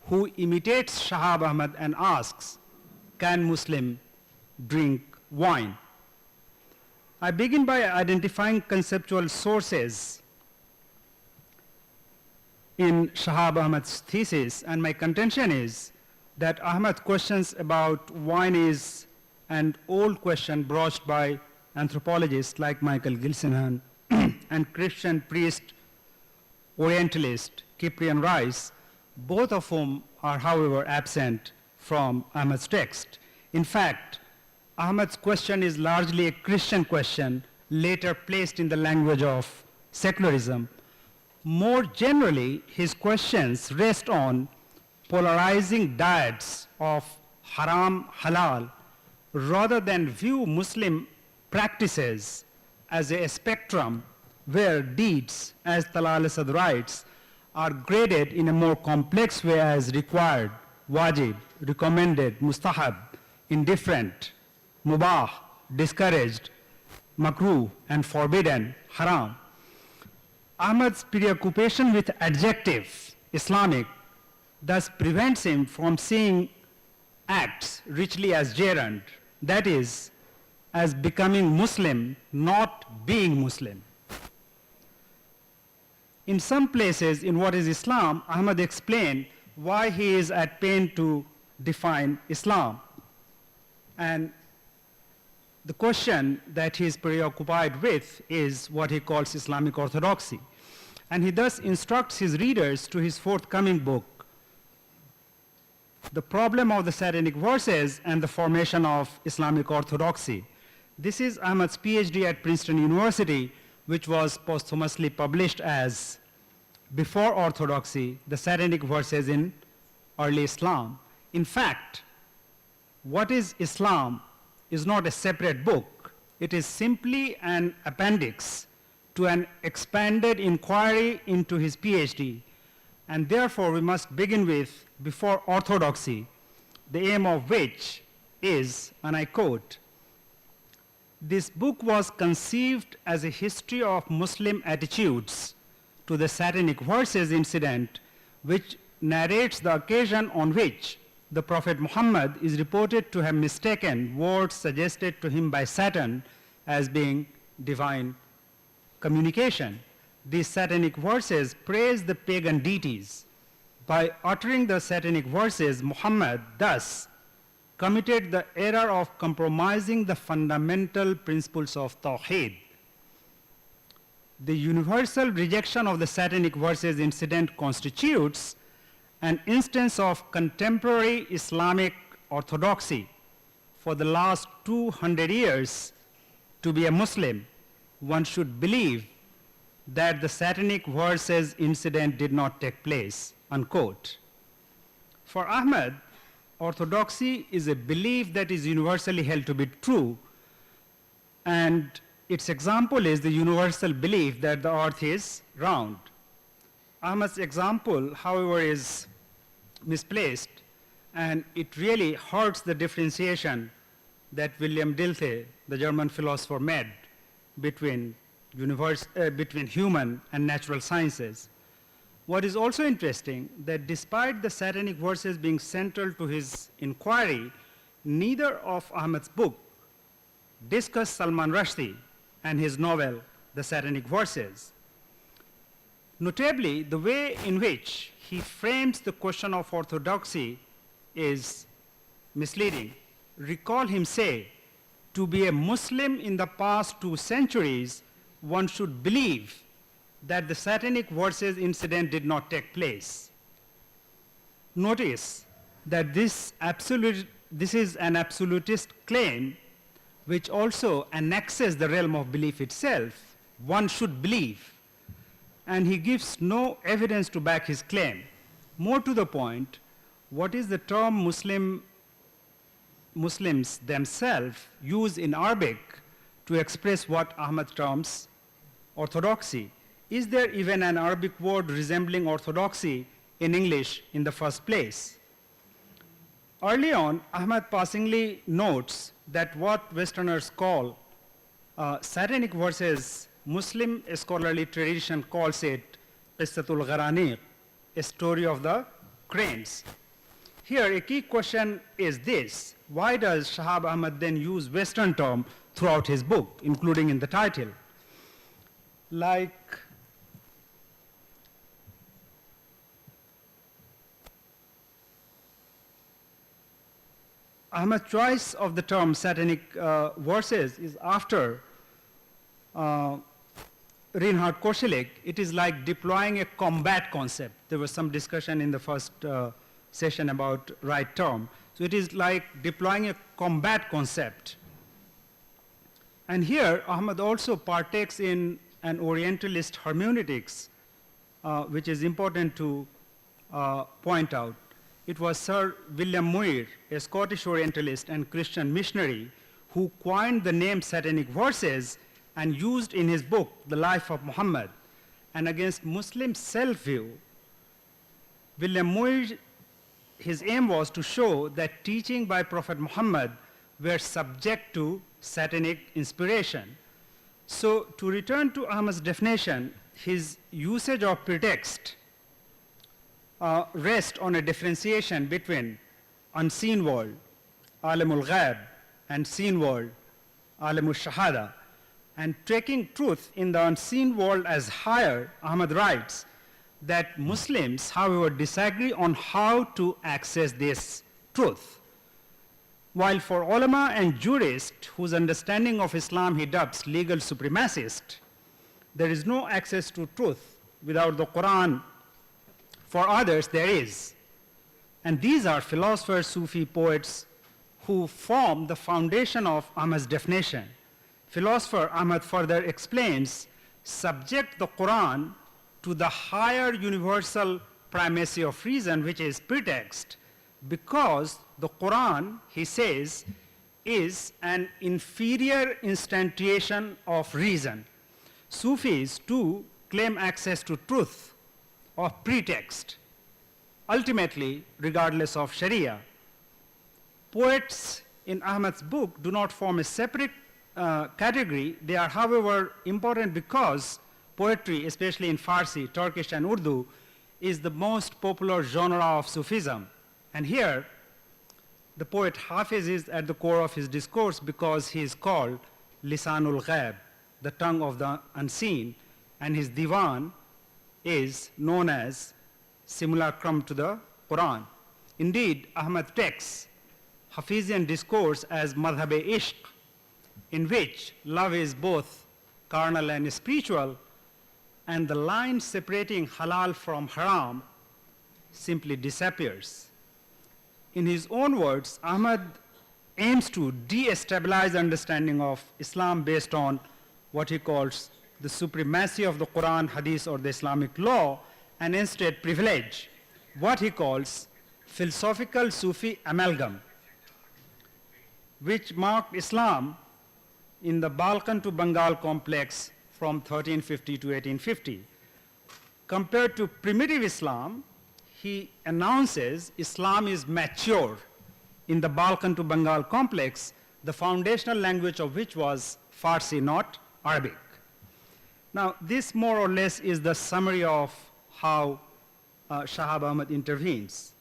who imitates Shahab Ahmad and asks, can Muslim drink wine? I begin by identifying conceptual sources in Shahab Ahmad's thesis, and my contention is that Ahmad's questions about wine is an old question broached by anthropologists like Michael Gilsenhan and Christian priest Orientalist Cyprian Rice, both of whom are, however, absent from Ahmad's text. In fact, Ahmad's question is largely a Christian question, later placed in the language of secularism. More generally, his questions rest on polarizing dyads of haram, halal, rather than view Muslim practices as a spectrum where deeds, as Talal Asad writes, are graded in a more complex way as required, wajib, recommended, mustahab, indifferent, mubah, discouraged, makruh, and forbidden, haram. Ahmad's preoccupation with adjective, Islamic, thus prevents him from seeing acts richly as gerund, that is, as becoming Muslim, not being Muslim. In some places in What is Islam, Ahmad explained why he is at pain to define Islam. And the question that he is preoccupied with is what he calls Islamic orthodoxy. And he thus instructs his readers to his forthcoming book, The Problem of the Satanic Verses and the Formation of Islamic Orthodoxy. This is Ahmad's PhD at Princeton University, which was posthumously published as Before Orthodoxy, the Satanic Verses in Early Islam. In fact, What is Islam is not a separate book. It is simply an appendix to an expanded inquiry into his PhD. And therefore, we must begin with before orthodoxy, the aim of which is, and I quote, "This book was conceived as a history of Muslim attitudes to the satanic verses incident, which narrates the occasion on which the Prophet Muhammad is reported to have mistaken words suggested to him by Satan as being divine communication. These satanic verses praise the pagan deities. By uttering the satanic verses, Muhammad thus committed the error of compromising the fundamental principles of Tawheed. The universal rejection of the satanic verses incident constitutes an instance of contemporary Islamic orthodoxy. For the last 200 years, to be a Muslim, one should believe that the satanic verses incident did not take place," unquote. For Ahmed, orthodoxy is a belief that is universally held to be true, and its example is the universal belief that the earth is round. Ahmed's example, however, is misplaced, and it really hurts the differentiation that William Dilthey, the German philosopher, made between human and natural sciences. What is also interesting, that despite the satanic verses being central to his inquiry, neither of Ahmed's book discuss Salman Rushdie and his novel, The Satanic Verses. Notably, the way in which he frames the question of orthodoxy is misleading. Recall him say, "To be a Muslim in the past 2 centuries, one should believe that the satanic verses incident did not take place." Notice that this is an absolutist claim which also annexes the realm of belief itself. One should believe. And he gives no evidence to back his claim. More to the point, what is the term Muslims themselves use in Arabic to express what Ahmed terms orthodoxy? Is there even an Arabic word resembling orthodoxy in English in the first place? Early on, Ahmed passingly notes that what Westerners call satanic verses, Muslim scholarly tradition calls it Qissatul Gharaniq, a story of the cranes. Here, a key question is this: why does Shahab Ahmed then use Western term throughout his book, including in the title? Like Ahmed's choice of the term satanic verses is after Reinhard Koselleck. It is like deploying a combat concept. There was some discussion in the first session about right term. So it is like deploying a combat concept. And here, Ahmed also partakes in an Orientalist hermeneutics, which is important to point out. It was Sir William Muir, a Scottish Orientalist and Christian missionary, who coined the name satanic verses and used in his book, The Life of Muhammad. And against Muslim self-view, William Muir, his aim was to show that teaching by Prophet Muhammad were subject to satanic inspiration. So to return to Ahmed's definition, his usage of pretext rests on a differentiation between unseen world, alamul ghaib, and seen world, alamul shahada. And taking truth in the unseen world as higher, Ahmed writes that Muslims, however, disagree on how to access this truth. While for ulama and jurists whose understanding of Islam he dubs legal supremacist, there is no access to truth without the Quran. For others, there is. And these are philosophers, Sufi poets, who form the foundation of Ahmed's definition. Philosopher Ahmed further explains, subject the Quran to the higher universal primacy of reason, which is pretext, because the Quran, he says, is an inferior instantiation of reason. Sufis too claim access to truth or pretext, ultimately regardless of Sharia. Poets in Ahmad's book do not form a separate category. They are, however, important because poetry, especially in Farsi, Turkish, and Urdu, is the most popular genre of Sufism. And here, the poet Hafiz is at the core of his discourse because he is called Lisanul Ghaib, the tongue of the unseen, and his divan is known as simulacrum to the Quran. Indeed, Ahmad takes Hafizian discourse as madhab-e-ishq, in which love is both carnal and spiritual, and the line separating halal from haram simply disappears. In his own words, Ahmad aims to de-stabilize understanding of Islam based on what he calls the supremacy of the Quran, Hadith, or the Islamic law, and instead privilege what he calls philosophical Sufi amalgam, which marked Islam in the Balkan to Bengal complex from 1350 to 1850. Compared to primitive Islam, he announces Islam is mature in the Balkan to Bengal complex, the foundational language of which was Farsi, not Arabic. Now, this more or less is the summary of how Shahab Ahmad intervenes.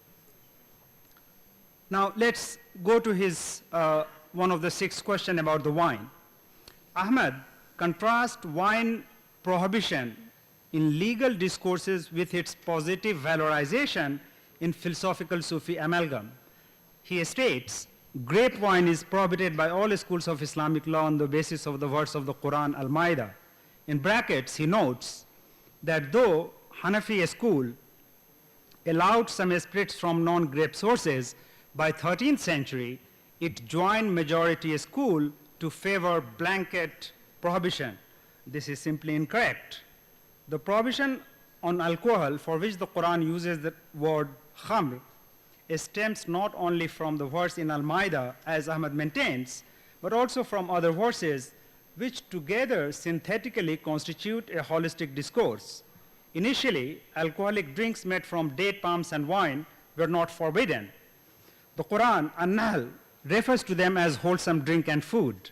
Now, let's go to his, one of the 6 questions about the wine. Ahmad contrasts wine prohibition in legal discourses with its positive valorization in philosophical Sufi amalgam. He states, grape wine is prohibited by all schools of Islamic law on the basis of the verse of the Quran, Al-Ma'idah. In brackets, he notes that though Hanafi school allowed some spirits from non-grape sources, by 13th century, it joined majority school to favor blanket prohibition. This is simply incorrect. The prohibition on alcohol, for which the Quran uses the word khamr, stems not only from the verse in Al-Ma'idah, as Ahmad maintains, but also from other verses, which together synthetically constitute a holistic discourse. Initially, alcoholic drinks made from date palms and wine were not forbidden. The Quran, An-Nahl, refers to them as wholesome drink and food.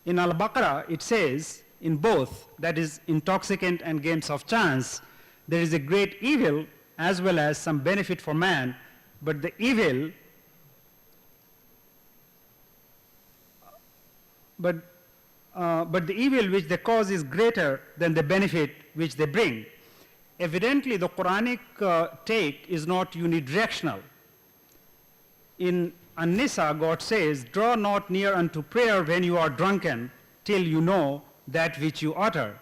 In Al-Baqarah, it says, in both, that is, intoxicant and games of chance, there is a great evil as well as some benefit for man, but the evil, but the evil which they cause is greater than the benefit which they bring. Evidently, the Quranic take is not unidirectional. In An-Nisa, God says, draw not near unto prayer when you are drunken, till you know that which you utter.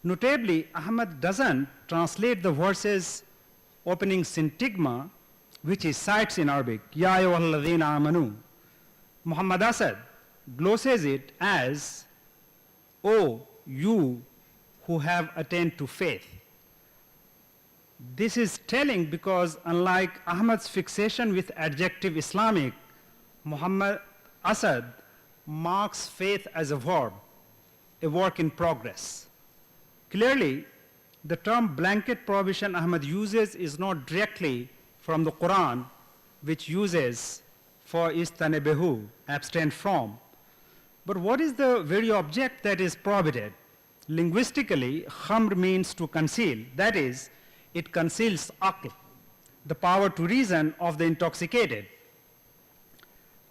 Notably, Ahmad doesn't translate the verses opening syntagma, which he cites in Arabic, Ya ayyuhalladhina amanu. Muhammad Asad glosses it as, O you who have attained to faith. This is telling because unlike Ahmad's fixation with adjective Islamic, Muhammad Asad marks faith as a verb, a work in progress. Clearly, the term blanket prohibition Ahmad uses is not directly from the Quran, which uses for istanabehu, abstain from. But what is the very object that is prohibited? Linguistically, khamr means to conceal. That is, it conceals aql, the power to reason of the intoxicated.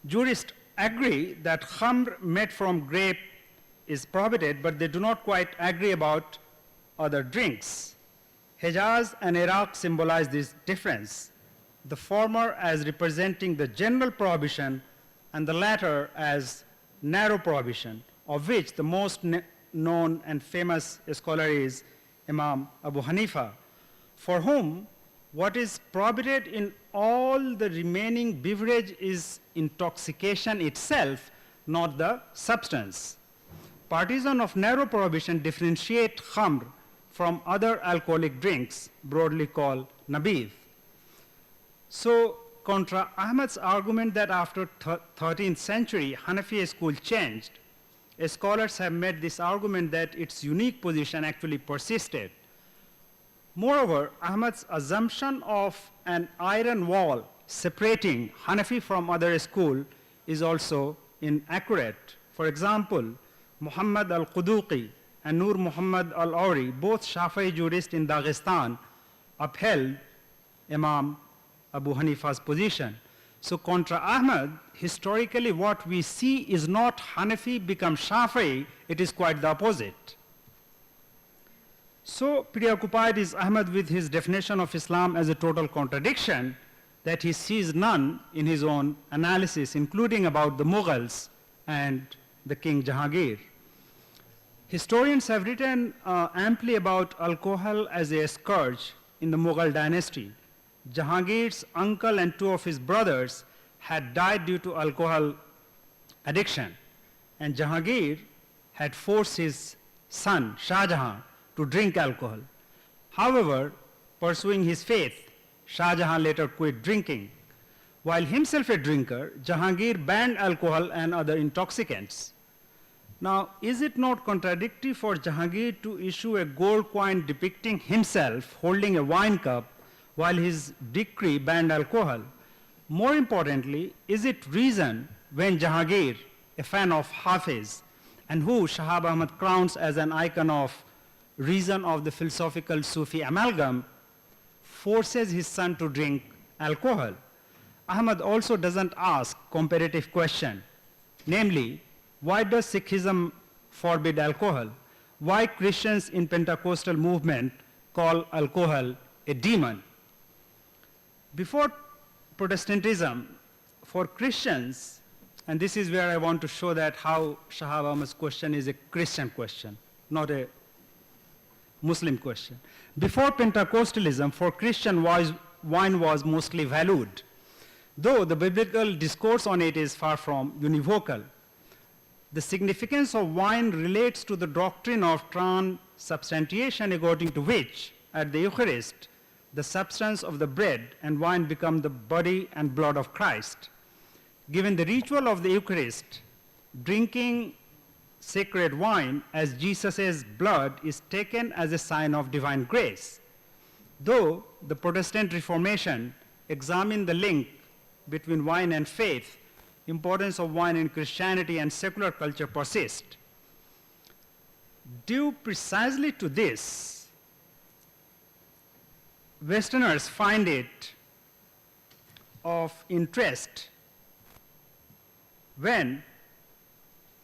Jurists agree that khamr made from grape is prohibited, but they do not quite agree about other drinks. Hejaz and Iraq symbolize this difference, the former as representing the general prohibition and the latter as narrow prohibition, of which the most known and famous scholar is Imam Abu Hanifa, for whom what is prohibited in all the remaining beverage is intoxication itself, not the substance. Partisans of narrow prohibition differentiate khamr from other alcoholic drinks, broadly called nabidh. So contra Ahmad's argument that after 13th century, Hanafi school changed, scholars have made this argument that its unique position actually persisted. Moreover, Ahmad's assumption of an iron wall separating Hanafi from other school is also inaccurate. For example, Muhammad al-Quduqi and Nur Muhammad al-Awri, both Shafi'i jurists in Dagestan, upheld Imam Abu Hanifa's position. So contra Ahmad, historically what we see is not Hanafi become Shafi'i, it is quite the opposite. So preoccupied is Ahmad with his definition of Islam as a total contradiction that he sees none in his own analysis, including about the Mughals and the King Jahangir. Historians have written amply about alcohol as a scourge in the Mughal dynasty. Jahangir's uncle and two of his brothers had died due to alcohol addiction, and Jahangir had forced his son, Shah Jahan, to drink alcohol. However, pursuing his faith, Shah Jahan later quit drinking. While himself a drinker, Jahangir banned alcohol and other intoxicants. Now, is it not contradictory for Jahangir to issue a gold coin depicting himself holding a wine cup while his decree banned alcohol? More importantly, is it reason when Jahangir, a fan of Hafiz, and who Shahab Ahmad crowns as an icon of reason of the philosophical Sufi amalgam, forces his son to drink alcohol? Ahmad also doesn't ask comparative question, namely, why does Sikhism forbid alcohol? Why Christians in Pentecostal movement call alcohol a demon? Before Protestantism, for Christians, and this is where I want to show that how Shahab Ahmad's question is a Christian question, not a Muslim question. Before Pentecostalism, for Christian, wine was mostly valued, though the biblical discourse on it is far from univocal. The significance of wine relates to the doctrine of transubstantiation, according to which, at the Eucharist, the substance of the bread and wine become the body and blood of Christ. Given the ritual of the Eucharist, drinking sacred wine as Jesus' blood is taken as a sign of divine grace. Though the Protestant Reformation examined the link between wine and faith, importance of wine in Christianity and secular culture persist. Due precisely to this, Westerners find it of interest when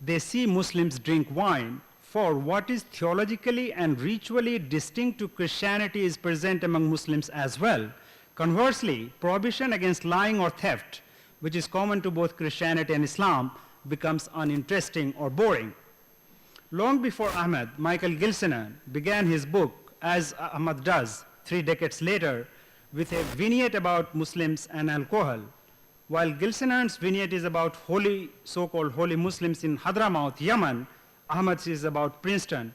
they see Muslims drink wine, for what is theologically and ritually distinct to Christianity is present among Muslims as well. Conversely, prohibition against lying or theft, which is common to both Christianity and Islam, becomes uninteresting or boring. Long before Ahmad, Michael Gilsenan began his book, as Ahmad does 3 decades later, with a vignette about Muslims and alcohol. While Gilsenan's vignette is about so-called holy Muslims in Hadramaut, Yemen, Ahmad's is about Princeton.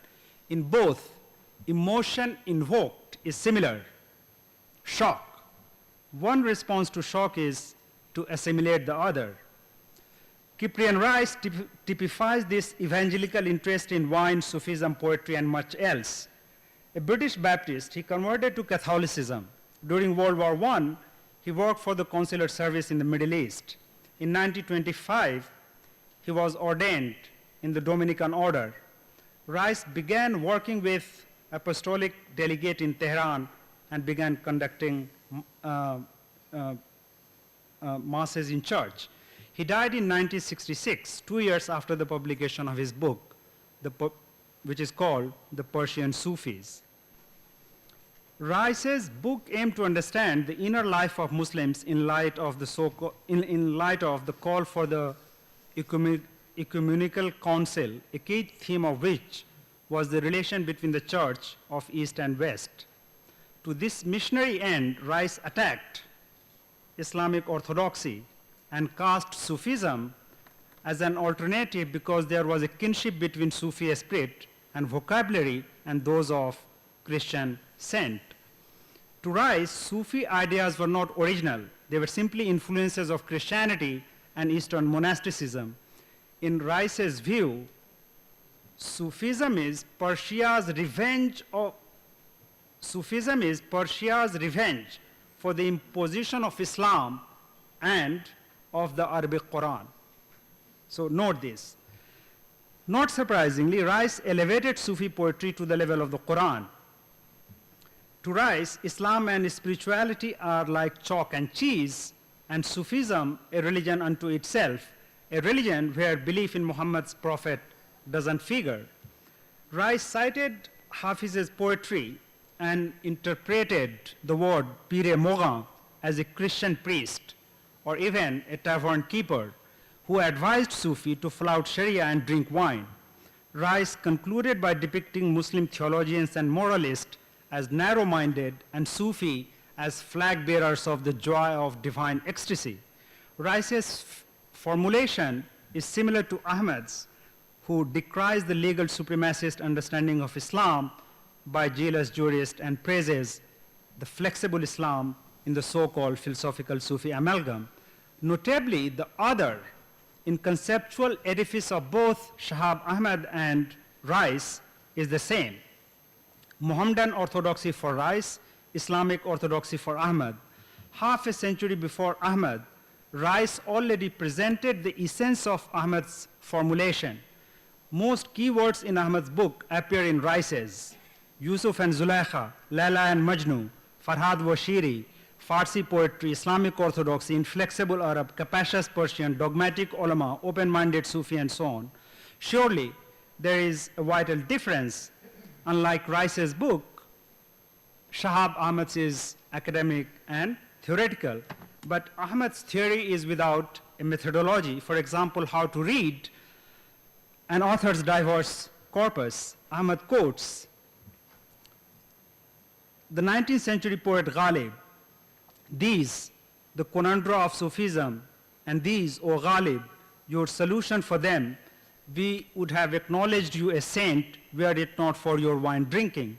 In both, emotion invoked is similar, shock. One response to shock is to assimilate the other. Cyprian Rice typifies this evangelical interest in wine, Sufism, poetry, and much else. A British Baptist, he converted to Catholicism. During World War I, he worked for the consular service in the Middle East. In 1925, he was ordained in the Dominican order. Rice began working with apostolic delegate in Tehran and began conducting masses in church. He died in 1966, 2 years after the publication of his book, which is called The Persian Sufis. Rice's book aimed to understand the inner life of Muslims in light of the call for the ecumenical council, a key theme of which was the relation between the Church of East and West. To this missionary end, Rice attacked Islamic orthodoxy and cast Sufism as an alternative because there was a kinship between Sufi spirit and vocabulary and those of Christian saint. To Rice, Sufi ideas were not original. They were simply influences of Christianity and Eastern monasticism. In Rice's view, Sufism is Persia's revenge for the imposition of Islam and of the Arabic Quran. So note this. Not surprisingly, Rice elevated Sufi poetry to the level of the Quran. To Rice, Islam and spirituality are like chalk and cheese, and Sufism a religion unto itself, a religion where belief in Muhammad's prophet doesn't figure. Rice cited Hafiz's poetry and interpreted the word Pire Mogan as a Christian priest or even a tavern keeper who advised Sufi to flout Sharia and drink wine. Rice concluded by depicting Muslim theologians and moralists as narrow-minded and Sufi as flag-bearers of the joy of divine ecstasy. Rice's formulation is similar to Ahmad's, who decries the legal supremacist understanding of Islam by jealous jurists and praises the flexible Islam in the so-called philosophical Sufi amalgam. Notably, the other in conceptual edifice of both Shahab Ahmad and Rice is the same. Mohammedan orthodoxy for Rice, Islamic orthodoxy for Ahmad. Half a century before Ahmad, Rice already presented the essence of Ahmad's formulation. Most keywords in Ahmad's book appear in Rice's. Yusuf and Zulaikha, Laila and Majnu, Farhad Washiri, Farsi poetry, Islamic orthodoxy, inflexible Arab, capacious Persian, dogmatic ulama, open-minded Sufi, and so on. Surely, there is a vital difference. Unlike Rice's book, Shahab Ahmad's is academic and theoretical, but Ahmad's theory is without a methodology. For example, how to read an author's diverse corpus. Ahmad quotes the 19th century poet Ghalib, "These, the conundra of Sufism, and these, O Ghalib, your solution for them, we would have acknowledged you a saint were it not for your wine drinking."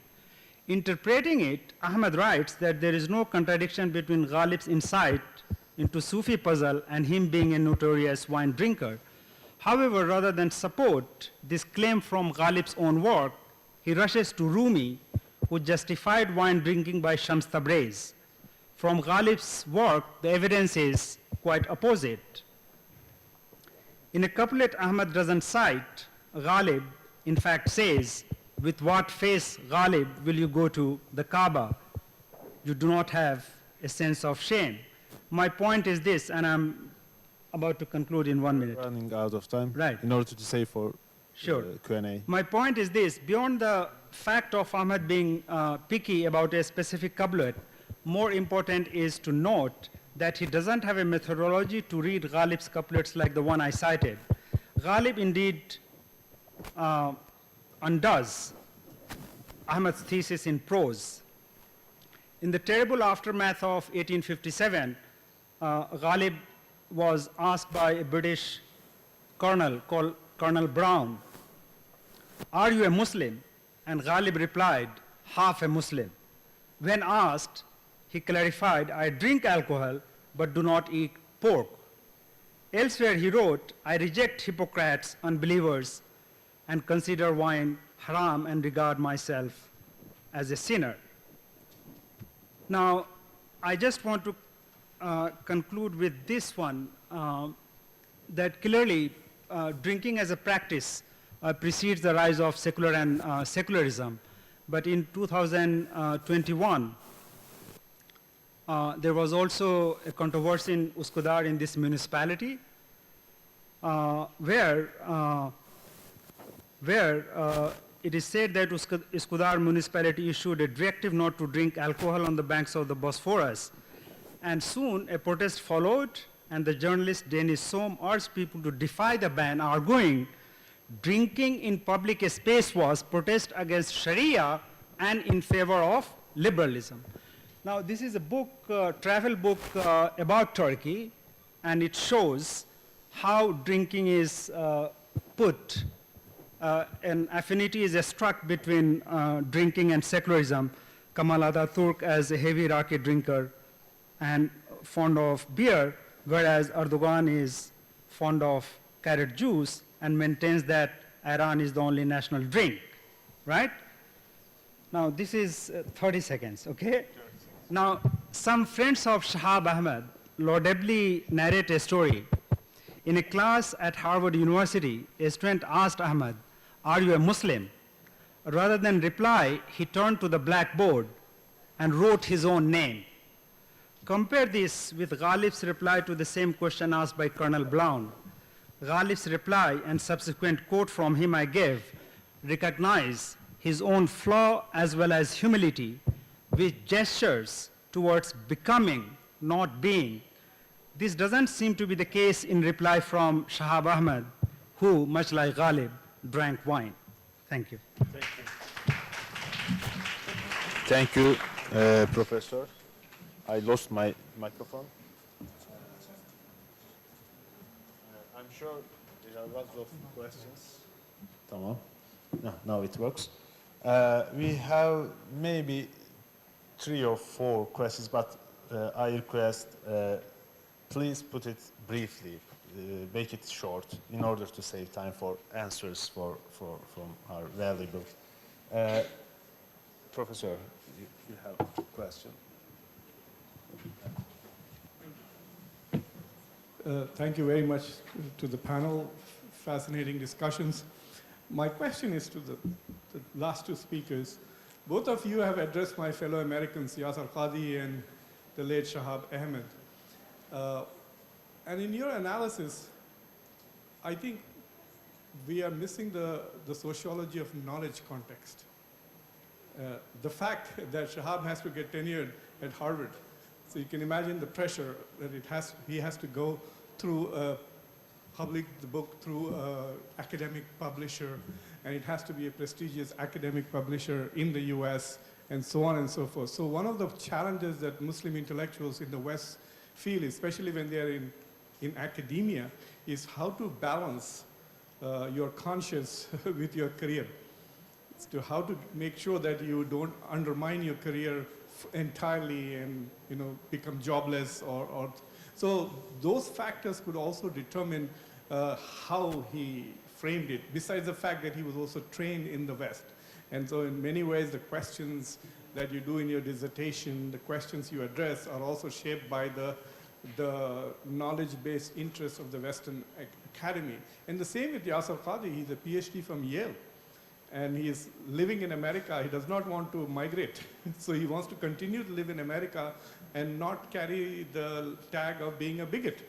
Interpreting it, Ahmad writes that there is no contradiction between Ghalib's insight into Sufi puzzle and him being a notorious wine drinker. However, rather than support this claim from Ghalib's own work, he rushes to Rumi, who justified wine drinking by Shams Tabriz. From Ghalib's work, the evidence is quite opposite. In a couplet Ahmad doesn't cite, Ghalib in fact says, "With what face, Ghalib, will you go to the Kaaba? You do not have a sense of shame." My point is this, and I'm about to conclude in 1 minute. Running out of time. Right. In order to say for Sure. Q&A. My point is this, beyond the fact of Ahmad being picky about a specific couplet, more important is to note that he doesn't have a methodology to read Ghalib's couplets like the one I cited. Ghalib indeed undoes Ahmad's thesis in prose. In the terrible aftermath of 1857, Ghalib was asked by a British colonel called Colonel Brown, "Are you a Muslim?" And Ghalib replied, "Half a Muslim." When asked, he clarified, "I drink alcohol but do not eat pork." Elsewhere he wrote, "I reject hypocrites, unbelievers, and consider wine haram and regard myself as a sinner." Now, I just want to conclude with this one, that clearly drinking as a practice precedes the rise of secular and secularism. But in 2021, there was also a controversy in Uskudar, in this municipality, where it is said that Uskudar municipality issued a directive not to drink alcohol on the banks of the Bosphorus. And soon a protest followed, and the journalist Denis Sohm urged people to defy the ban, arguing drinking in public space was protest against Sharia and in favor of liberalism. Now, this is a book, travel book about Turkey, and it shows how drinking is put, an affinity is struck between drinking and secularism. Kamal Ataturk as a heavy Iraqi drinker, and fond of beer, whereas Erdogan is fond of carrot juice and maintains that Iran is the only national drink, right? Now, this is 30 seconds, okay? Now, some friends of Shahab Ahmed laudably narrate a story. In a class at Harvard University, a student asked Ahmed, "Are you a Muslim?" Rather than reply, he turned to the blackboard and wrote his own name. Compare this with Ghalib's reply to the same question asked by Colonel Blount. Ghalib's reply and subsequent quote from him I gave recognize his own flaw as well as humility, which gestures towards becoming, not being. This doesn't seem to be the case in reply from Shahab Ahmed, who, much like Ghalib, drank wine. Thank you. Thank you, Professor. I lost my microphone. I'm sure there are lots of questions. Tamam. No, now it works. We have maybe 3 or 4 questions, but I request please put it briefly, make it short in order to save time for answers from our valuable. Professor, you have a question. Thank you very much to the panel. Fascinating discussions. My question is to the last 2 speakers. Both of you have addressed my fellow Americans, Yasser Qadi and the late Shahab Ahmed. And in your analysis, I think we are missing the sociology of knowledge context. The fact that Shahab has to get tenured at Harvard, so you can imagine the pressure that he has to go through public the book through academic publisher, and it has to be a prestigious academic publisher in the US, and so on and so forth. So one of the challenges that Muslim intellectuals in the West feel, especially when they're in academia, is how to balance your conscience with your career. It's to how to make sure that you don't undermine your career entirely and become jobless so those factors could also determine how he framed it, besides the fact that he was also trained in the West. And so in many ways, the questions that you do in your dissertation, the questions you address are also shaped by the knowledge-based interests of the Western academy. And the same with Yasser Qadi. He's a PhD from Yale. And he is living in America. He does not want to migrate. So he wants to continue to live in America and not carry the tag of being a bigot.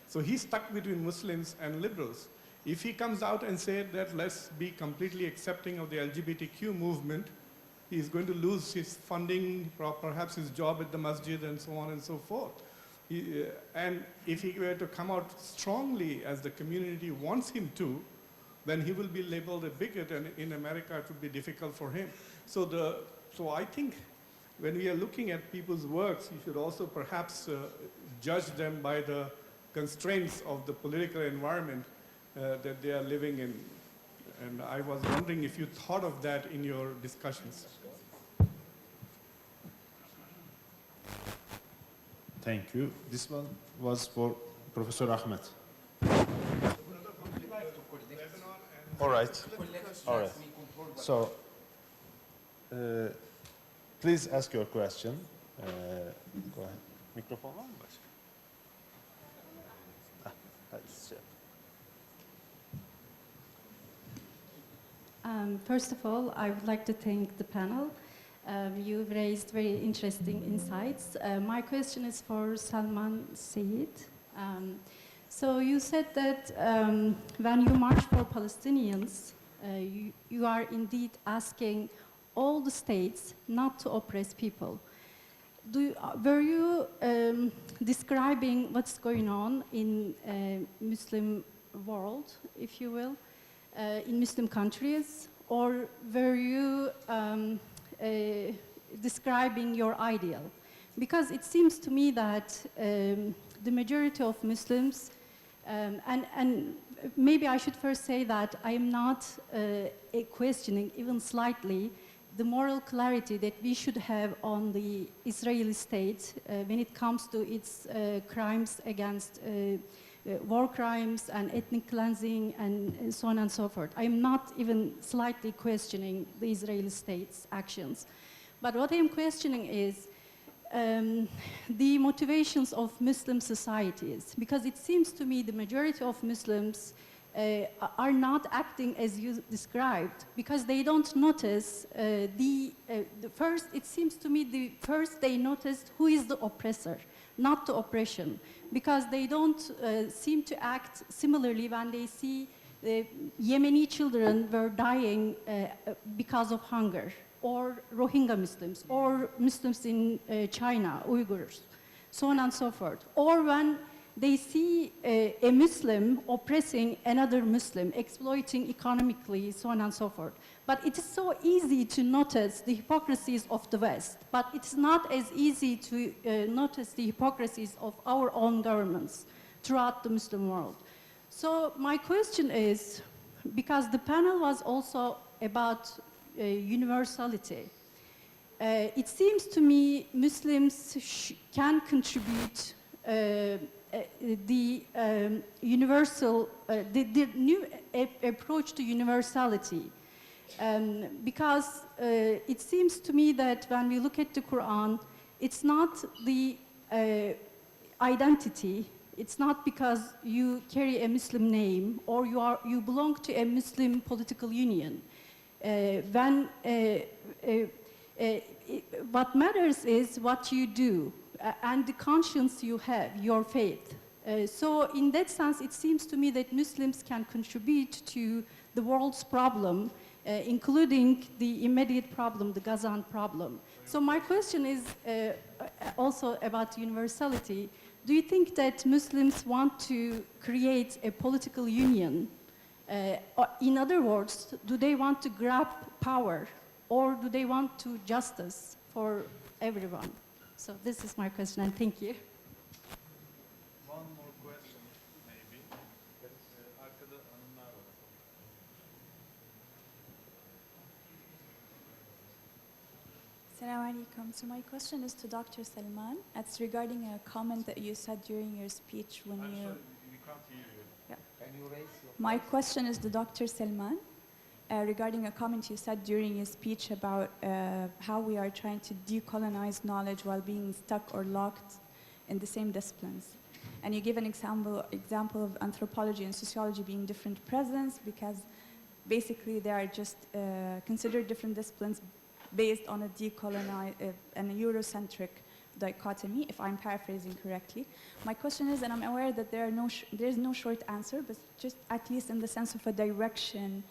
So he's stuck between Muslims and liberals. If he comes out and said that let's be completely accepting of the LGBTQ movement, he's going to lose his funding, perhaps his job at the masjid, and so on and so forth. And if he were to come out strongly as the community wants him to, then he will be labeled a bigot, and in America it would be difficult for him. So I think when we are looking at people's works, you should also perhaps judge them by the constraints of the political environment that they are living in. And I was wondering if you thought of that in your discussions. Thank you. This one was for Professor Ahmed. All right. All right. So, please ask your question. Go ahead. Microphone on. First of all, I would like to thank the panel. You've raised very interesting insights. My question is for Salman Said. So you said that when you march for Palestinians, you are indeed asking all the states not to oppress people. Were you describing what's going on in Muslim world, if you will, in Muslim countries, or were you describing your ideal? Because it seems to me that the majority of Muslims, and maybe I should first say that I am not questioning even slightly the moral clarity that we should have on the Israeli state when it comes to its crimes against war crimes and ethnic cleansing and so on and so forth. I'm not even slightly questioning the Israeli state's actions. But what I'm questioning is the motivations of Muslim societies, because it seems to me the majority of Muslims are not acting as you described, because they don't notice the first, it seems to me the first they noticed who is the oppressor, not the oppression, because they don't seem to act similarly when they see Yemeni children were dying because of hunger, or Rohingya Muslims, or Muslims in China, Uyghurs, so on and so forth. Or when they see a Muslim oppressing another Muslim, exploiting economically, so on and so forth. But it is so easy to notice the hypocrisies of the West, but it's not as easy to notice the hypocrisies of our own governments throughout the Muslim world. So my question is, because the panel was also about universality, it seems to me Muslims can contribute the universal, the new approach to universality. Because it seems to me that when we look at the Quran, it's not the identity, it's not because you carry a Muslim name or you belong to a Muslim political union. What matters is what you do and the conscience you have, your faith. So in that sense, it seems to me that Muslims can contribute to the world's problem, including the immediate problem, the Gazan problem. So my question is also about universality. Do you think that Muslims want to create a political union? In other words, do they want to grab power, or do they want to justice for everyone? So this is my question, and thank you. One more question, maybe. Arkada hanımlar var. Assalamu alaikum. So my question is to Dr. Salman. It's regarding a comment that you said during your speech when I'm you... sorry, we can't hear you. Yeah. Can you raise your My question is to Dr. Salman regarding a comment you said during your speech about how we are trying to decolonize knowledge while being stuck or locked in the same disciplines. And you give an example of anthropology and sociology being different presents because basically they are just considered different disciplines based on a and a Eurocentric dichotomy, if I'm paraphrasing correctly. My question is, and I'm aware that there is no short answer, but just at least in the sense of a direction,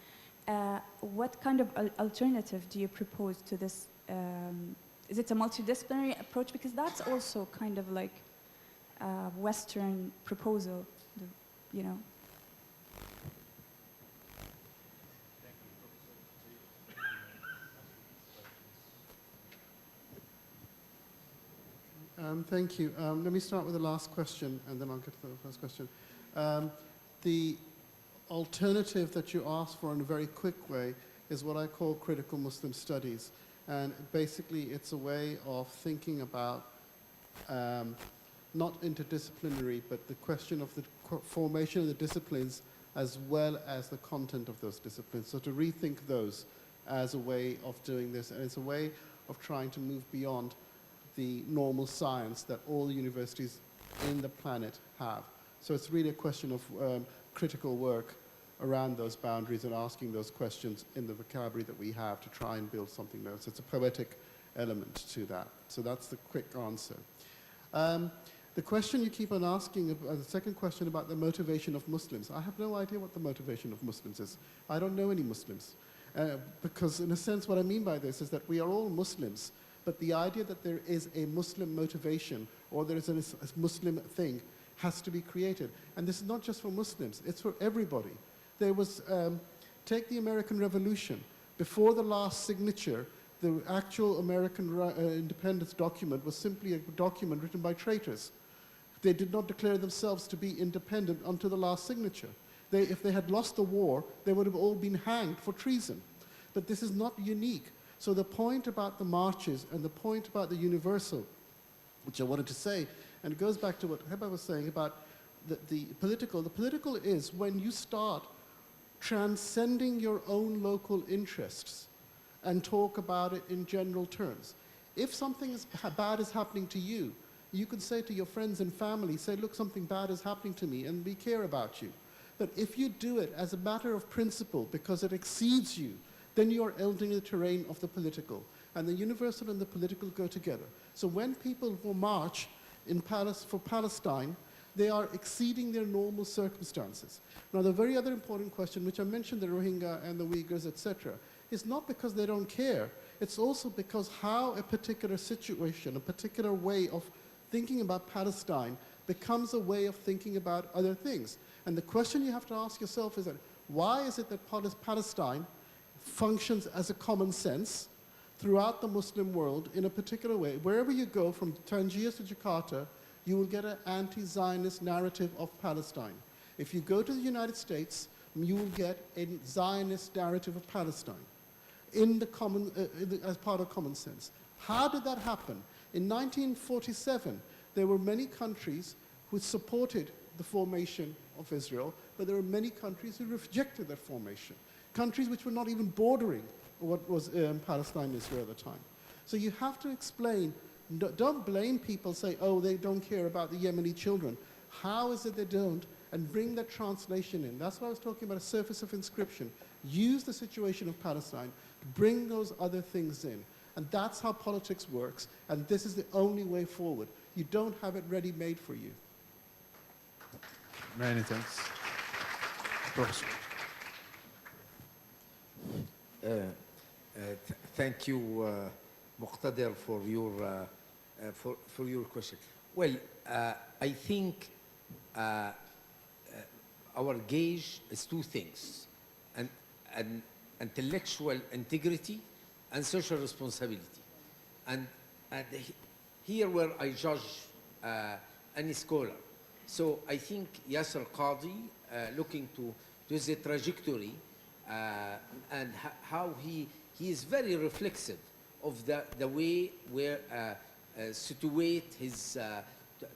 what kind of alternative do you propose to this? Is it a multidisciplinary approach? Because that's also kind of like a Western proposal, you know. Thank you. Let me start with the last question, and then I'll get to the first question. The alternative that you asked for in a very quick way is what I call critical Muslim studies. And basically, it's a way of thinking about not interdisciplinary, but the question of the formation of the disciplines as well as the content of those disciplines. So to rethink those as a way of doing this, and it's a way of trying to move beyond the normal science that all universities in the planet have. So it's really a question of critical work around those boundaries and asking those questions in the vocabulary that we have to try and build something new. So it's a poetic element to that. So that's the quick answer. The question you keep on asking, the second question about the motivation of Muslims. I have no idea what the motivation of Muslims is. I don't know any Muslims. Because in a sense, what I mean by this is that we are all Muslims, but the idea that there is a Muslim motivation or there is a Muslim thing has to be created. And this is not just for Muslims, it's for everybody. There was, take the American Revolution. Before the last signature, the actual American independence document was simply a document written by traitors. They did not declare themselves to be independent until the last signature. If they had lost the war, they would have all been hanged for treason. But this is not unique. So the point about the marches and the point about the universal, which I wanted to say, and it goes back to what Heba was saying about the political. The political is when you start transcending your own local interests and talk about it in general terms. If something bad is happening to you, you can say to your friends and family, say, look, something bad is happening to me, and we care about you. But if you do it as a matter of principle because it exceeds you, then you are entering the terrain of the political. And the universal and the political go together. So when people will march for Palestine, they are exceeding their normal circumstances. Now, the very other important question, which I mentioned, the Rohingya and the Uyghurs, etc., is not because they don't care. It's also because how a particular situation, a particular way of thinking about Palestine becomes a way of thinking about other things. And the question you have to ask yourself is that, why is it that Palestine functions as a common sense throughout the Muslim world in a particular way? Wherever you go, from Tangier to Jakarta, you will get an anti-Zionist narrative of Palestine. If you go to the United States, you will get a Zionist narrative of Palestine as part of common sense. How did that happen? In 1947, there were many countries who supported the formation of Israel, but there were many countries who rejected that formation. Countries which were not even bordering what was Palestine and Israel at the time. So you have to explain, don't blame people, say, oh, they don't care about the Yemeni children. How is it they don't? And bring that translation in. That's why I was talking about a surface of inscription. Use the situation of Palestine to bring those other things in. And that's how politics works, and this is the only way forward. You don't have it ready-made for you. Many thanks. Professor. Thank you, Muqtadir, for your question. Well, I think our gauge is two things: an intellectual integrity and social responsibility. And here where I judge any scholar. So I think Yasser Qadi, looking to the trajectory and how he is very reflexive of the way where situate his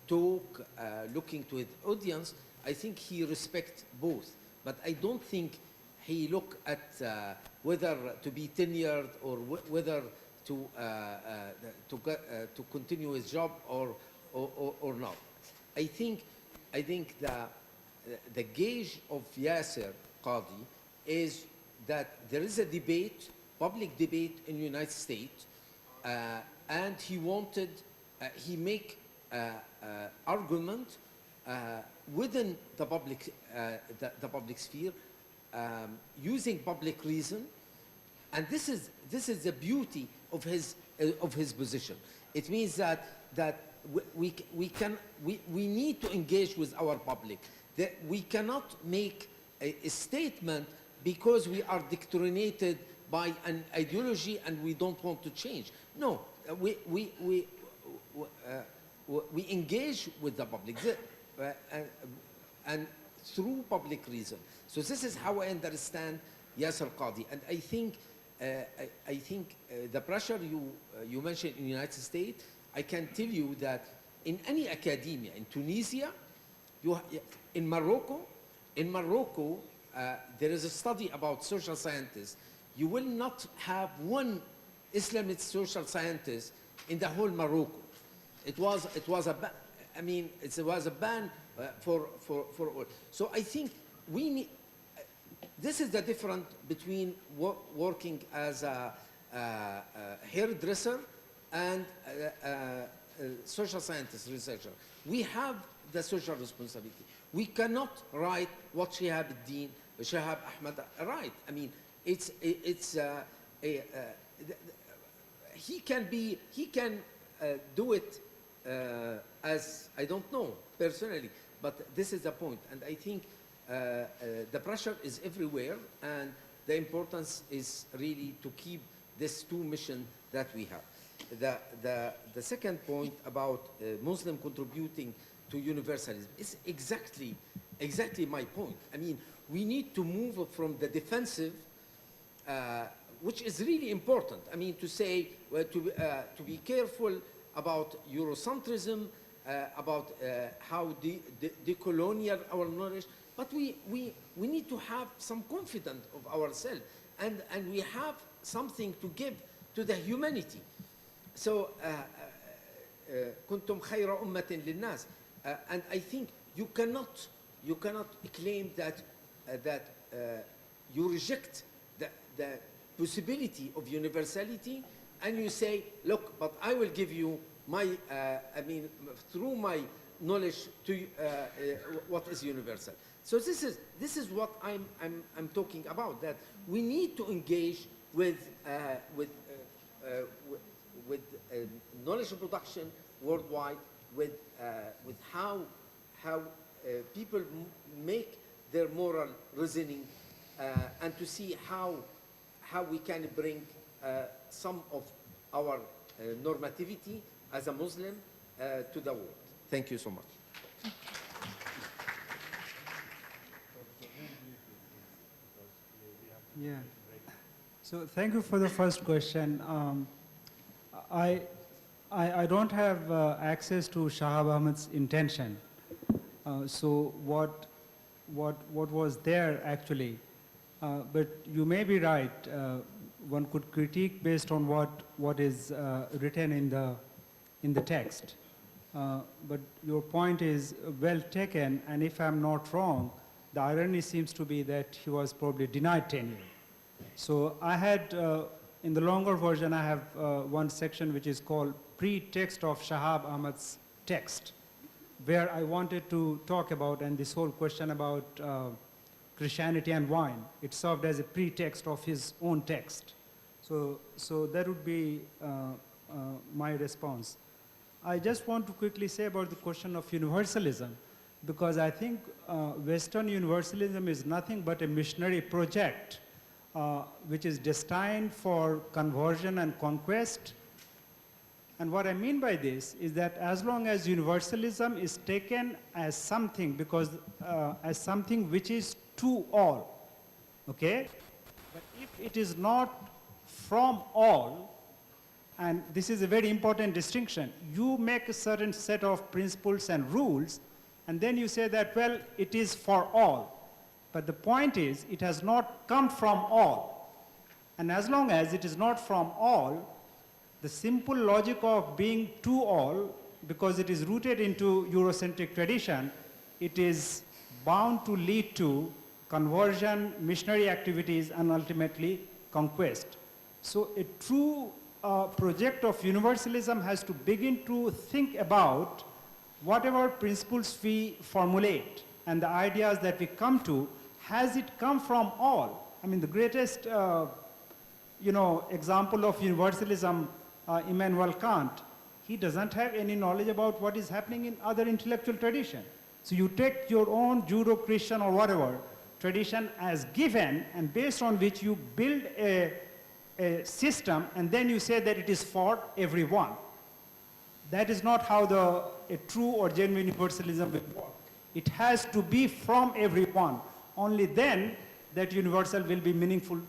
talk, looking to his audience. I think he respects both, but I don't think he look at whether to be tenured or whether to continue his job or not. I think the gauge of Yasser Qadi is that there is a debate, public debate in the United States, and he wanted, he make argument within the public sphere, using public reason, and this is the beauty of his position. It means that we need to engage with our public. That we cannot make a statement because we are doctrinated by an ideology and we don't want to change. No, we engage with the public and through public reason. So this is how I understand Yasser Qadi, and I think the pressure you mentioned in the United States, I can tell you that in any academia, in Tunisia, in Morocco, there is a study about social scientists. You will not have one Islamic social scientist in the whole Morocco. It was a ban for all. So I think we need. This is the difference between working as a hairdresser and social scientist researcher. We have the social responsibility. We cannot write what Shihab Ahmed write. I mean, he can do it as, I don't know personally, but this is the point. And I think the pressure is everywhere, and the importance is really to keep these two missions that we have. The second point about Muslim contributing to universalism is exactly my point. I mean, we need to move from the defensive, which is really important. I mean, to say, to be careful about Eurocentrism, about how decolonial our knowledge, but we need to have some confidence of ourselves, and we have something to give to the humanity. So, كنتم خير أمة للناس, and I think you cannot claim that you reject the possibility of universality, and you say, look, but I will give you my, through my knowledge to what is universal. So this is what I'm talking about. That we need to engage with knowledge production worldwide, with how people make their moral reasoning, and to see how we can bring some of our normativity as a Muslim to the world. Thank you so much. Yeah. So thank you for the first question. I don't have access to Shahab Ahmed's intention. So what was there actually? But you may be right. One could critique based on what is written in the text. But your point is well taken, and if I'm not wrong, the irony seems to be that he was probably denied tenure. So I had, in the longer version, I have one section which is called Pre-Text of Shahab Ahmed's Text, where I wanted to talk about, and this whole question about Christianity and wine, it served as a pretext of his own text. So that would be my response. I just want to quickly say about the question of universalism, because I think Western universalism is nothing but a missionary project which is destined for conversion and conquest. And what I mean by this is that as long as universalism is taken as something, because as something which is to all, okay? But if it is not from all, and this is a very important distinction, you make a certain set of principles and rules, and then you say that, well, it is for all. But the point is, it has not come from all. And as long as it is not from all, the simple logic of being to all, because it is rooted into Eurocentric tradition, it is bound to lead to conversion, missionary activities, and ultimately conquest. So a true project of universalism has to begin to think about whatever principles we formulate and the ideas that we come to, has it come from all? I mean, the greatest example of universalism, Immanuel Kant, he doesn't have any knowledge about what is happening in other intellectual tradition. So you take your own Judeo-Christian or whatever tradition as given, and based on which you build a system, and then you say that it is for everyone. That is not how a true or genuine universalism will work. It has to be from everyone. Only then that universal will be meaningful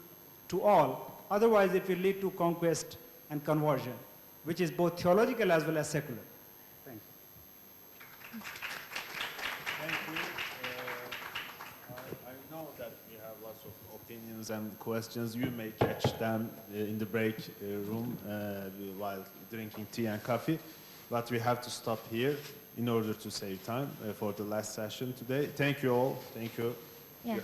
to all. Otherwise, it will lead to conquest and conversion, which is both theological as well as secular. Thank you. Thank you. I know that we have lots of opinions and questions. You may catch them in the break room while drinking tea and coffee. But we have to stop here in order to save time for the last session today. Thank you all. Thank you. Yeah.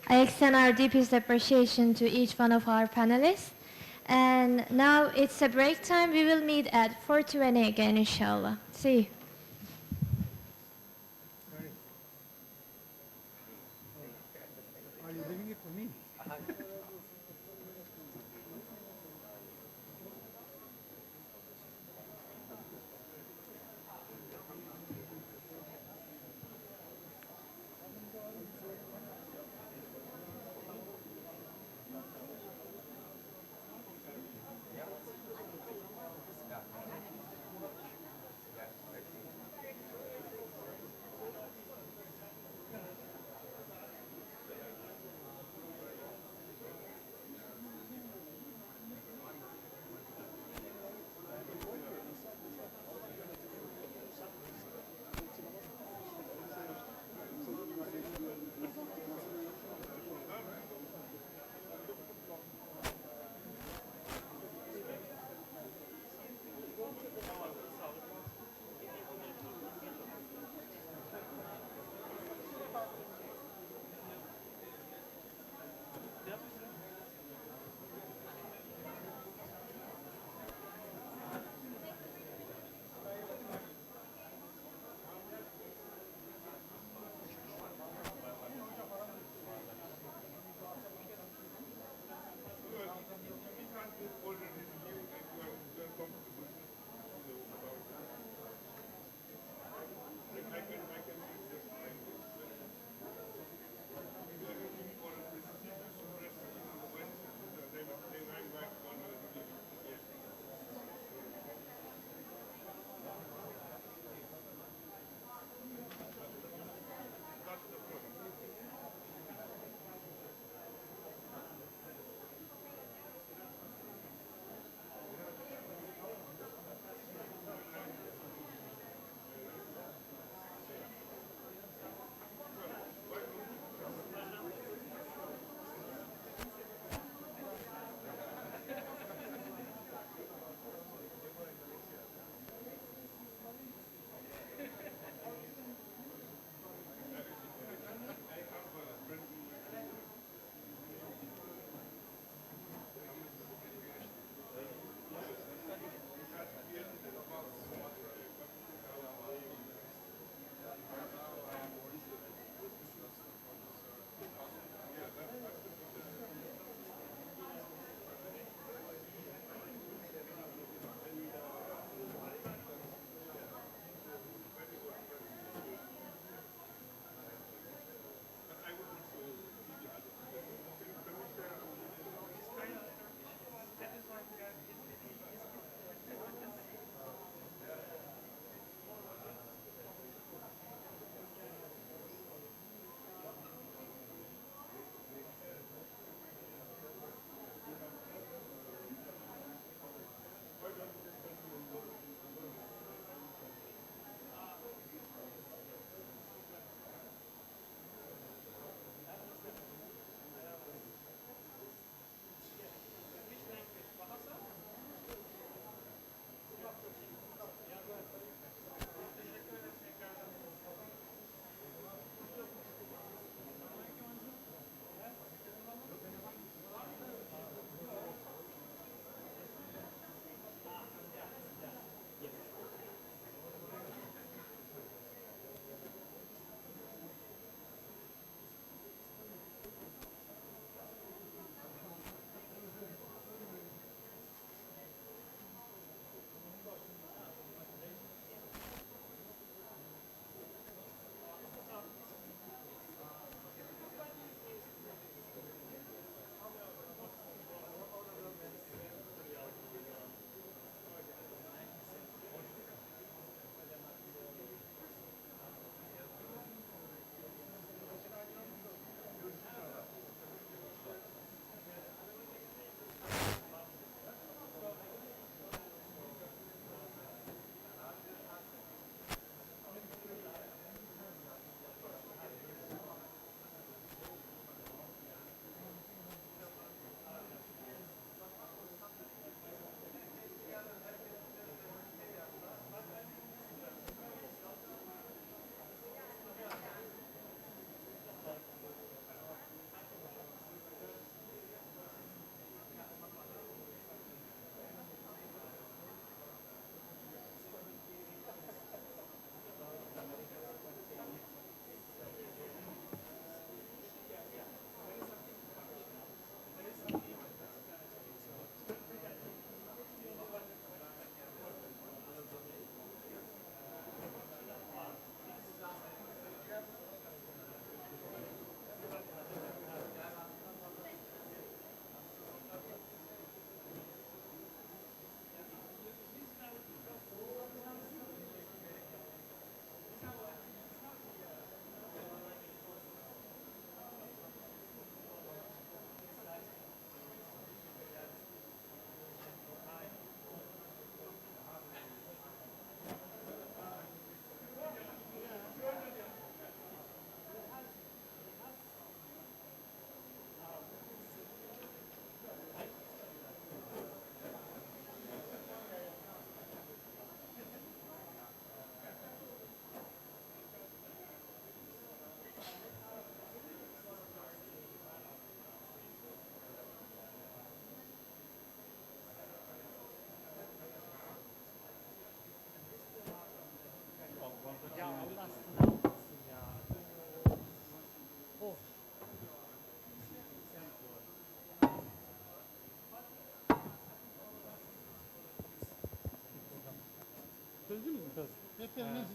I extend our deepest appreciation to each one of our panelists. And now it's a break time. We will meet at 4:20 again, inshallah. See you. Are you leaving it for me?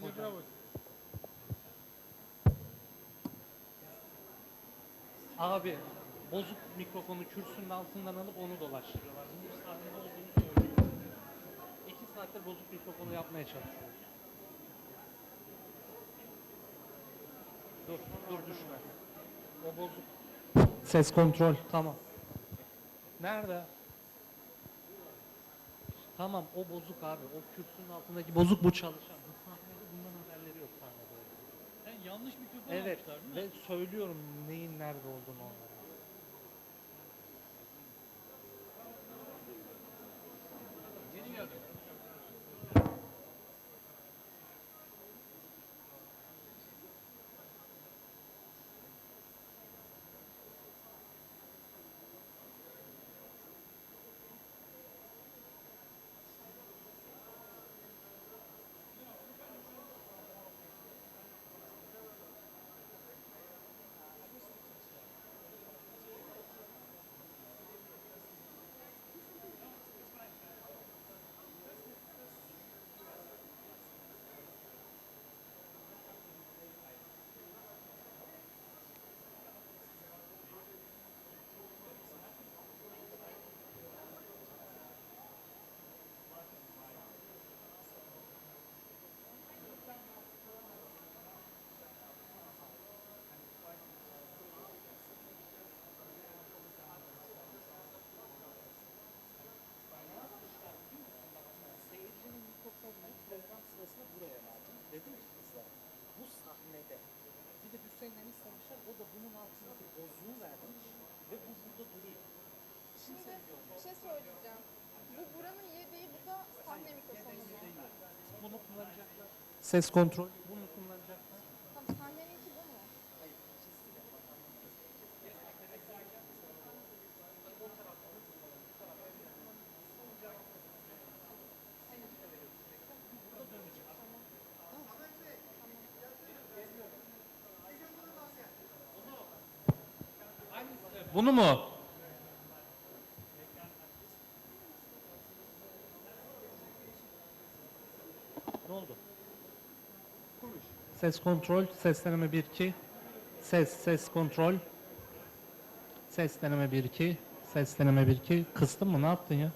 hocam. Abi bozuk mikrofonu kürsünün altından alıp onu dolaştırıyorlar. Bunun sahnede olduğunu söylüyor. 2 saattir bozuk mikrofonu yapmaya çalışıyoruz. Dur düşme. O bozuk. Ses kontrol tamam. Nerede? Tamam o bozuk abi. O kürsünün altındaki bozuk, bu çalışan. Bu sahnede bundan haberleri yok sahnede. Yani yanlış mikrofon Evet almışlar değil mi? ve söylüyorum neyin nerede olduğunu onlara. Yeni geldi. Seyircinin mikrofonunu program sırasında buraya verdim. Dedim ki kızlar, bu sahnede. Bir de Hüseyin'le istemişler, o da bunun altına bir bozluğu vermiş ve bu burada duruyor. Şimdi bir şey söyleyeceğim. Bu buranın yeri değil, bu da sahne mikrofonu mu? Bunu kullanacaklar. Ses kontrol. Bunu kullanacaklar. Tamam, sahneninki bu mu? Hayır, ikisi de Bunu mu? Ne oldu? Ses kontrol, ses deneme 1 2. Ses kontrol. Ses deneme 1 2. Ses deneme 1 2. Kıstın mı? Ne yaptın ya?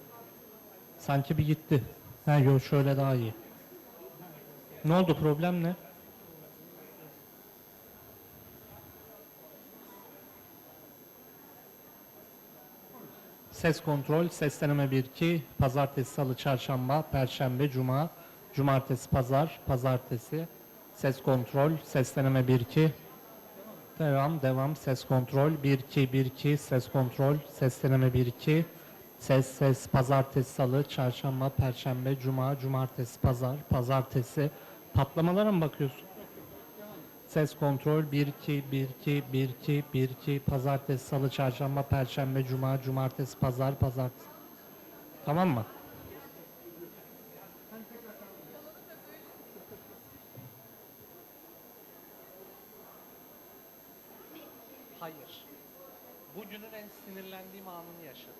Sanki bir gitti. Ha yok, şöyle daha iyi. Ne oldu? Problem ne? Ses kontrol, ses deneme 1 2. Pazartesi, salı, çarşamba, perşembe, cuma, cumartesi, pazar, pazartesi. Ses kontrol, ses deneme 1 2. Devam, ses kontrol, 1 2 1 2, ses kontrol, ses deneme 1 2. Ses, pazartesi, salı, çarşamba, perşembe, cuma, cumartesi, pazar, pazartesi. Patlamalara mı bakıyorsun? Ses kontrol 1 2 1 2 1 2 1 2, pazartesi, salı, çarşamba, perşembe, cuma, cumartesi, pazar, pazartesi. Tamam mı? Hayır. Bugünün en sinirlendiğim anını yaşadım.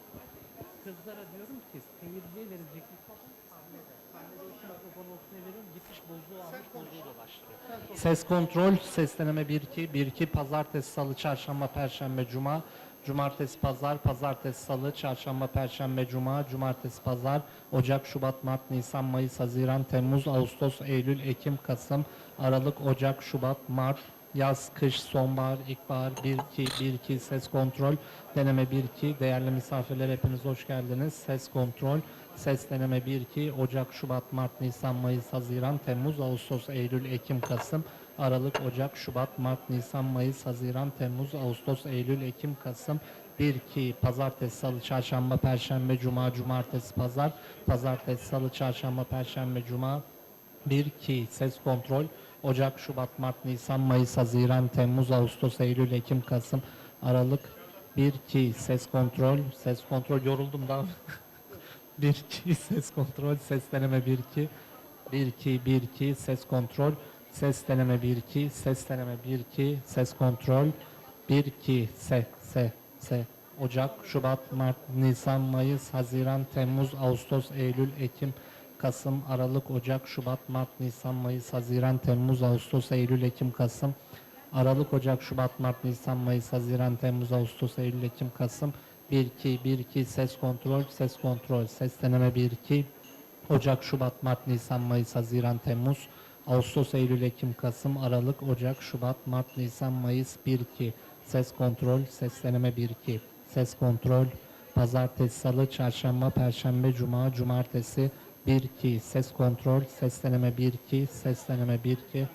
Kızlara diyorum ki seyirciye verecek mikrofon sahnede. Sahnede iki mikrofon olsun veriyorum. Gitmiş bozluğu almış, bozluğu dolaştırıyor. Ses kontrol, ses deneme 1 2 1 2, pazartesi, salı, çarşamba, perşembe, cuma, cumartesi, pazar, pazartesi, salı, çarşamba, perşembe, cuma, cumartesi, pazar, Ocak, Şubat, Mart, Nisan, Mayıs, Haziran, Temmuz, Ağustos, Eylül, Ekim, Kasım, Aralık, Ocak, Şubat, Mart, yaz, kış, sonbahar, ilkbahar, 1 2 1 2, ses kontrol, deneme 1 2, değerli misafirler hepiniz hoş geldiniz. Ses kontrol, ses deneme 1 2, Ocak, Şubat, Mart, Nisan, Mayıs, Haziran, Temmuz, Ağustos, Eylül, Ekim, Kasım, Aralık, Ocak, Şubat, Mart, Nisan, Mayıs, Haziran, Temmuz, Ağustos, Eylül, Ekim, Kasım, 1 2, pazartesi, salı, çarşamba, perşembe, cuma, cumartesi, pazar, pazartesi, salı, çarşamba, perşembe, cuma, 1 2, ses kontrol, Ocak, Şubat, Mart, Nisan, Mayıs, Haziran, Temmuz, Ağustos, Eylül, Ekim, Kasım, Aralık, 1 2, ses kontrol, yoruldum daha. 1 2, ses kontrol, ses deneme 1 2, 1 2 1 2, ses kontrol, ses deneme 1 2, ses deneme 1 2, ses kontrol, 1 2, Ocak, Şubat, Mart, Nisan, Mayıs, Haziran, Temmuz, Ağustos, Eylül, Ekim, Kasım, Aralık, Ocak, Şubat, Mart, Nisan, Mayıs, Haziran, Temmuz, Ağustos, Eylül, Ekim, Kasım, Aralık, Ocak, Şubat, Mart, Nisan, Mayıs, Haziran, Temmuz, Ağustos, Eylül, Ekim, Kasım. 1-2, 1-2, ses kontrol, ses kontrol, ses deneme 1-2. Ocak, Şubat, Mart, Nisan, Mayıs, Haziran, Temmuz, Ağustos, Eylül, Ekim, Kasım, Aralık, Ocak, Şubat, Mart, Nisan, Mayıs 1-2. Ses kontrol, ses deneme 1-2. Ses kontrol, Pazartesi, Salı, Çarşamba, Perşembe, Cuma, Cumartesi 1-2. Ses kontrol, ses deneme 1-2. Ses deneme 1-2.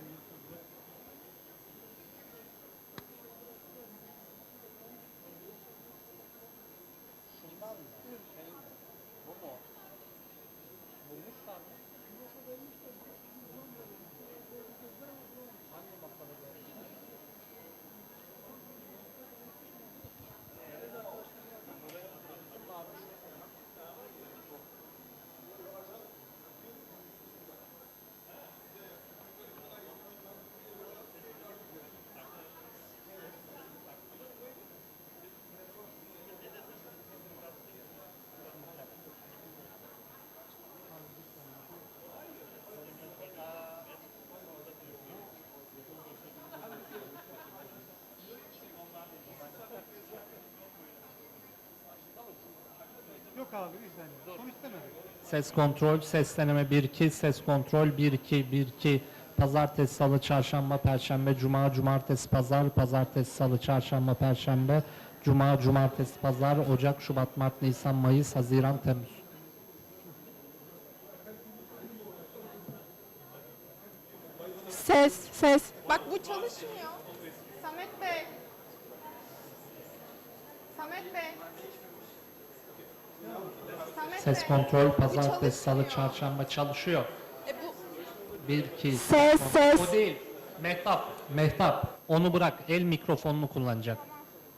Yok abi izleniyor. Sonuç demedik. Ses kontrol, ses deneme 1-2, ses kontrol 1-2, 1-2. Pazartesi, Salı, Çarşamba, Perşembe, Cuma, Cumartesi, Pazar, Pazartesi, Salı, Çarşamba, Perşembe, Cuma, Cumartesi, Pazar, Ocak, Şubat, Mart, Nisan, Mayıs, Haziran, Temmuz. Ses. Bak bu çalışmıyor. Samet Bey. Samet Bey. Ses kontrol, Pazartesi, Salı, Çarşamba çalışıyor. Bu 1-2, Ses. O değil. Mehtap. Onu bırak. El mikrofonunu kullanacak.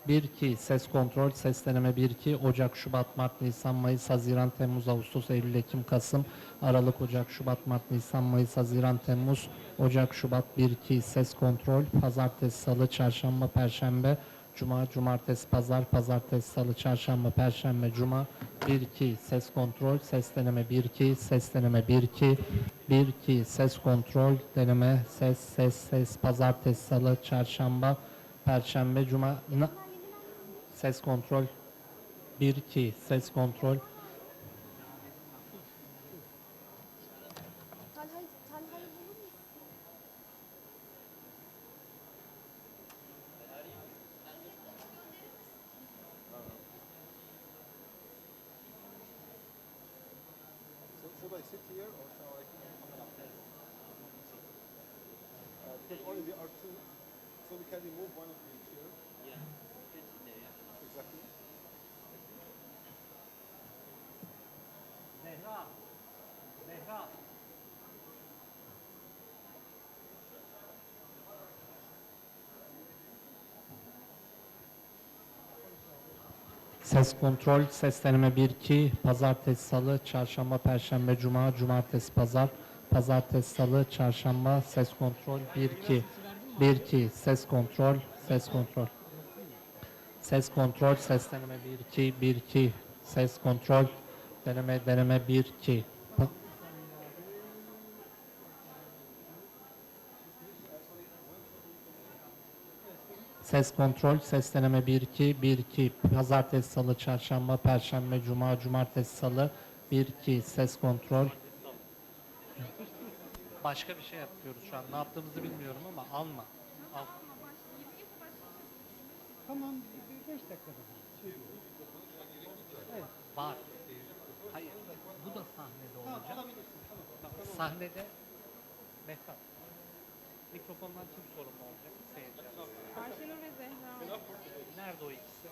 1-2, ses kontrol, ses deneme 1-2, Ocak, Şubat, Mart, Nisan, Mayıs, Haziran, Temmuz, Ağustos, Eylül, Ekim, Kasım, Aralık, Ocak, Şubat, Mart, Nisan, Mayıs, Haziran, Temmuz, Ocak, Şubat 1-2, ses kontrol, Pazartesi, Salı, Çarşamba, Perşembe, Cuma, Cumartesi, Pazar, Pazartesi, Salı, Çarşamba, Perşembe, Cuma 1-2, ses kontrol, ses deneme 1-2, ses deneme 1-2, 1-2, ses kontrol, deneme, ses, Pazartesi, Salı, Çarşamba, Perşembe, Cuma, ses kontrol 1-2, ses kontrol. Should I sit here or shall I come up there? Because only we are two, so we can remove one of the chair. Yeah, exactly. Zehra. Ses kontrol, ses deneme 1-2, Pazartesi, Salı, Çarşamba, Perşembe, Cuma, Cumartesi, Pazar, Pazartesi, Salı, Çarşamba, ses kontrol 1-2, 1-2, ses kontrol, ses kontrol. Ses kontrol, ses deneme 1-2, 1-2, ses kontrol, deneme 1-2. Ses kontrol, ses deneme 1-2, 1-2, Pazartesi, Salı, Çarşamba, Perşembe, Cuma, Cumartesi, Salı, 1-2, ses kontrol. Başka bir şey yapıyoruz şu an. Ne yaptığımızı bilmiyorum ama alma. Al. Tamam, 5 dakikada. Evet, var. Hayır, bu da sahnede olacak. Sahnede Mehtap. Mikrofondan kim sorumlu olacak? Seyirciler. Ayşenur ve Zehra. Nerede o ikisi?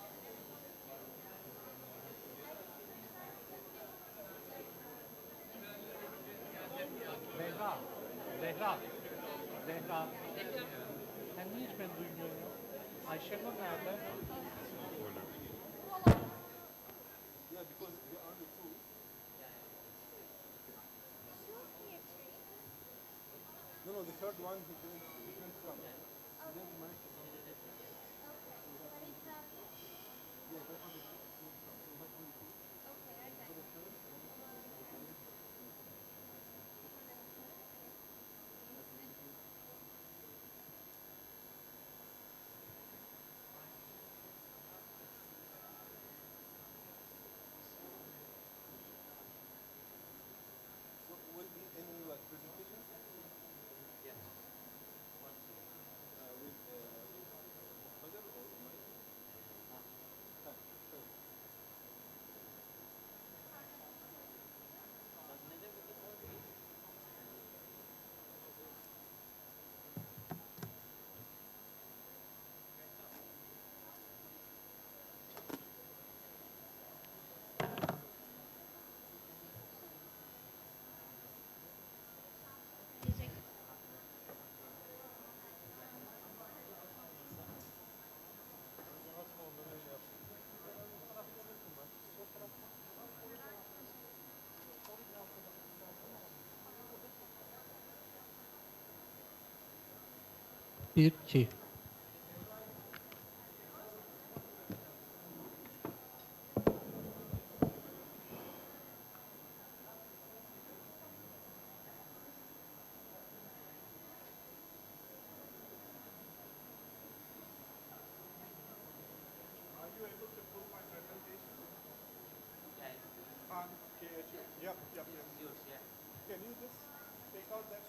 Zehra. Sen niye hiç beni duymuyorsun ya? Ayşenur nerede? Yeah, because we are the two. No, the third one he didn't come. He didn't manage to come. Yeah, that was the two. We have only two. So the third. 1, 2. Are you able to pull my presentation? Khan, KHU. Yep. Yours, yeah. Can you just take out that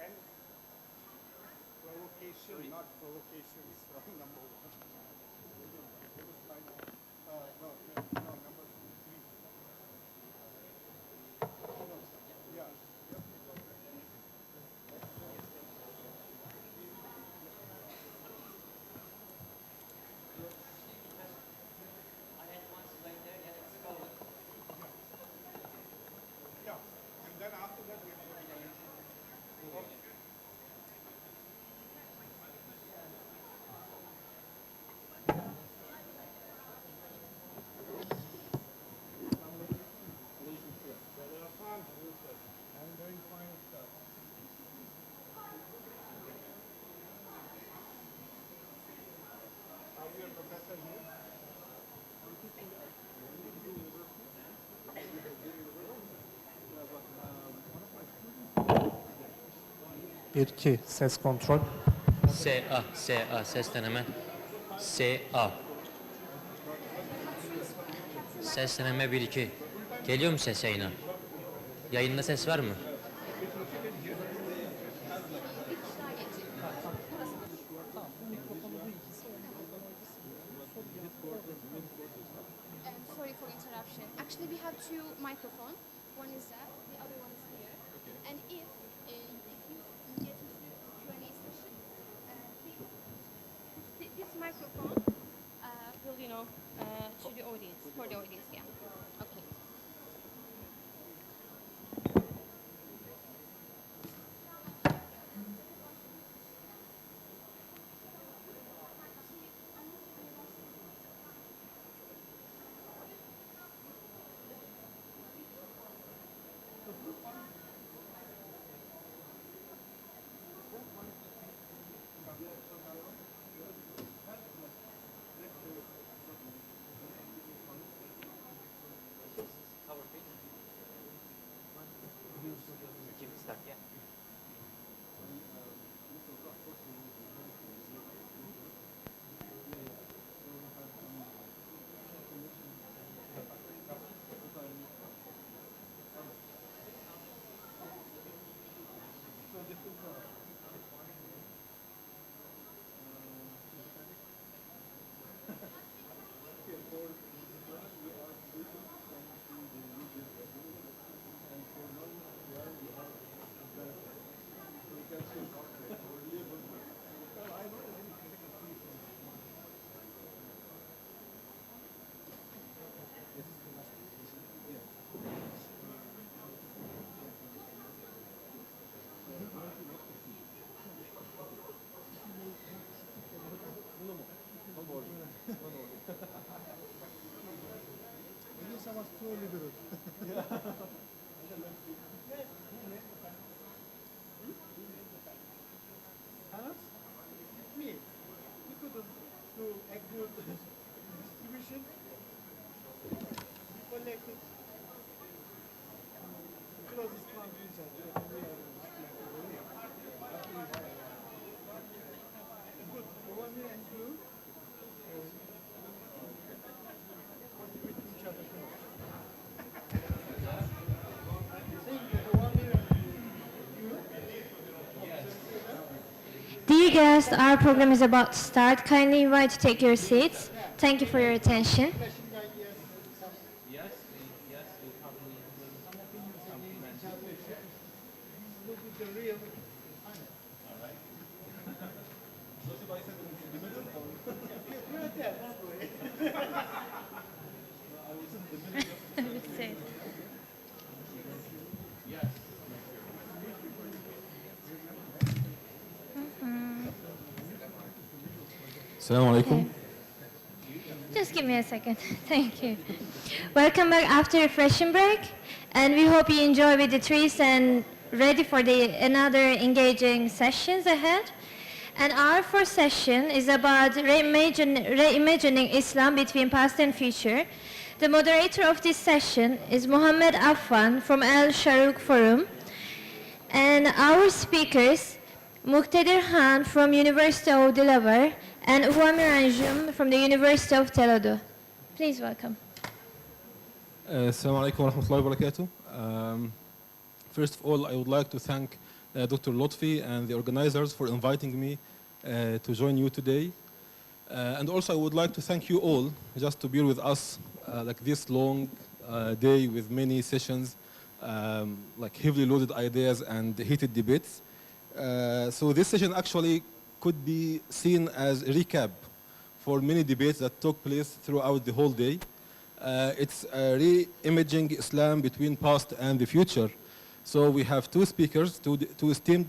and provocation, not provocations from number 1. No, number 3. Yeah. Yeah, and then after that we have okay. I'm doing fine, sir. Are you a professor here? Bir, iki, ses kontrol. SA, ses deneme. SA. Ses deneme 1, 2. Geliyor mu ses yayına? Yayında ses var mı? Sorry for interruption. Actually, we have 2 microphones. One is that, the other one is here. And if you get into Q&A session, this microphone will, to the audience, for the audience, yeah. Okay. Was too liberal. Me, we couldn't do a good distribution. We collected closest one to each other. Good. Over here and you contribute to each other. Dear guests, our program is about to start. Kindly invite to take your seats. Thank you for your attention. Assalamu alaikum. Just give me a second. Thank you. Welcome back after refreshing break, and we hope you enjoy with the trees and ready for the another engaging sessions ahead. And our first session is about reimagining Islam between past and future. The moderator of this session is Muhammad Affan from Al Sharouk Forum. And our speakers, Muqtadir Khan from University of Delaware and Uwamir Anjum from the University of Tel Aviv. Please welcome. Assalamu alaikum wa rahmatullahi wa barakatuh. First of all, I would like to thank Dr. Lotfi and the organizers for inviting me to join you today. And also I would like to thank you all just to be with us like this long day with many sessions, like heavily loaded ideas and heated debates. So this session actually could be seen as a recap for many debates that took place throughout the whole day. It's re-imaging Islam between past and the future. So we have two speakers, two esteemed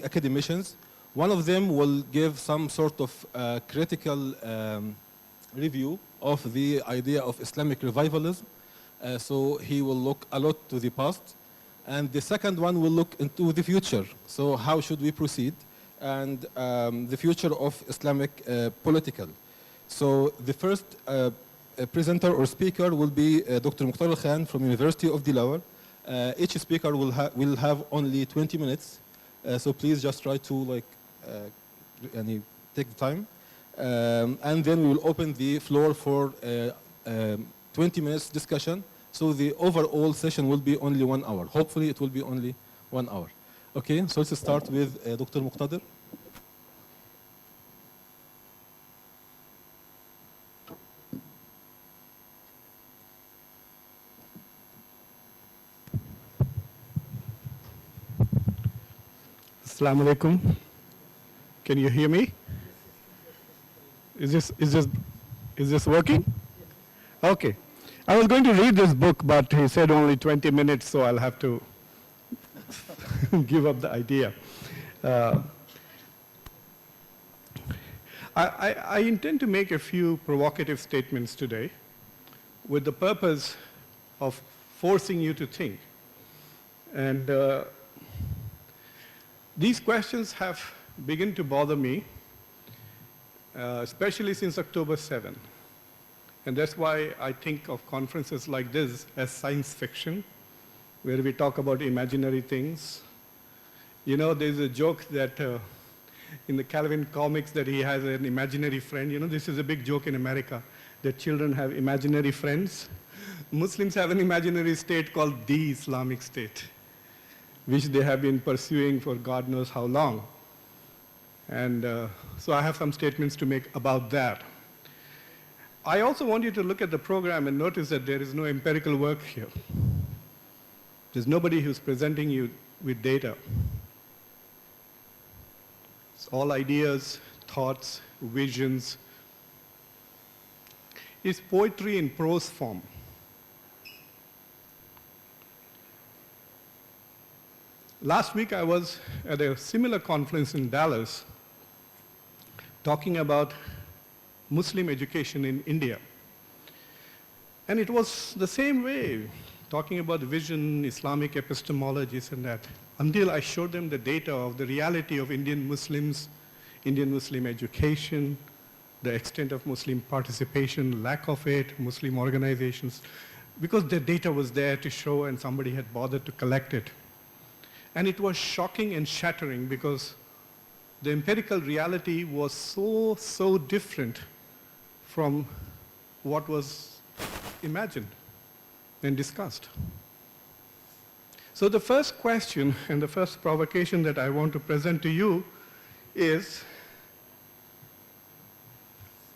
academicians. One of them will give some sort of critical review of the idea of Islamic revivalism. So he will look a lot to the past. And the second one will look into the future. So how should we proceed? And the future of Islamic political. So the first presenter or speaker will be Dr. Muqtadir Khan from University of Delaware. Each speaker will have only 20 minutes. So please just try to take the time. And then we will open the floor for 20 minutes discussion. So the overall session will be only 1 hour. Hopefully it will be only 1 hour. Okay, so let's start with Dr. Muqtadir. Assalamu alaikum. Can you hear me? Is this working? Okay. I was going to read this book, but he said only 20 minutes, so I'll have to give up the idea. I intend to make a few provocative statements today with the purpose of forcing you to think. And these questions have begun to bother me, especially since October 7. And that's why I think of conferences like this as science fiction, where we talk about imaginary things. You know, there's a joke that in the Calvin comics that he has an imaginary friend. You know, this is a big joke in America, that children have imaginary friends. Muslims have an imaginary state called the Islamic State, which they have been pursuing for God knows how long. And so I have some statements to make about that. I also want you to look at the program and notice that there is no empirical work here. There's nobody who's presenting you with data. It's all ideas, thoughts, visions. It's poetry in prose form. Last week I was at a similar conference in Dallas talking about Muslim education in India. And it was the same way, talking about vision, Islamic epistemologies and that, until I showed them the data of the reality of Indian Muslims, Indian Muslim education, the extent of Muslim participation, lack of it, Muslim organizations, because the data was there to show and somebody had bothered to collect it. And it was shocking and shattering because the empirical reality was so different from what was imagined and discussed. So the first question and the first provocation that I want to present to you is,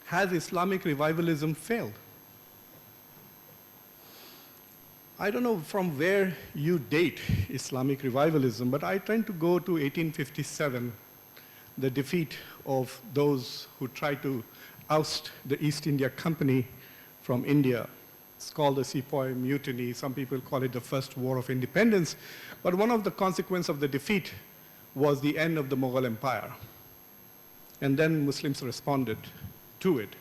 has Islamic revivalism failed? I don't know from where you date Islamic revivalism, but I tend to go to 1857, the defeat of those who tried to oust the East India Company from India. It's called the Sepoy Mutiny. Some people call it the First War of Independence. But one of the consequences of the defeat was the end of the Mughal Empire. And then Muslims responded to it.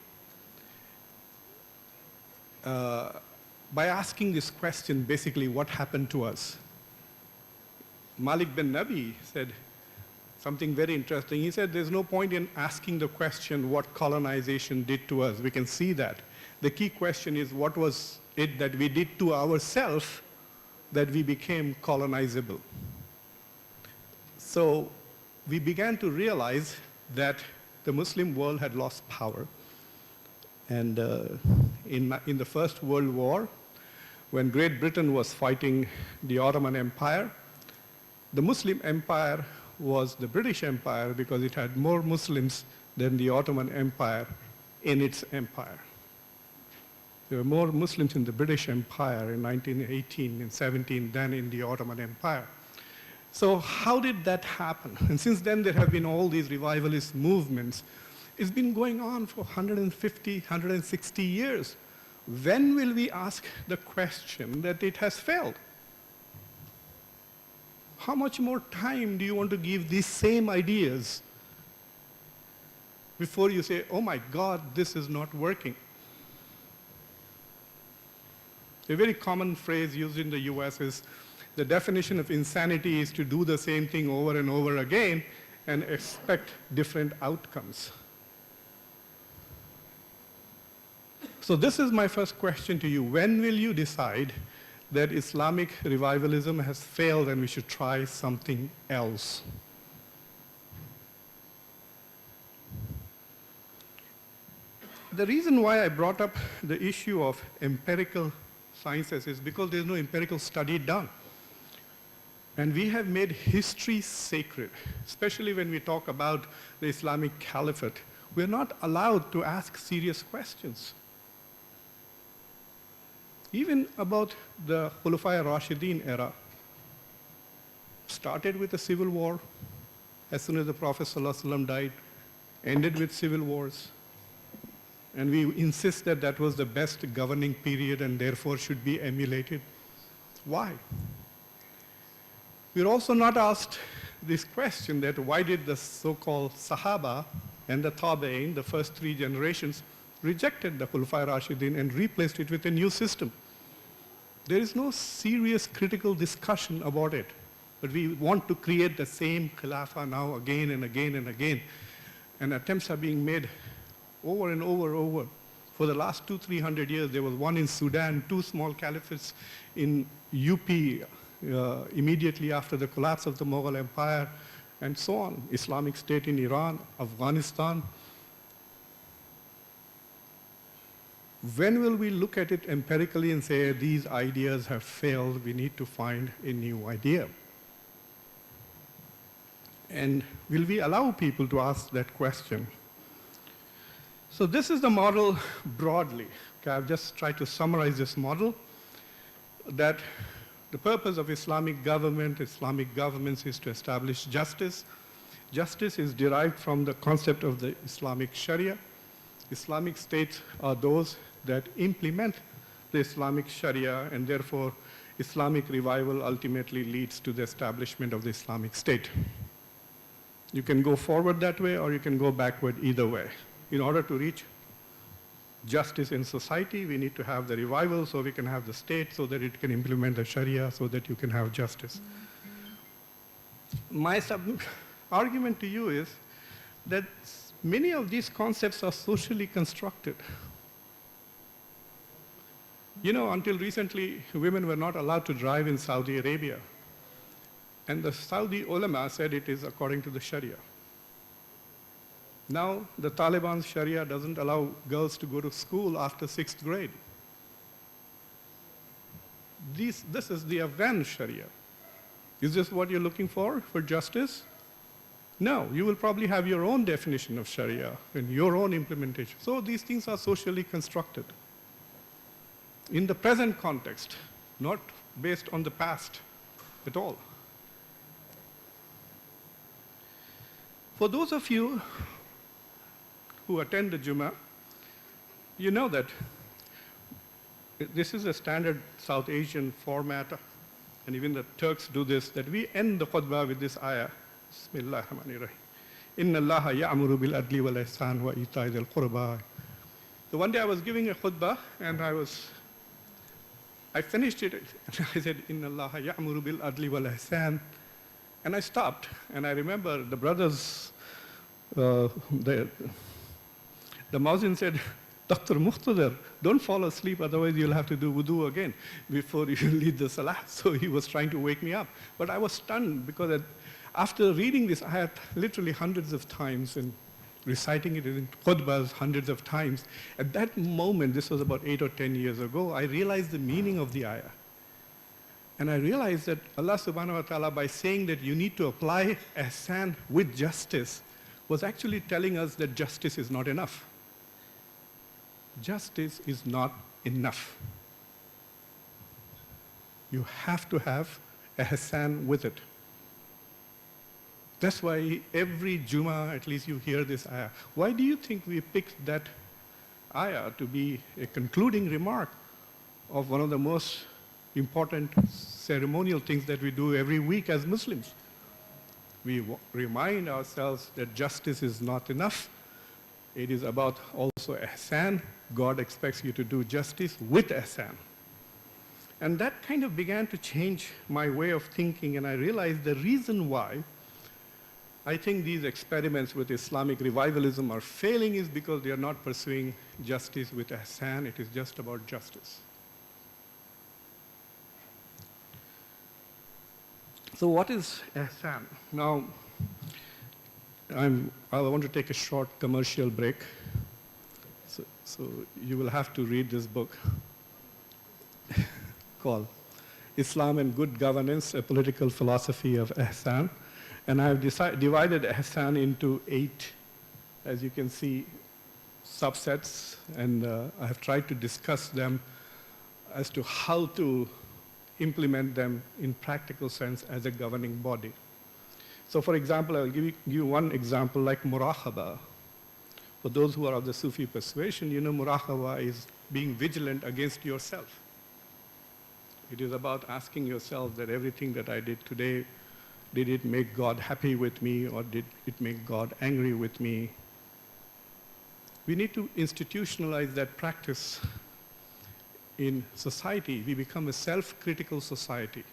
By asking this question, basically, what happened to us? Malik bin Nabi said, something very interesting. He said there's no point in asking the question what colonization did to us. We can see that. The key question is what was it that we did to ourselves that we became colonizable. So we began to realize that the Muslim world had lost power. And in the First World War, when Great Britain was fighting the Ottoman Empire, the Muslim Empire was the British Empire because it had more Muslims than the Ottoman Empire in its empire. There were more Muslims in the British Empire in 1918 and 17 than in the Ottoman Empire. So how did that happen? And since then there have been all these revivalist movements. It's been going on for 150, 160 years. When will we ask the question that it has failed? How much more time do you want to give these same ideas before you say, oh my God, this is not working? A very common phrase used in the US is, the definition of insanity is to do the same thing over and over again and expect different outcomes. So this is my first question to you. When will you decide that Islamic revivalism has failed and we should try something else? The reason why I brought up the issue of empirical sciences is because there's no empirical study done. And we have made history sacred, especially when we talk about the Islamic Caliphate. We're not allowed to ask serious questions. Even about the Khulafai Rashidin era, started with a civil war as soon as the Prophet ﷺ died, ended with civil wars. And we insist that that was the best governing period and therefore should be emulated. Why? We're also not asked this question that why did the so-called Sahaba and the Tabi'in, the first three generations, rejected the Khulafai Rashidin and replaced it with a new system? There is no serious critical discussion about it. But we want to create the same Khilafah now again and again and again. And attempts are being made over and over. For the last 200-300 years, there was one in Sudan, two small caliphates in UP immediately after the collapse of the Mughal Empire, and so on. Islamic State in Iran, Afghanistan. When will we look at it empirically and say these ideas have failed, we need to find a new idea? And will we allow people to ask that question? So this is the model broadly. Okay, I've just tried to summarize this model, that the purpose of Islamic government, Islamic governments, is to establish justice. Justice is derived from the concept of the Islamic Sharia. Islamic states are those that implement the Islamic Sharia, and therefore Islamic revival ultimately leads to the establishment of the Islamic State. You can go forward that way or you can go backward, either way. In order to reach justice in society, we need to have the revival so we can have the state so that it can implement the Sharia so that you can have justice. My argument to you is that many of these concepts are socially constructed. You know, until recently, women were not allowed to drive in Saudi Arabia. And the Saudi ulama said it is according to the Sharia. Now, the Taliban's Sharia doesn't allow girls to go to school after 6th grade. This is the Afghan Sharia. Is this what you're looking for justice? No, you will probably have your own definition of Sharia and your own implementation. So these things are socially constructed. In the present context, not based on the past at all. For those of you who attend the Jummah, you know that this is a standard South Asian format, and even the Turks do this, that we end the khutbah with this ayah, Bismillah ar-Rahman ar-Rahim. Inna Allaha ya'muru bil adli wal ihsan wa ita'i dhil qurba. So one day I was giving a khutbah, and I finished it, and I said, Inna Allaha ya'muru bil adli wal ihsan. And I stopped, and I remember the brothers, the Muazzin said, Dr. Muqtadar, don't fall asleep, otherwise you'll have to do wudu again before you lead the salah. So he was trying to wake me up. But I was stunned because after reading this ayat literally hundreds of times and reciting it in khutbahs hundreds of times, at that moment, this was about 8 or 10 years ago, I realized the meaning of the ayah. And I realized that Allah subhanahu wa ta'ala, by saying that you need to apply ihsan with justice, was actually telling us that justice is not enough. Justice is not enough. You have to have ihsan with it. That's why every Jummah, at least you hear this ayah. Why do you think we picked that ayah to be a concluding remark of one of the most important ceremonial things that we do every week as Muslims? We remind ourselves that justice is not enough. It is about also ihsan. God expects you to do justice with ihsan. And that kind of began to change my way of thinking, and I realized the reason why I think these experiments with Islamic revivalism are failing is because they are not pursuing justice with ihsan. It is just about justice. So what is ihsan? Now, I want to take a short commercial break. So you will have to read this book called Islam and Good Governance, A Political Philosophy of Ihsan. And I've divided ihsan into 8, as you can see, subsets, and I have tried to discuss them as to how to implement them in practical sense as a governing body. So for example, I'll give you one example like muraqaba. For those who are of the Sufi persuasion, you know muraqaba is being vigilant against yourself. It is about asking yourself that everything that I did today, did it make God happy with me, or did it make God angry with me? We need to institutionalize that practice in society. We become a self-critical society.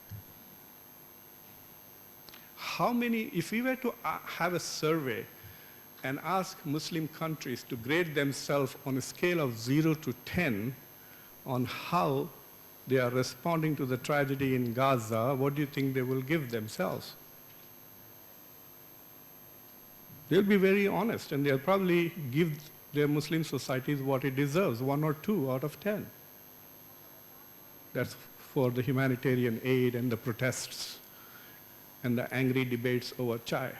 How many, if we were to have a survey and ask Muslim countries to grade themselves on a scale of 0 to 10 on how they are responding to the tragedy in Gaza, what do you think they will give themselves? They'll be very honest, and they'll probably give their Muslim societies what it deserves, 1 or 2 out of 10. That's for the humanitarian aid and the protests and the angry debates over chai.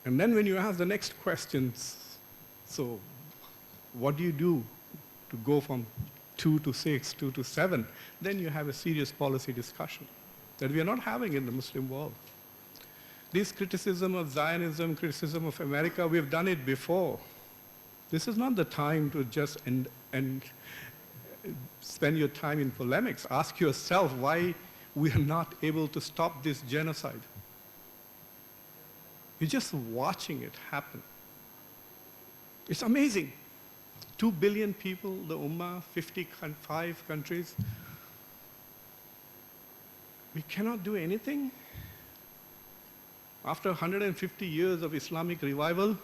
And then when you ask the next questions, so what do you do to go from 2 to 6, 2 to 7, then you have a serious policy discussion that we are not having in the Muslim world. This criticism of Zionism, criticism of America, we've done it before. This is not the time to just spend your time in polemics. Ask yourself why we are not able to stop this genocide. You're just watching it happen. It's amazing. 2 billion people, the Ummah, 55 countries. We cannot do anything. After 150 years of Islamic revival,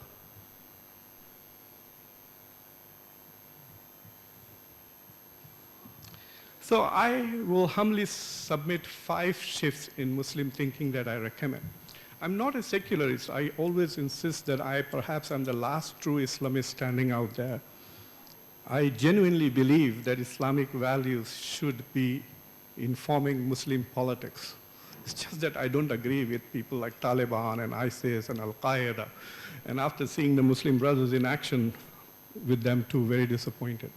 so I will humbly submit 5 shifts in Muslim thinking that I recommend. I'm not a secularist. I always insist that I perhaps am the last true Islamist standing out there. I genuinely believe that Islamic values should be informing Muslim politics. It's just that I don't agree with people like Taliban and ISIS and Al-Qaeda. And after seeing the Muslim brothers in action with them too, very disappointed.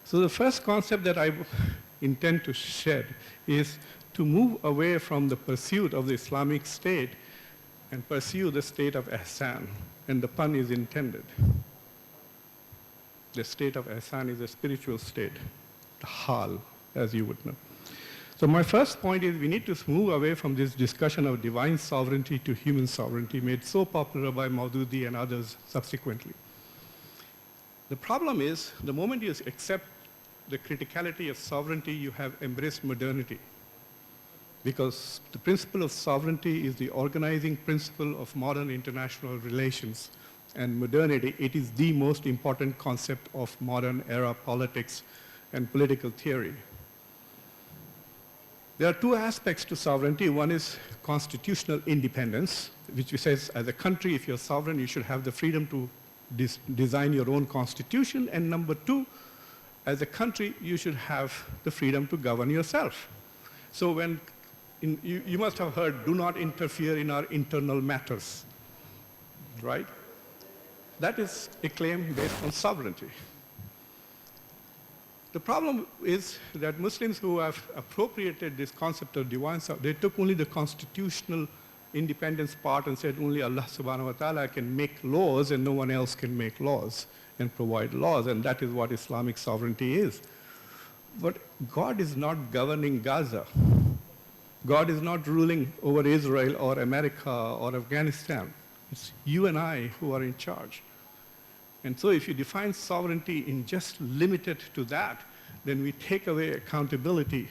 So the first concept that I intend to shed is to move away from the pursuit of the Islamic State and pursue the state of ihsan. And the pun is intended. The state of ihsan is a spiritual state, the hal, as you would know. So my first point is we need to move away from this discussion of divine sovereignty to human sovereignty, made so popular by Maududi and others subsequently. The problem is, the moment you accept the criticality of sovereignty, you have embraced modernity. because the principle of sovereignty is the organizing principle of modern international relations and modernity. It is the most important concept of modern era politics and political theory. There are two aspects to sovereignty. One is constitutional independence, which says as a country, if you're sovereign, you should have the freedom to design your own constitution. And number two, as a country, you should have the freedom to govern yourself. So when you must have heard, do not interfere in our internal matters, right? That is a claim based on sovereignty. The problem is that Muslims who have appropriated this concept of divine sovereignty, they took only the constitutional independence part and said only Allah subhanahu wa ta'ala can make laws and no one else can make laws and provide laws, and that is what Islamic sovereignty is. But God is not governing Gaza. God is not ruling over Israel or America or Afghanistan. It's you and I who are in charge. And so if you define sovereignty in just limited to that, then we take away accountability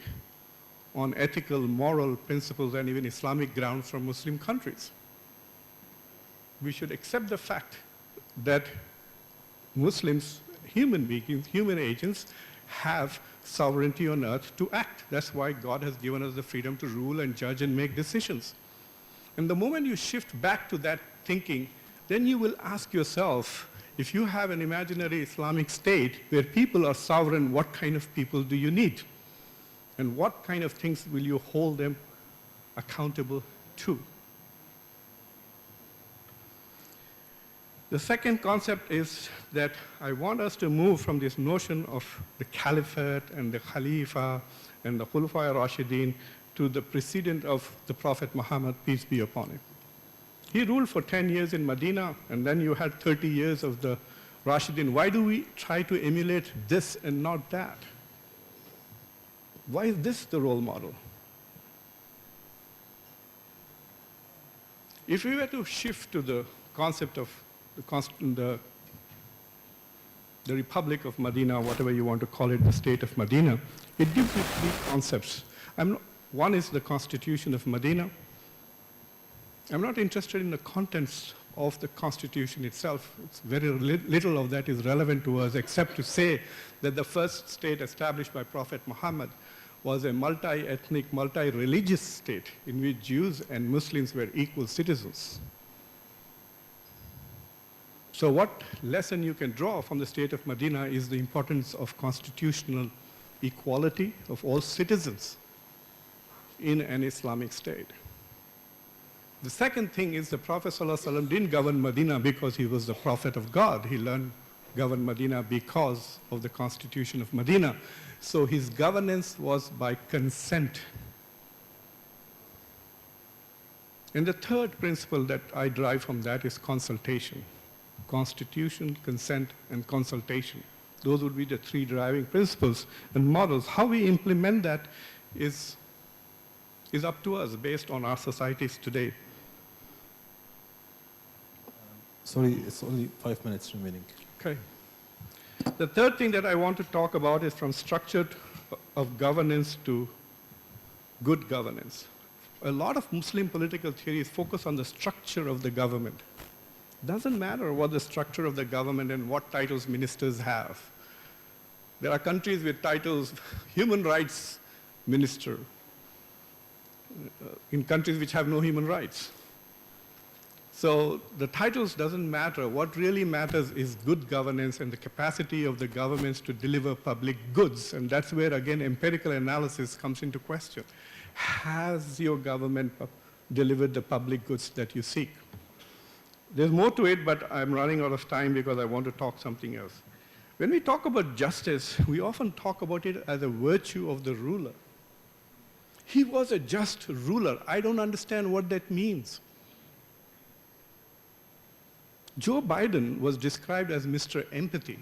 on ethical, moral principles and even Islamic grounds from Muslim countries. We should accept the fact that Muslims, human beings, human agents, have sovereignty on earth to act. That's why God has given us the freedom to rule and judge and make decisions. And the moment you shift back to that thinking, then you will ask yourself, if you have an imaginary Islamic state where people are sovereign, what kind of people do you need? And what kind of things will you hold them accountable to? The second concept is that I want us to move from this notion of the caliphate and the Khalifa and the Khulafa Rashidin to the precedent of the Prophet Muhammad, peace be upon him. He ruled for 10 years in Medina, and then you had 30 years of the Rashidin. Why do we try to emulate this and not that? Why is this the role model? If we were to shift to the concept of the Republic of Medina, whatever you want to call it, the state of Medina, it gives you three concepts. One is the Constitution of Medina. I'm not interested in the contents of the Constitution itself. It's very little of that is relevant to us, except to say that the first state established by Prophet Muhammad was a multi-ethnic, multi-religious state in which Jews and Muslims were equal citizens. So what lesson you can draw from the state of Medina is the importance of constitutional equality of all citizens in an Islamic state. The second thing is the Prophet ﷺ didn't govern Medina because he was the prophet of God. He governed Medina because of the Constitution of Medina. So his governance was by consent. And the third principle that I derive from that is consultation. Constitution, consent, and consultation. Those would be the three driving principles and models. How we implement that is up to us based on our societies today. Sorry, it's only 5 minutes remaining. Okay. The third thing that I want to talk about is from structure of governance to good governance. A lot of Muslim political theories focus on the structure of the government. Doesn't matter what the structure of the government and what titles ministers have. There are countries with titles, human rights minister, in countries which have no human rights. So the titles doesn't matter. What really matters is good governance and the capacity of the governments to deliver public goods. And that's where, again, empirical analysis comes into question. Has your government delivered the public goods that you seek? There's more to it, but I'm running out of time because I want to talk something else. When we talk about justice, we often talk about it as a virtue of the ruler. He was a just ruler. I don't understand what that means. Joe Biden was described as Mr. Empathy.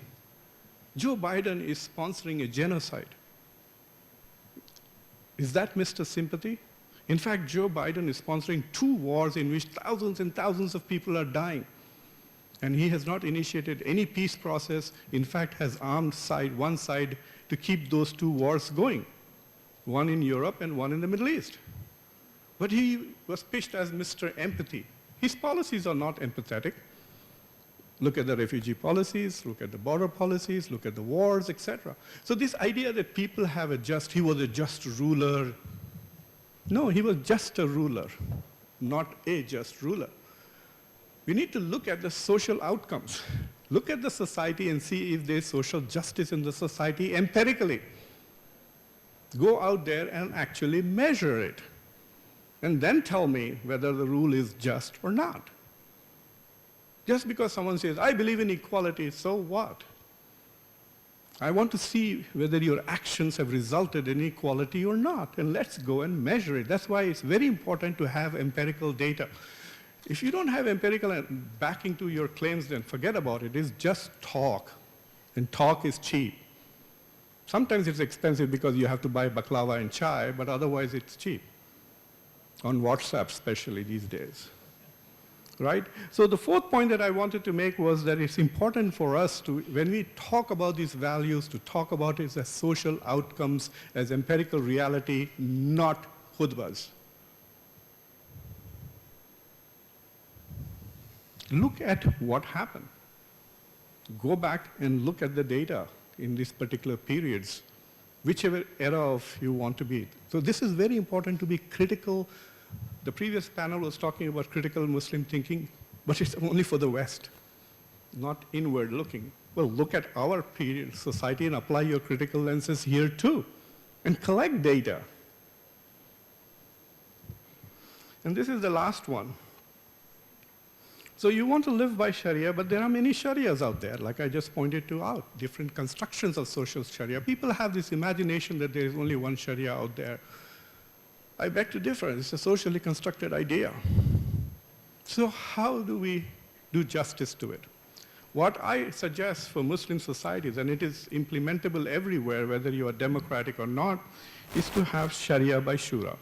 Joe Biden is sponsoring a genocide. Is that Mr. Sympathy? In fact, Joe Biden is sponsoring 2 wars in which thousands and thousands of people are dying. And he has not initiated any peace process, in fact has armed one side to keep those 2 wars going. One in Europe and one in the Middle East. But he was pitched as Mr. Empathy. His policies are not empathetic. Look at the refugee policies, look at the border policies, look at the wars, etc. So this idea that people have he was a just ruler. No, he was just a ruler, not a just ruler. We need to look at the social outcomes. Look at the society and see if there's social justice in the society empirically. Go out there and actually measure it. And then tell me whether the rule is just or not. Just because someone says, I believe in equality, so what? I want to see whether your actions have resulted in equality or not, and let's go and measure it. That's why it's very important to have empirical data. If you don't have empirical backing to your claims, then forget about it. It's just talk, and talk is cheap. Sometimes it's expensive because you have to buy baklava and chai, but otherwise it's cheap, on WhatsApp especially these days. Right? So the fourth point that I wanted to make was that it's important for us to, when we talk about these values, to talk about it as social outcomes, as empirical reality, not khutbas. Look at what happened. Go back and look at the data in these particular periods, whichever era of you want to be. So this is very important to be critical. The previous panel was talking about critical Muslim thinking, but it's only for the West, not inward looking. Well, look at our period, society, and apply your critical lenses here too, and collect data. And this is the last one. So you want to live by Sharia, but there are many Sharias out there, like I just pointed out, different constructions of social Sharia. People have this imagination that there is only one Sharia out there. I beg to differ. It's a socially constructed idea. So how do we do justice to it? What I suggest for Muslim societies, and it is implementable everywhere, whether you are democratic or not, is to have Sharia by Shura.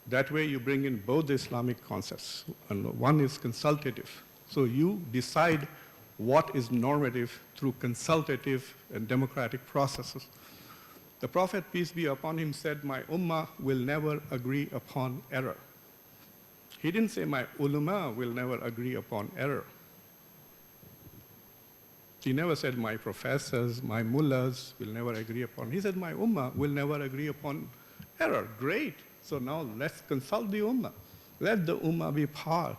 That way you bring in both the Islamic concepts. And one is consultative. So you decide what is normative through consultative and democratic processes. The Prophet, peace be upon him, said, my ummah will never agree upon error. He didn't say my ulama will never agree upon error. He never said my professors, my mullahs will never agree upon. He said my ummah will never agree upon error. Great. So now let's consult the ummah. Let the ummah be part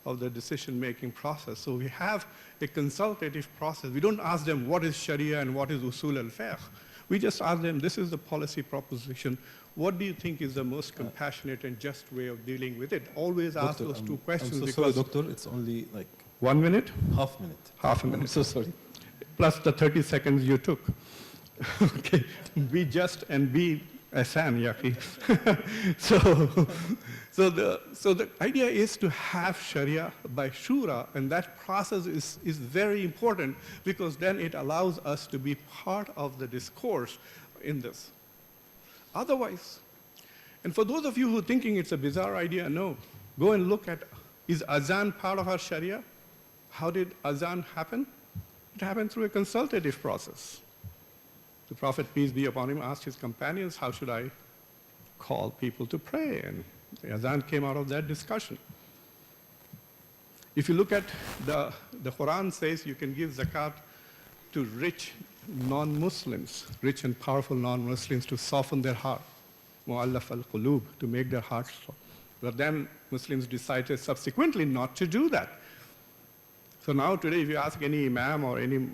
of the decision-making process. So we have a consultative process. We don't ask them what is Sharia and what is usul al-fiqh. We just ask them, this is the policy proposition. What do you think is the most compassionate and just way of dealing with it? Always ask those two questions. I'm so sorry, doctor. It's only like 1 minute? Half minute. Half a minute. I'm so sorry. Plus the 30 seconds you took. Okay. Be just and be ahsan, yaqi. So the idea is to have Sharia by Shura, and that process is very important because then it allows us to be part of the discourse in this. Otherwise, and for those of you who are thinking it's a bizarre idea, no. Go and look at, is Azan part of our Sharia? How did Azan happen? It happened through a consultative process. The Prophet, peace be upon him, asked his companions, how should I call people to pray? And the Azan came out of that discussion. If you look at the Quran says you can give zakat to rich non-Muslims, rich and powerful non-Muslims to soften their heart, mu'allaf al-qulub, to make their hearts soft. But then Muslims decided subsequently not to do that. So now today if you ask any imam or any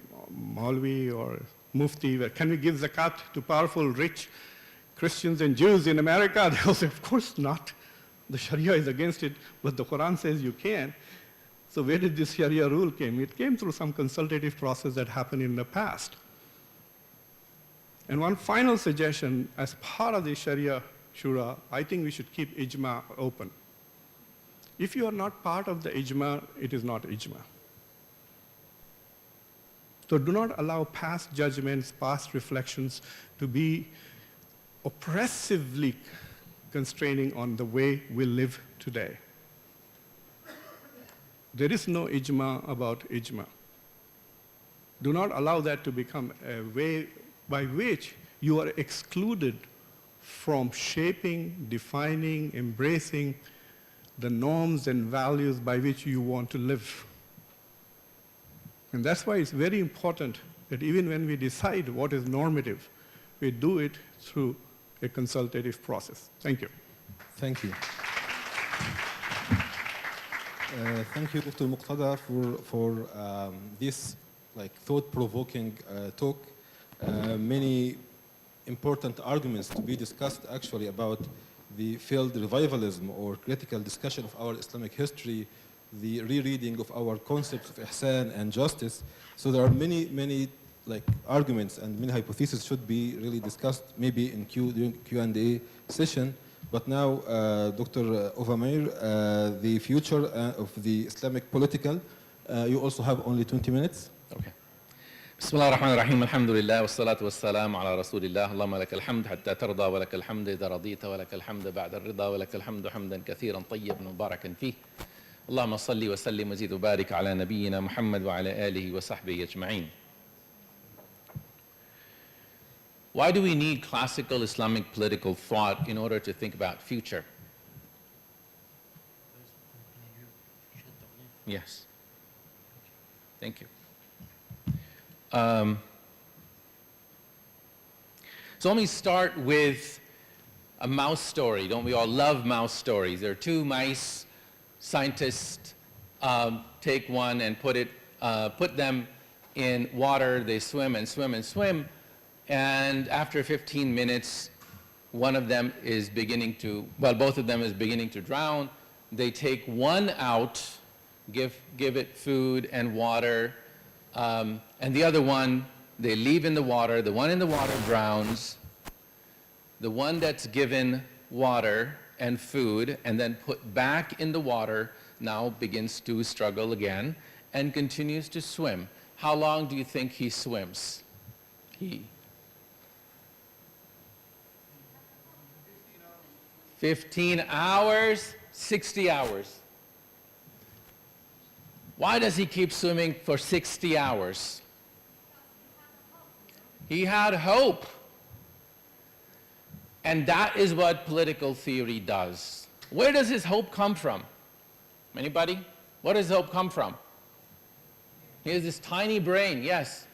Maulvi or Mufti, can we give zakat to powerful, rich Christians and Jews in America? They'll say, of course not. The Sharia is against it, but the Quran says you can. So where did this Sharia rule came? It came through some consultative process that happened in the past. And one final suggestion, as part of the Sharia Shura, I think we should keep ijma open. If you are not part of the ijma, it is not ijma. So do not allow past judgments, past reflections to be oppressively constraining on the way we live today. There is no ijma about ijma. Do not allow that to become a way by which you are excluded from shaping, defining, embracing the norms and values by which you want to live. And that's why it's very important that even when we decide what is normative, we do it through a consultative process. Thank you. Thank you. Thank you, Dr. Muqtada, for this thought-provoking talk. Many important arguments to be discussed actually about the failed revivalism or critical discussion of our Islamic history, the rereading of our concepts of ihsan and justice. So there are many arguments and many hypotheses should be really discussed maybe in during Q&A session. But now, Dr. Ovamir, the future of the Islamic political, you also have only 20 minutes. Okay. بسم الله الرحمن الرحيم الحمد لله والصلاة والسلام على رسول الله اللهم لك الحمد حتى ترضى ولك الحمد إذا رضيت ولك الحمد بعد الرضا ولك الحمد حمدا كثيرا طيبا مباركا فيه اللهم صل وسلم وزد وبارك على نبينا محمد وعلى آله وصحبه أجمعين. Why do we need classical Islamic political thought in order to think about future? Yes. Thank you. So let me start with a mouse story. Don't we all love mouse stories? There are two mice. Scientists take one and put them in water. They swim and swim and swim. And after 15 minutes, one of them is beginning to, well, both of them is beginning to drown. They take one out, give it food and water, and the other one, they leave in the water. The one in the water drowns. The one that's given water and food and then put back in the water now begins to struggle again and continues to swim. How long do you think he swims? 15 hours, 60 hours. Why does he keep swimming for 60 hours? He had hope. And that is what political theory does. Where does his hope come from? Anybody? Where does hope come from? He has this tiny brain, yes.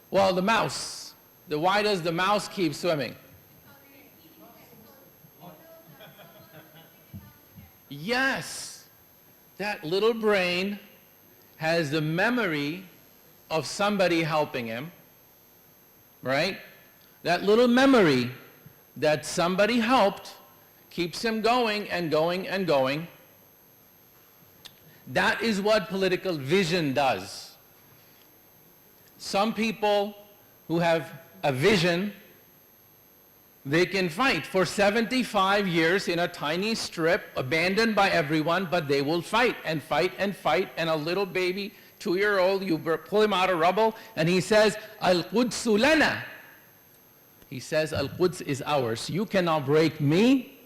Well, the mouse. Why does the mouse keep swimming? Yes, that little brain has the memory of somebody helping him, right? That little memory that somebody helped keeps him going and going and going. That is what political vision does. Some people who have a vision, they can fight for 75 years in a tiny strip, abandoned by everyone, but they will fight and fight and fight. And a little baby, 2-year-old, you pull him out of rubble, and he says, Al-Quds lana. He says, Al-Quds is ours. You cannot break me.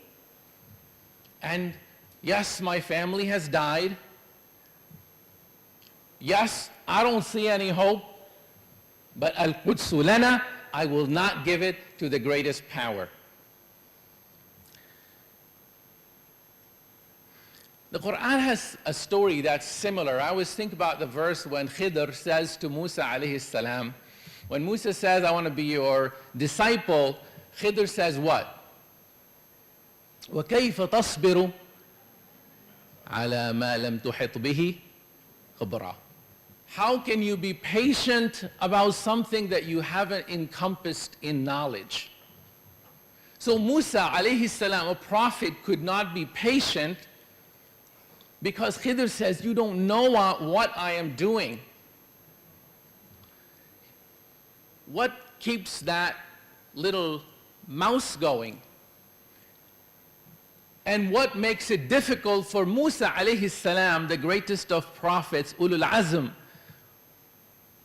And yes, my family has died. Yes, I don't see any hope. But Al-Quds lana, I will not give it to the greatest power. The Quran has a story that's similar. I always think about the verse when Khidr says to Musa alayhi salam, when Musa says, I want to be your disciple, Khidr says what? وَكَيْفَ تَصْبِرُ عَلَى مَا لَمْ تُحِطْ بِهِ خَبْرًا. How can you be patient about something that you haven't encompassed in knowledge? So Musa alayhi salam, a prophet, could not be patient because Khidr says, you don't know what I am doing. What keeps that little mouse going? And what makes it difficult for Musa alayhi salam, the greatest of prophets, ulul azm,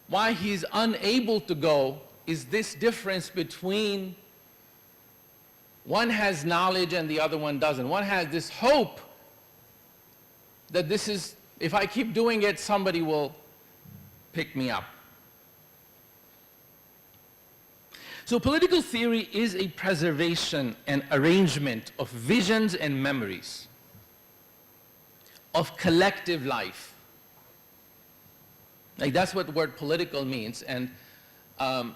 why he's unable to go is this difference between one has knowledge and the other one doesn't. One has this hope that this is, if I keep doing it, somebody will pick me up. So political theory is a preservation and arrangement of visions and memories of collective life. Like that's what the word political means. And when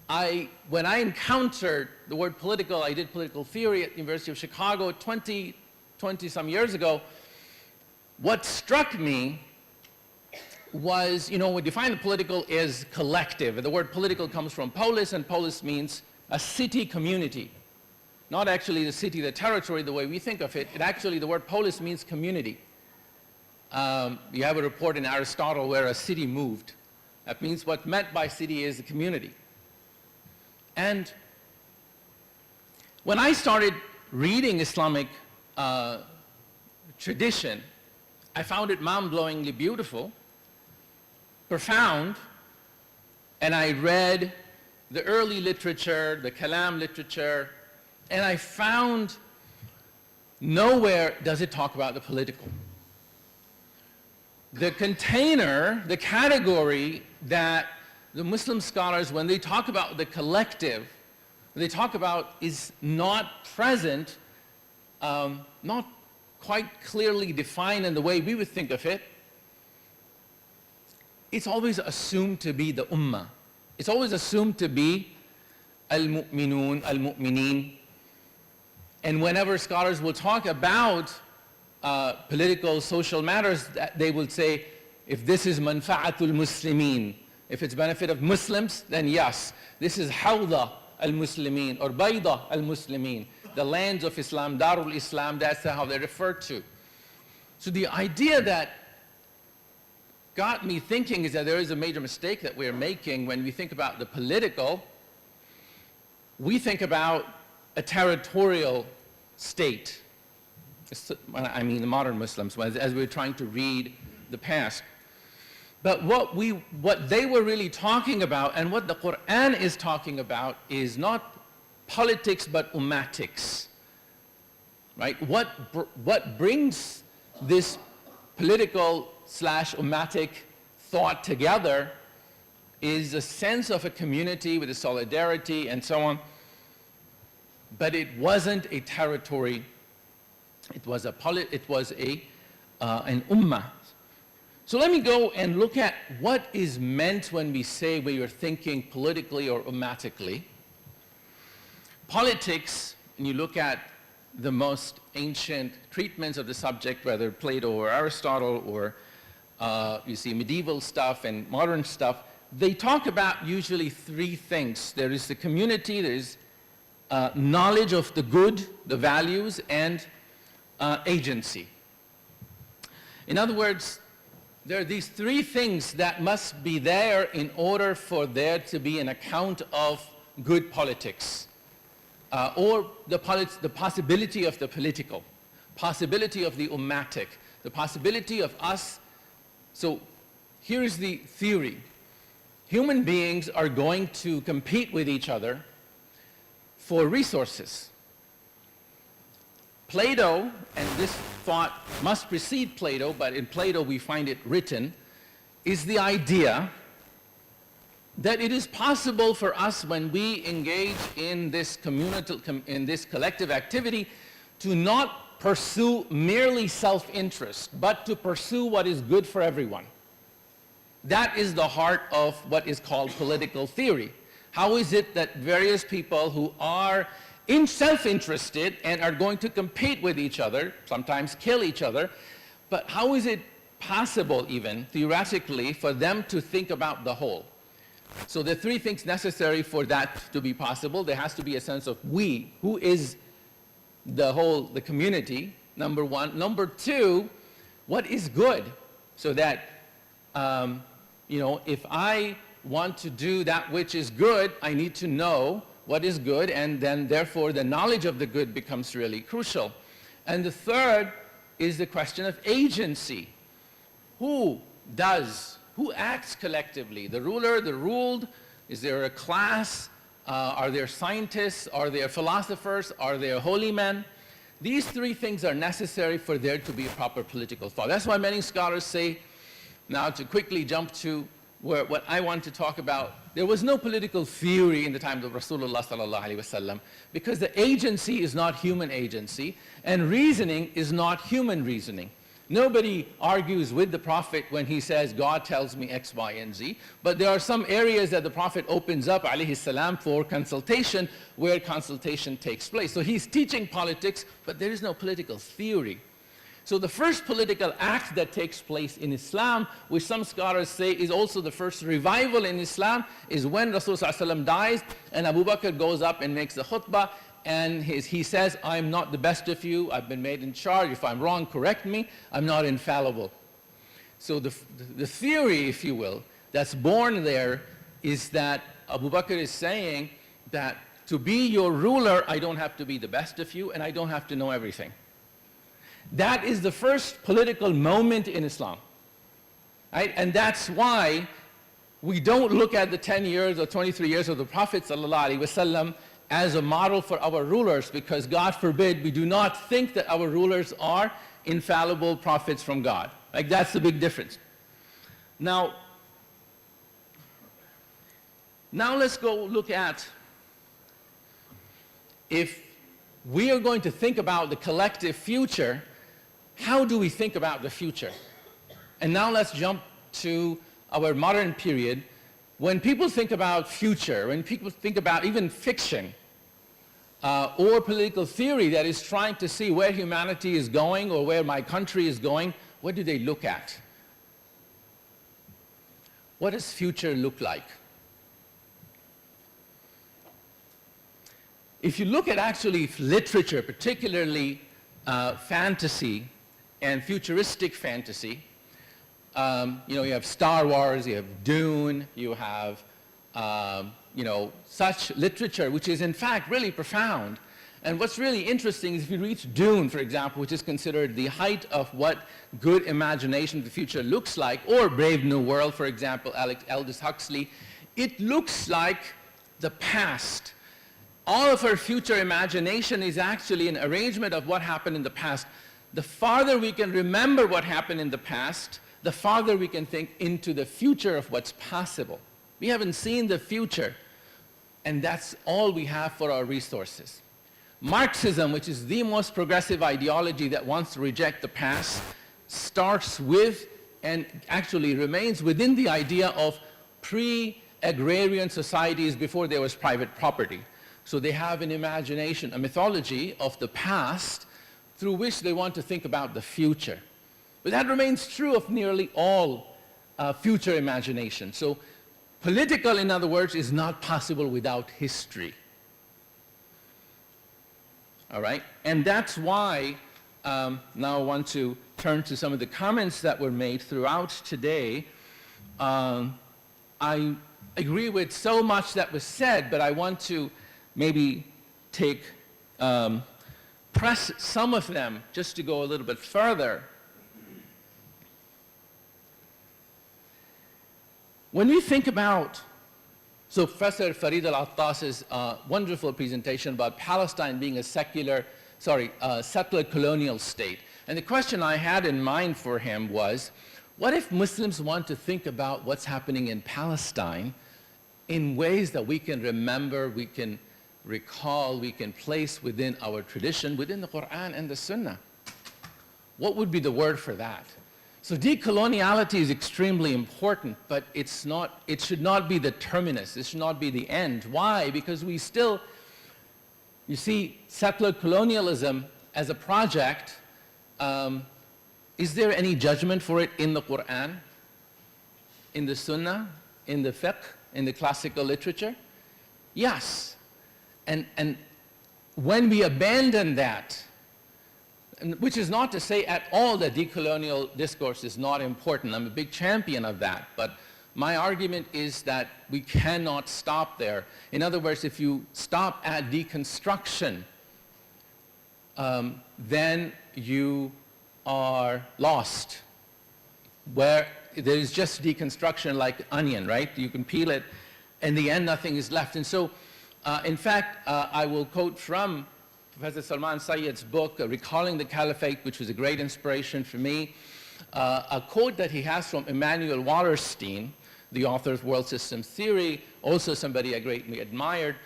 I encountered the word political, I did political theory at the University of Chicago 20 some years ago. What struck me was, you know, we define the political as collective. The word political comes from polis, and polis means a city community. Not actually the city, the territory, the way we think of it. It actually, the word polis means community. You have a report in Aristotle where a city moved. That means what's meant by city is a community. And when I started reading Islamic tradition, I found it mind-blowingly beautiful, profound, and I read the early literature, the Kalam literature, and I found nowhere does it talk about the political. The container, the category that the Muslim scholars, when they talk about the collective, they talk about is not present, not quite clearly defined in the way we would think of it. It's always assumed to be the ummah. It's always assumed to be al-mu'minun, al-mu'minin. And whenever scholars will talk about political, social matters, they will say, if this is manfa'atul muslimin, if it's benefit of Muslims, then yes, this is hawda al-muslimin or bayda al-muslimin, the lands of Islam, Darul Islam, that's how they're referred to. So the idea that got me thinking is that there is a major mistake that we're making when we think about the political. We think about a territorial state. I mean the modern Muslims, as we're trying to read the past. But what they were really talking about and what the Quran is talking about is not politics but ummatics, right? What brings this political / ummatic thought together is a sense of a community with a solidarity and so on. But it wasn't a territory. It was an ummah. So let me go and look at what is meant when we say we are thinking politically or ummatically. Politics, when you look at the most ancient treatments of the subject, whether Plato or Aristotle or you see medieval stuff and modern stuff, they talk about usually three things. There is the community, there is knowledge of the good, the values, and agency. In other words, there are these three things that must be there in order for there to be an account of good politics. Or the possibility of the political, possibility of the ummatic, the possibility of us. So here is the theory. Human beings are going to compete with each other for resources. Plato, and this thought must precede Plato, but in Plato we find it written, is the idea that it is possible for us when we engage in this collective activity to not pursue merely self-interest, but to pursue what is good for everyone. That is the heart of what is called political theory. How is it that various people who are self-interested and are going to compete with each other, sometimes kill each other, but how is it possible even, theoretically, for them to think about the whole? So there are three things necessary for that to be possible. There has to be a sense of we, who is the community, number one. Number two, what is good? So that, if I want to do that which is good, I need to know what is good, and then therefore the knowledge of the good becomes really crucial. And the third is the question of agency. Who acts collectively? The ruler, the ruled? Is there a class? Are there scientists? Are there philosophers? Are there holy men? These three things are necessary for there to be a proper political thought. That's why many scholars say, now to quickly jump to where what I want to talk about, there was no political theory in the time of Rasulullah sallallahu alaihi wasallam, because the agency is not human agency, and reasoning is not human reasoning. Nobody argues with the Prophet when he says, God tells me X, Y, and Z, but there are some areas that the Prophet opens up, alayhi salam, for consultation, where consultation takes place. So he's teaching politics, but there is no political theory. So the first political act that takes place in Islam, which some scholars say is also the first revival in Islam, is when Rasulullah dies and Abu Bakr goes up and makes the khutbah, and he says, I'm not the best of you, I've been made in charge, if I'm wrong, correct me, I'm not infallible. So the theory, if you will, that's born there is that Abu Bakr is saying that to be your ruler, I don't have to be the best of you, and I don't have to know everything. That is the first political moment in Islam, right? And that's why we don't look at the 10 years or 23 years of the Prophet ﷺ as a model for our rulers, because God forbid we do not think that our rulers are infallible prophets from God. Like, that's the big difference. Now let's go look at, if we are going to think about the collective future, how do we think about the future? And now let's jump to our modern period. When people think about future, when people think about even fiction or political theory that is trying to see where humanity is going or where my country is going, what do they look at? What does future look like? If you look at actually literature, particularly fantasy and futuristic fantasy, you have Star Wars, you have Dune, you have such literature which is in fact really profound. And what's really interesting is if you read Dune, for example, which is considered the height of what good imagination of the future looks like, or Brave New World, for example, Aldous Huxley, it looks like the past. All of our future imagination is actually an arrangement of what happened in the past. The farther we can remember what happened in the past, the farther we can think into the future of what's possible. We haven't seen the future, and that's all we have for our resources. Marxism, which is the most progressive ideology that wants to reject the past, starts with and actually remains within the idea of pre-agrarian societies before there was private property. So they have an imagination, a mythology of the past through which they want to think about the future. But that remains true of nearly all future imagination. So political, in other words, is not possible without history. All right? And that's why now I want to turn to some of the comments that were made throughout today. I agree with so much that was said, but I want to maybe press some of them just to go a little bit further. When we think about, so Professor Farid Al-Attas's wonderful presentation about Palestine being a settler colonial state. And the question I had in mind for him was, what if Muslims want to think about what's happening in Palestine in ways that we can remember, we can recall, we can place within our tradition, within the Quran and the Sunnah? What would be the word for that? So decoloniality is extremely important, but it should not be the terminus, it should not be the end. Why? Because we still, you see, settler colonialism as a project, is there any judgment for it in the Quran, in the Sunnah, in the fiqh, in the classical literature? Yes. And when we abandon that, which is not to say at all that decolonial discourse is not important. I'm a big champion of that. But my argument is that we cannot stop there. In other words, if you stop at deconstruction, then you are lost. Where there is just deconstruction like onion, right? You can peel it, in the end nothing is left. And so, in fact, I will quote from Professor Salman Sayyid's book, Recalling the Caliphate, which was a great inspiration for me, a quote that he has from Emanuel Wallerstein, the author of World Systems Theory, also somebody I greatly admired.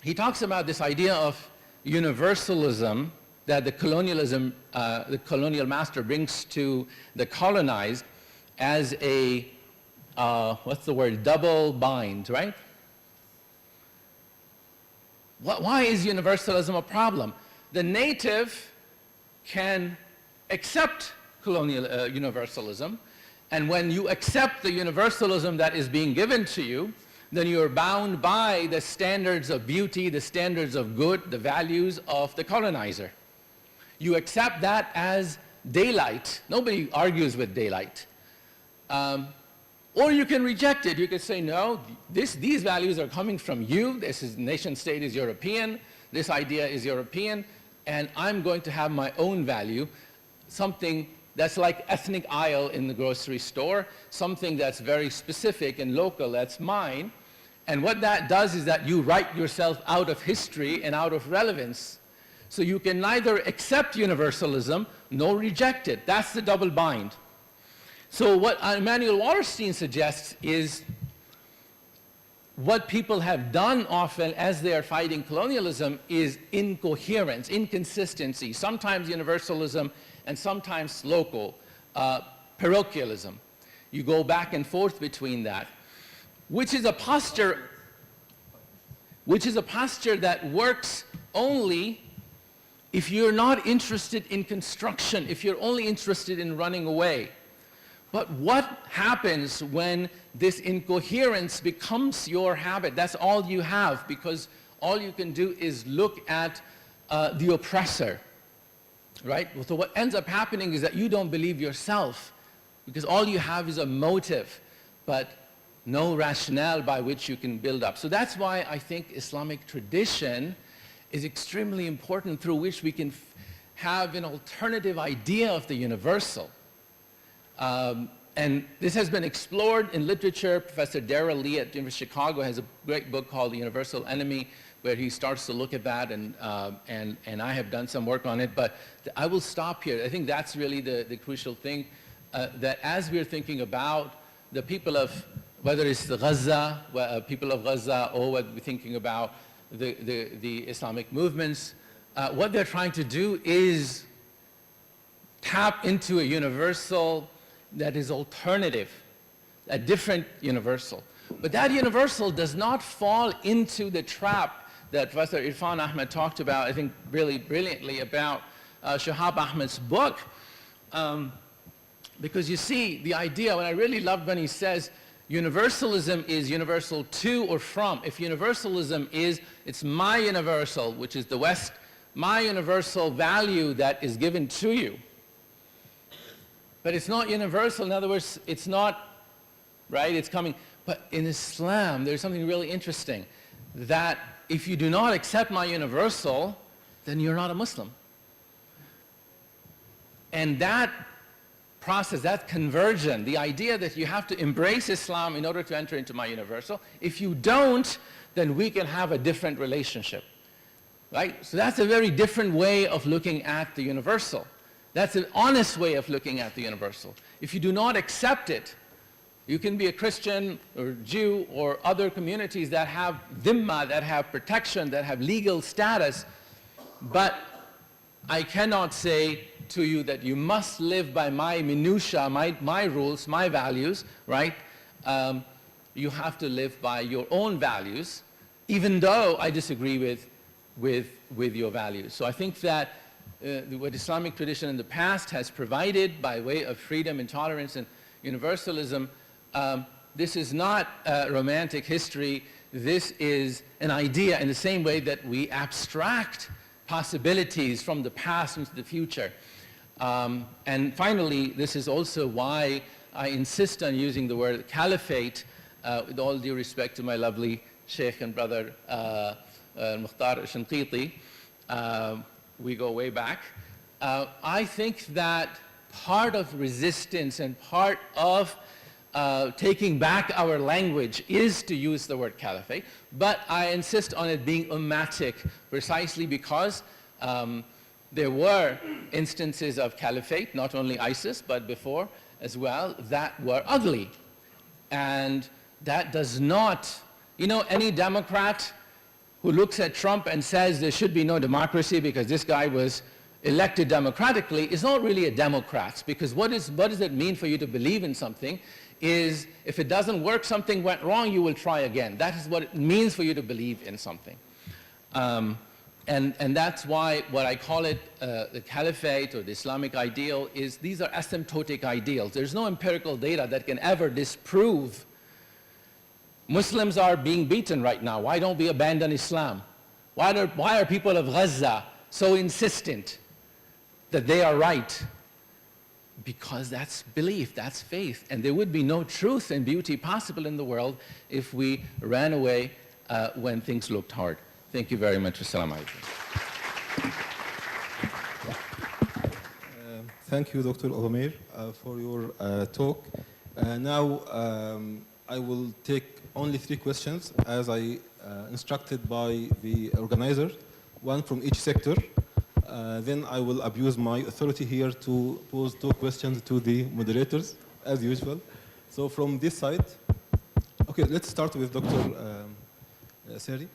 He talks about this idea of universalism that the colonial master brings to the colonized as a, what's the word, double bind, right? Why is universalism a problem? The native can accept colonial universalism, and when you accept the universalism that is being given to you, then you're bound by the standards of beauty, the standards of good, the values of the colonizer. You accept that as daylight. Nobody argues with daylight. Or you can reject it. You can say, no, these values are coming from you. This is, nation state is European. This idea is European. And I'm going to have my own value, something that's like ethnic aisle in the grocery store, something that's very specific and local, that's mine. And what that does is that you write yourself out of history and out of relevance. So you can neither accept universalism nor reject it. That's the double bind. So what Emanuel Wallerstein suggests is what people have done often as they are fighting colonialism is incoherence, inconsistency, sometimes universalism and sometimes local, parochialism. You go back and forth between that, which is a posture that works only if you're not interested in construction, if you're only interested in running away. But what happens when this incoherence becomes your habit? That's all you have, because all you can do is look at the oppressor, right? So what ends up happening is that you don't believe yourself, because all you have is a motive, but no rationale by which you can build up. So that's why I think Islamic tradition is extremely important, through which we can have an alternative idea of the universal. And this has been explored in literature. Professor Darrell Lee at the University of Chicago has a great book called The Universal Enemy, where he starts to look at that, and I have done some work on it. But I will stop here. I think that's really the crucial thing, that as we're thinking about the people of, whether it's the Gaza, people of Gaza, or whether we're thinking about the Islamic movements, what they're trying to do is tap into a universal that is alternative, a different universal. But that universal does not fall into the trap that Professor Irfan Ahmed talked about, I think really brilliantly, about Shahab Ahmed's book. Because you see, the idea, what I really loved when he says, universalism is universal to or from. If universalism is, it's my universal, which is the West, my universal value that is given to you. But it's not universal. In other words, it's not, right? It's coming. But in Islam, there's something really interesting, that if you do not accept my universal, then you're not a Muslim. And that process, that conversion, the idea that you have to embrace Islam in order to enter into my universal, if you don't, then we can have a different relationship, right? So that's a very different way of looking at the universal. That's an honest way of looking at the universal. If you do not accept it, you can be a Christian or Jew or other communities that have dhimma, that have protection, that have legal status, but I cannot say to you that you must live by my minutiae, my rules, my values, right? You have to live by your own values, even though I disagree with your values. So I think that what Islamic tradition in the past has provided by way of freedom and tolerance and universalism, this is not romantic history. This is an idea, in the same way that we abstract possibilities from the past into the future. And finally, this is also why I insist on using the word caliphate, with all due respect to my lovely Sheikh and brother Mukhtar Shanqiti. We go way back. I think that part of resistance and part of taking back our language is to use the word caliphate, but I insist on it being ummatic, precisely because there were instances of caliphate, not only ISIS, but before as well, that were ugly. And that does not, you know, any Democrat who looks at Trump and says there should be no democracy because this guy was elected democratically is not really a Democrat, because what does it mean for you to believe in something is if it doesn't work, something went wrong, you will try again. That is what it means for you to believe in something. And that's why what I call it the caliphate or the Islamic ideal is these are asymptotic ideals. There's no empirical data that can ever disprove Muslims are being beaten right now. Why don't we abandon Islam? Why are people of Gaza so insistent that they are right? Because that's belief, that's faith. And there would be no truth and beauty possible in the world if we ran away when things looked hard. Thank you very much. Assalamu alaikum. Thank you, Dr. Omer, for your talk. Now, I will take only 3 questions as I instructed by the organizer, one from each sector. Then I will abuse my authority here to pose 2 questions to the moderators, as usual. So from this side, okay, let's start with Dr. Seri.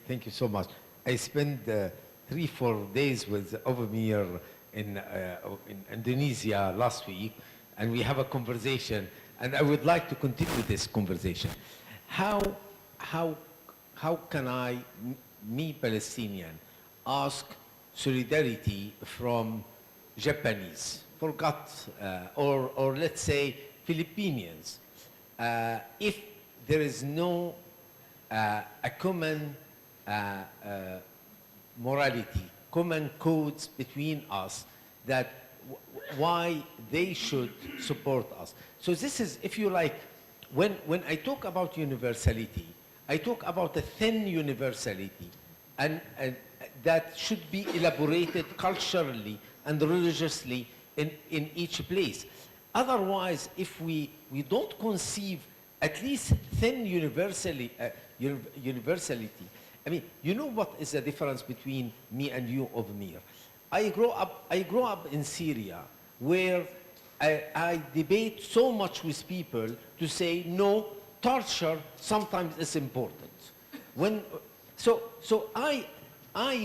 Thank you so much. I spent 3-4 days with Ovamir in Indonesia last week, and we have a conversation, and I would like to continue this conversation. How can I, me Palestinian, ask solidarity from Japanese, or let's say Filipinos, if there is no a common morality, common codes between us that why they should support us. So this is, if you like, when I talk about universality, I talk about a thin universality, and that should be elaborated culturally and religiously in each place. Otherwise, if we don't conceive at least thin universality, I mean, you know what is the difference between me and you, Ovamir? I grew up in Syria, where I debate so much with people to say, no, torture sometimes is important. So I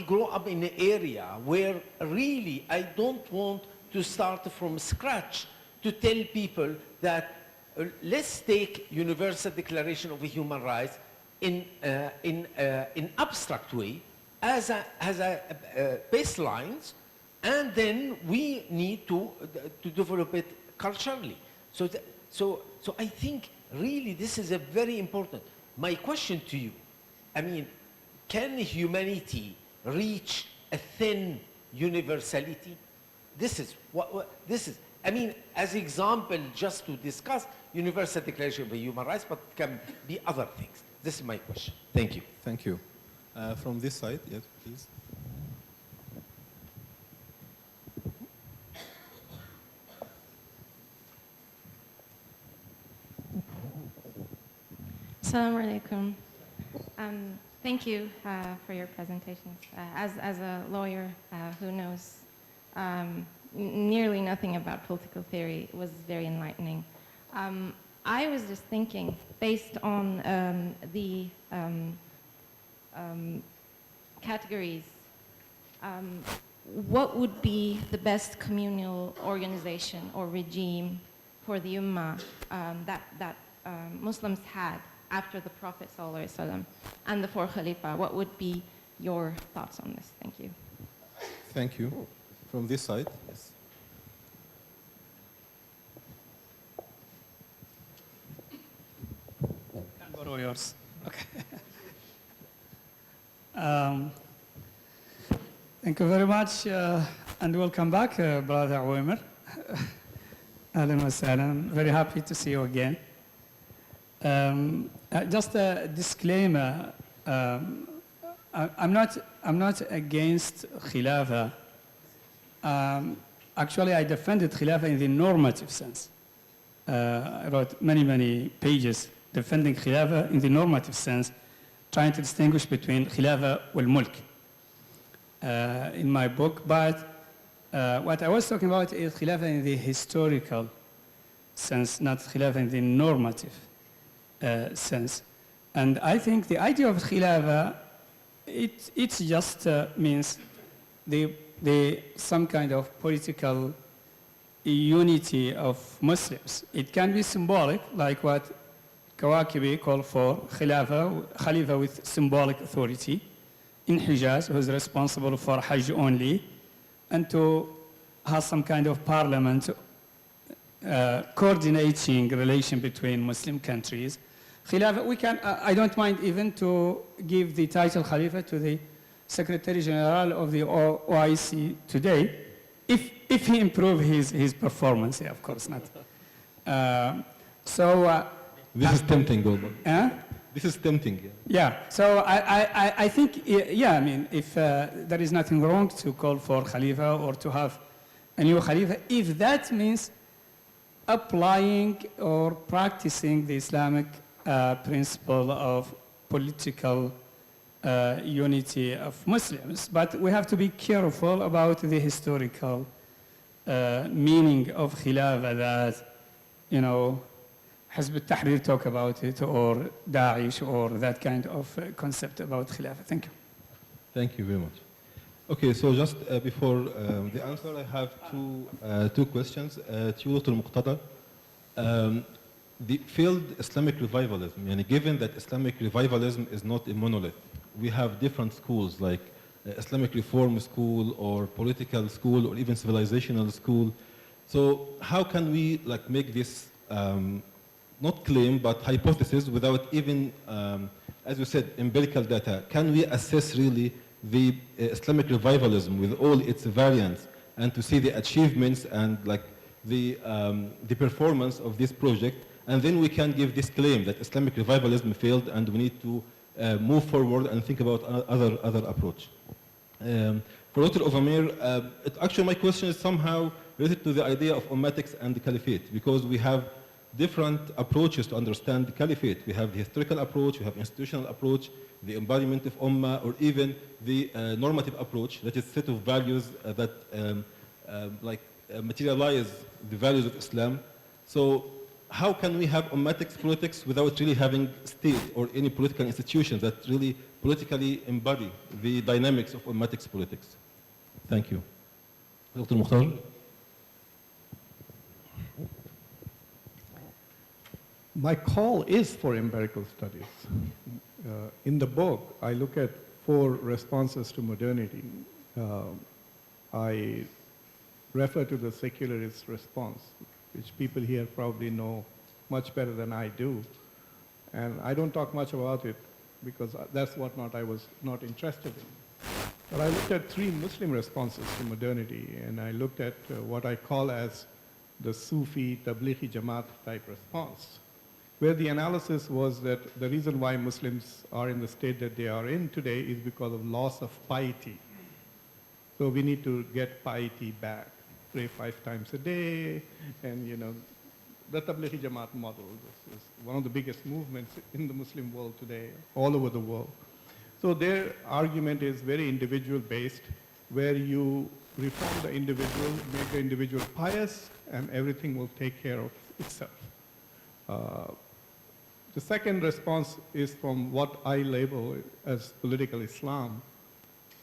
grew up in an area where really I don't want to start from scratch to tell people that let's take Universal Declaration of Human Rights in abstract way as a baselines, and then we need to develop it culturally. So I think really this is a very important. My question to you, I mean, can humanity reach a thin universality? This is this is. I mean, as example, just to discuss Universal Declaration of Human Rights, but it can be other things. This is my question. Thank you. Thank you. From this side, yes, please. Assalamu alaikum. Thank you for your presentations. As a lawyer who knows nearly nothing about political theory, it was very enlightening. I was just thinking, based on the categories, what would be the best communal organization or regime for the Ummah that Muslims had after the Prophet ﷺ and the 4 Khalifa? What would be your thoughts on this? Thank you. Thank you. From this side, yes. Can borrow yours. Okay. Thank you very much, and welcome back, Brother Omer. Ahlan wa sahlan. Very happy to see you again. Just a disclaimer. I'm not against Khilafah. Actually, I defended Khilafah in the normative sense. I wrote many pages defending Khilafah in the normative sense, trying to distinguish between Khilafah wal Mulk in my book. But What I was talking about is Khilafah in the historical sense, not Khilafah in the normative sense. And I think the idea of Khilafah, it just means some kind of political unity of Muslims. It can be symbolic, like what Kawakibi called for, Khalifa with symbolic authority in Hijaz, who is responsible for Hajj only, and to have some kind of parliament coordinating relation between Muslim countries. Khilafah, I don't mind even to give the title Khalifa to the Secretary General of the OIC today, if he improves his performance, yeah, of course not. This is tempting, Goldman. This is tempting. Yeah, so I think, yeah, I mean, if there is nothing wrong to call for Khalifa or to have a new Khalifa, if that means applying or practicing the Islamic principle of political unity of Muslims. But we have to be careful about the historical meaning of Khilafah that, you know, Hizb al-Tahrir talk about it, or Daesh, or that kind of concept about Khilafah. Thank you. Thank you very much. Okay, so just before the answer, I have two questions to you, Dr. Muqtada. The failed Islamic revivalism, and given that Islamic revivalism is not a monolith, we have different schools like Islamic Reform School or political school or even civilizational school. So how can we make this not claim but hypothesis without even, as you said, empirical data? Can we assess really the Islamic revivalism with all its variants and to see the achievements and the performance of this project? And then we can give this claim that Islamic revivalism failed and we need to move forward and think about other approach. For Dr. Ovamir, actually my question is somehow related to the idea of ummatics and the caliphate, because we have different approaches to understand the caliphate. We have the historical approach, we have institutional approach, the embodiment of ummah, or even the normative approach, that is a set of values that materialize the values of Islam. So how can we have ummatics politics without really having state or any political institutions that really politically embody the dynamics of ummatics politics? Thank you. Dr. Mukhtar? My call is for empirical studies. In the book, I look at 4 responses to modernity. I refer to the secularist response, which people here probably know much better than I do. And I don't talk much about it because that's what I was not interested in. But I looked at 3 Muslim responses to modernity, and I looked at what I call as the Sufi Tablighi Jamaat type response, where the analysis was that the reason why Muslims are in the state that they are in today is because of loss of piety. So we need to get piety back. Pray 5 times a day, and the Tablighi Jamaat model. This is one of the biggest movements in the Muslim world today, all over the world. So their argument is very individual based, where you reform the individual, make the individual pious, and everything will take care of itself. The second response is from what I label as political Islam,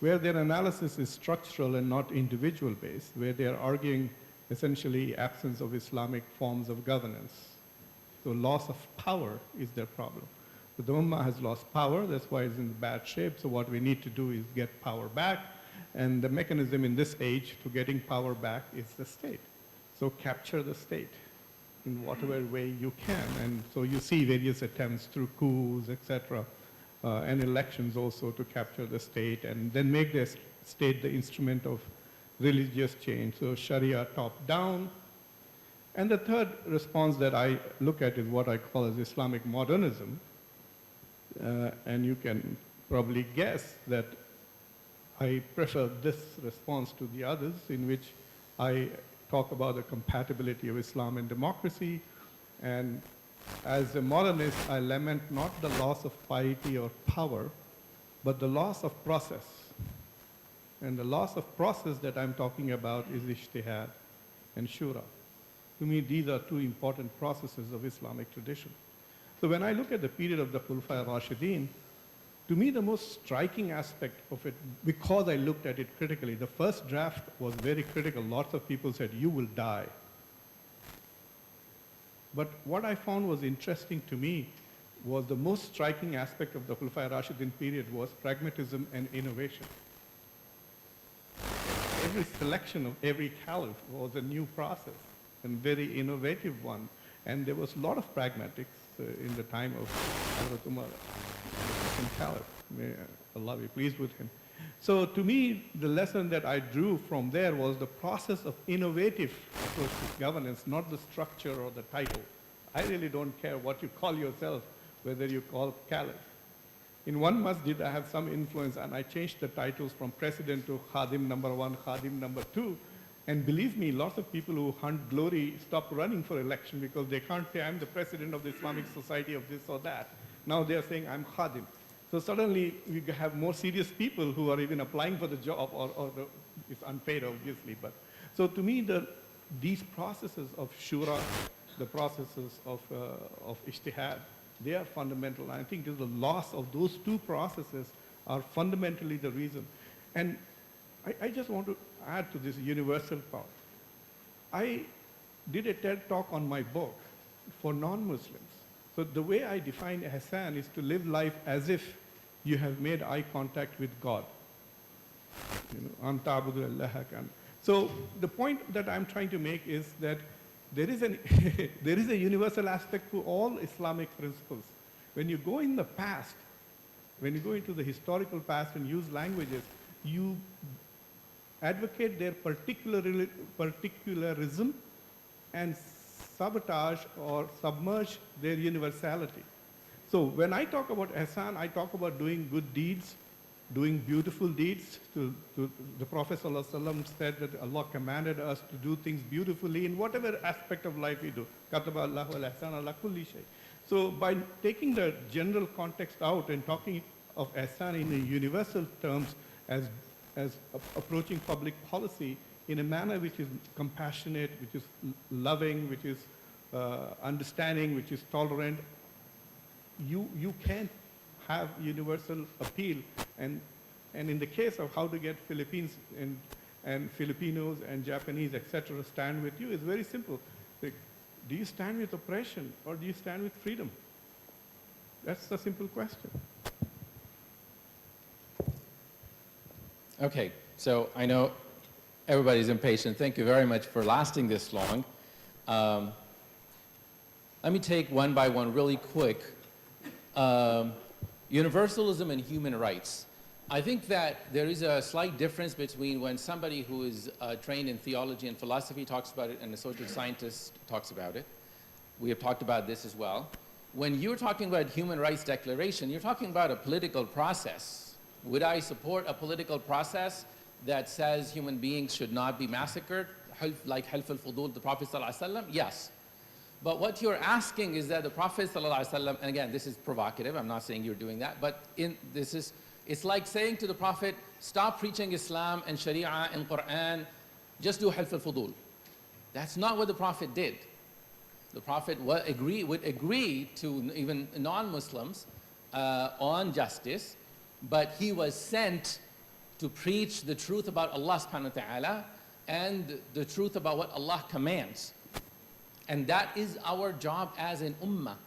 where their analysis is structural and not individual based, where they are arguing essentially absence of Islamic forms of governance. So loss of power is their problem. So the Ummah has lost power, that's why it's in bad shape. So what we need to do is get power back, and the mechanism in this age to getting power back is the state. So capture the state in whatever way you can. And so you see various attempts through coups, etc., and elections also to capture the state, and then make the state the instrument of religious change. So Sharia top down. And the third response that I look at is what I call as Islamic modernism. And you can probably guess that I prefer this response to the others, in which I talk about the compatibility of Islam and democracy. And as a modernist, I lament not the loss of piety or power, but the loss of process. And the loss of process that I'm talking about is ijtihad and shura. To me, these are two important processes of Islamic tradition. So when I look at the period of the Khulafa Rashidin, to me the most striking aspect of it, because I looked at it critically, the first draft was very critical. Lots of people said, you will die. But what I found was interesting to me was the most striking aspect of the Khulafa Rashidin period was pragmatism and innovation. Every selection of every caliph was a new process and very innovative one. And there was a lot of pragmatics in the time of Hazrat Umar, the caliph. May Allah be pleased with him. So to me, the lesson that I drew from there was the process of innovative approach to governance, not the structure or the title. I really don't care what you call yourself, whether you call caliph. In one masjid, I have some influence, and I changed the titles from president to Khadim number 1, Khadim number 2. And believe me, lots of people who hunt glory stop running for election because they can't say, I'm the president of the Islamic Society of this or that. Now they are saying, I'm Khadim. So suddenly, we have more serious people who are even applying for the job, it's unpaid, obviously. But so to me, these processes of shura, the processes of ijtihad, they are fundamental. I think the loss of those two processes are fundamentally the reason. And I just want to add to this universal part. I did a TED talk on my book for non-Muslims. So the way I define ihsan is to live life as if you have made eye contact with God. Anta abudu Allaha kan. So the point that I'm trying to make is that there is a universal aspect to all Islamic principles. When you go in the past, when you go into the historical past and use languages, you advocate their particularism and sabotage or submerge their universality. So when I talk about ihsan, I talk about doing good deeds, doing beautiful deeds. The Prophet ﷺ said that Allah commanded us to do things beautifully in whatever aspect of life we do. Kataba Allahu al-ihsan ala kulli shay. So by taking the general context out and talking of ihsan in a universal terms as approaching public policy in a manner which is compassionate, which is loving, which is understanding, which is tolerant, you can have universal appeal. And in the case of how to get Philippines and Filipinos and Japanese, etc., stand with you, is very simple. Like, do you stand with oppression or do you stand with freedom? That's a simple question. Okay, so I know everybody's impatient. Thank you very much for lasting this long. Let me take one by one really quick. Universalism and human rights. I think that there is a slight difference between when somebody who is trained in theology and philosophy talks about it and a social scientist talks about it. We have talked about this as well. When you're talking about human rights declaration, you're talking about a political process. Would I support a political process that says human beings should not be massacred, like Half al-Fudul, the Prophet ﷺ? Yes. But what you're asking is that the Prophet ﷺ, and again, this is provocative, I'm not saying you're doing that, but it's like saying to the Prophet, stop preaching Islam and Sharia and Quran, just do Half al-Fudul. That's not what the Prophet did. The Prophet would agree to even non-Muslims on justice, but he was sent to preach the truth about Allah subhanahu wa ta'ala and the truth about what Allah commands. And that is our job as an ummah.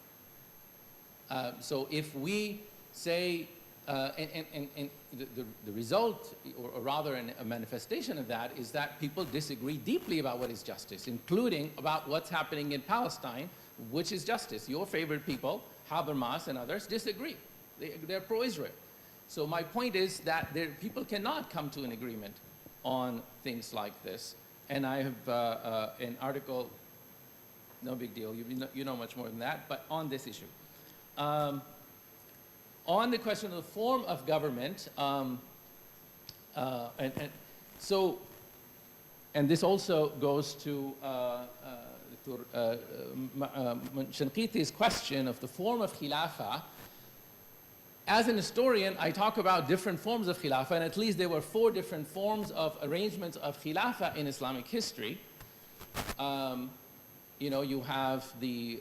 So if we say, and the result, or rather a manifestation of that, is that people disagree deeply about what is justice, including about what's happening in Palestine, which is justice. Your favorite people, Habermas and others, disagree. They're pro-Israel. So my point is that people cannot come to an agreement on things like this. And I have an article, no big deal, you know much more than that, but on this issue. On the question of the form of government, and this also goes to Shanqiti's question of the form of khilafah. as an historian, I talk about different forms of khilafah, and at least there were 4 different forms of arrangements of khilafah in Islamic history. You have the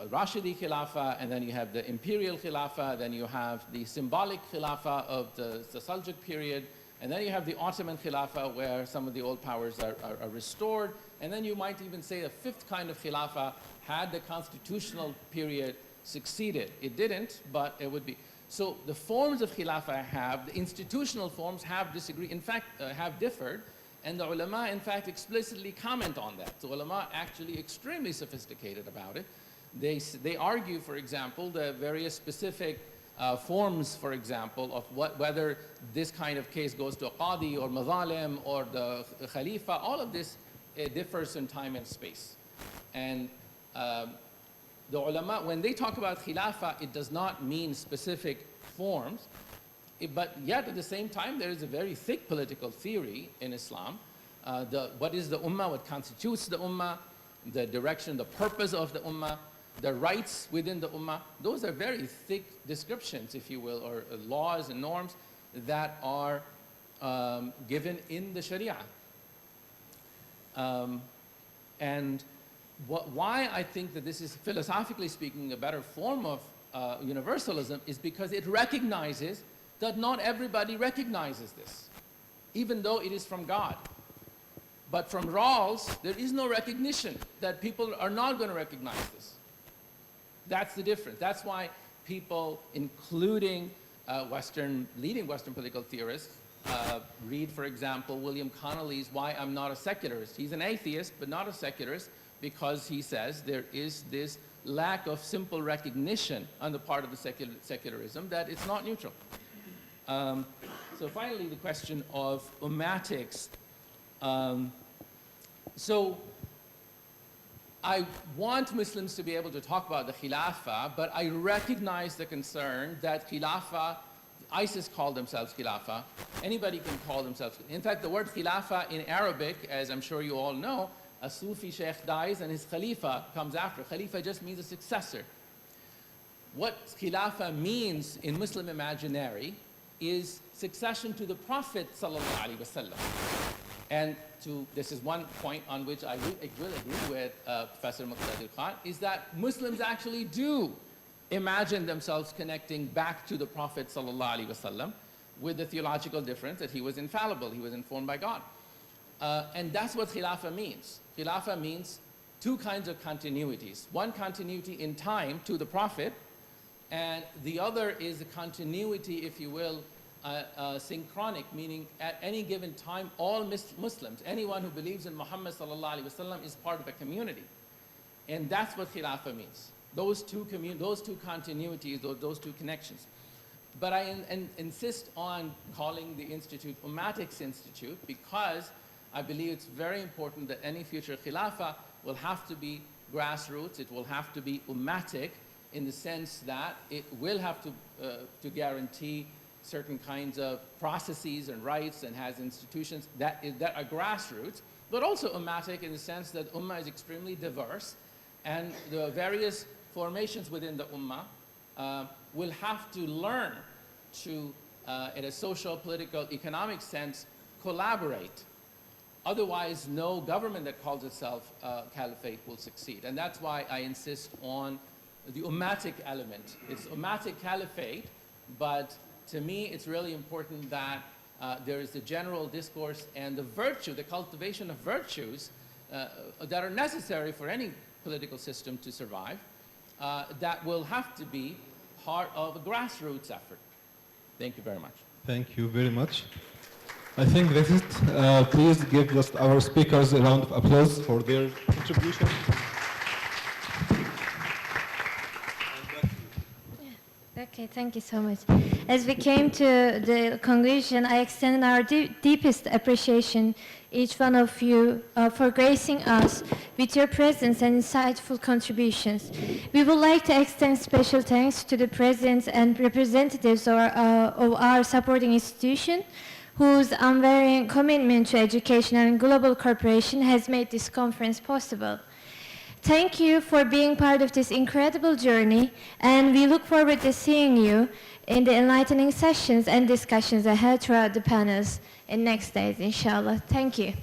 Rashidi Khilafah, and then you have the Imperial Khilafah, then you have the symbolic Khilafah of the Seljuk period, and then you have the Ottoman Khilafah, where some of the old powers are restored, and then you might even say a 5th kind of Khilafah had the constitutional period succeeded. It didn't, but it would be. So the forms of Khilafah the institutional forms have differed, and the ulama, in fact, explicitly comment on that. The ulama actually extremely sophisticated about it. They argue, for example, the various specific forms, for example, of whether this kind of case goes to a qadi or mazalim or the khalifa. All of this differs in time and space. And the ulama, when they talk about khilafah, it does not mean specific forms. But yet, at the same time, there is a very thick political theory in Islam. What is the ummah, what constitutes the ummah, the direction, the purpose of the ummah, the rights within the ummah. Those are very thick descriptions, if you will, or laws and norms that are given in the Sharia. Why I think that this is, philosophically speaking, a better form of universalism is because it recognizes that not everybody recognizes this, even though it is from God. But from Rawls, there is no recognition that people are not going to recognize this. That's the difference. That's why people, including leading Western political theorists, read, for example, William Connolly's Why I'm Not a Secularist. He's an atheist, but not a secularist, because he says there is this lack of simple recognition on the part of the secularism that it's not neutral. So finally, the question of ummatics. So I want Muslims to be able to talk about the Khilafah, but I recognize the concern that Khilafah, ISIS call themselves Khilafah, anybody can call themselves. In fact, the word Khilafah in Arabic, as I'm sure you all know, a Sufi sheikh dies and his Khalifa comes after. Khalifa just means a successor. What Khilafah means in Muslim imaginary is succession to the Prophet sallallahu alaihi wasallam. And this is one point on which I will agree with Professor Muqtadir Khan, is that Muslims actually do imagine themselves connecting back to the Prophet sallallahu alaihi wasallam, with the theological difference that he was infallible, he was informed by God. And that's what Khilafah means. Khilafah means 2 kinds of continuities. One continuity in time to the Prophet, and the other is a continuity, if you will, synchronic, meaning at any given time, all Muslims, anyone who believes in Muhammad sallallahu alaihi wasallam, is part of a community. And that's what Khilafah means. Those two continuities, those 2 connections. But I insist on calling the institute Ummatics Institute, because I believe it's very important that any future Khilafah will have to be grassroots, it will have to be ummatic, in the sense that it will have to guarantee certain kinds of processes and rights, and has institutions that are grassroots, but also ummatic in the sense that ummah is extremely diverse, and the various formations within the ummah will have to learn to, in a social, political, economic sense, collaborate. Otherwise, no government that calls itself caliphate will succeed. And that's why I insist on the ummatic element. It's ummatic caliphate, but to me, it's really important that there is the general discourse and the virtue, the cultivation of virtues that are necessary for any political system to survive, that will have to be part of a grassroots effort. Thank you very much. Thank you very much. I think this is, please give just our speakers a round of applause for their contribution. Okay, thank you so much. As we came to the conclusion, I extend our deepest appreciation, each one of you, for gracing us with your presence and insightful contributions. We would like to extend special thanks to the presidents and representatives of our supporting institution, whose unvarying commitment to education and global cooperation has made this conference possible. Thank you for being part of this incredible journey, and we look forward to seeing you in the enlightening sessions and discussions ahead throughout the panels in next days, inshallah. Thank you.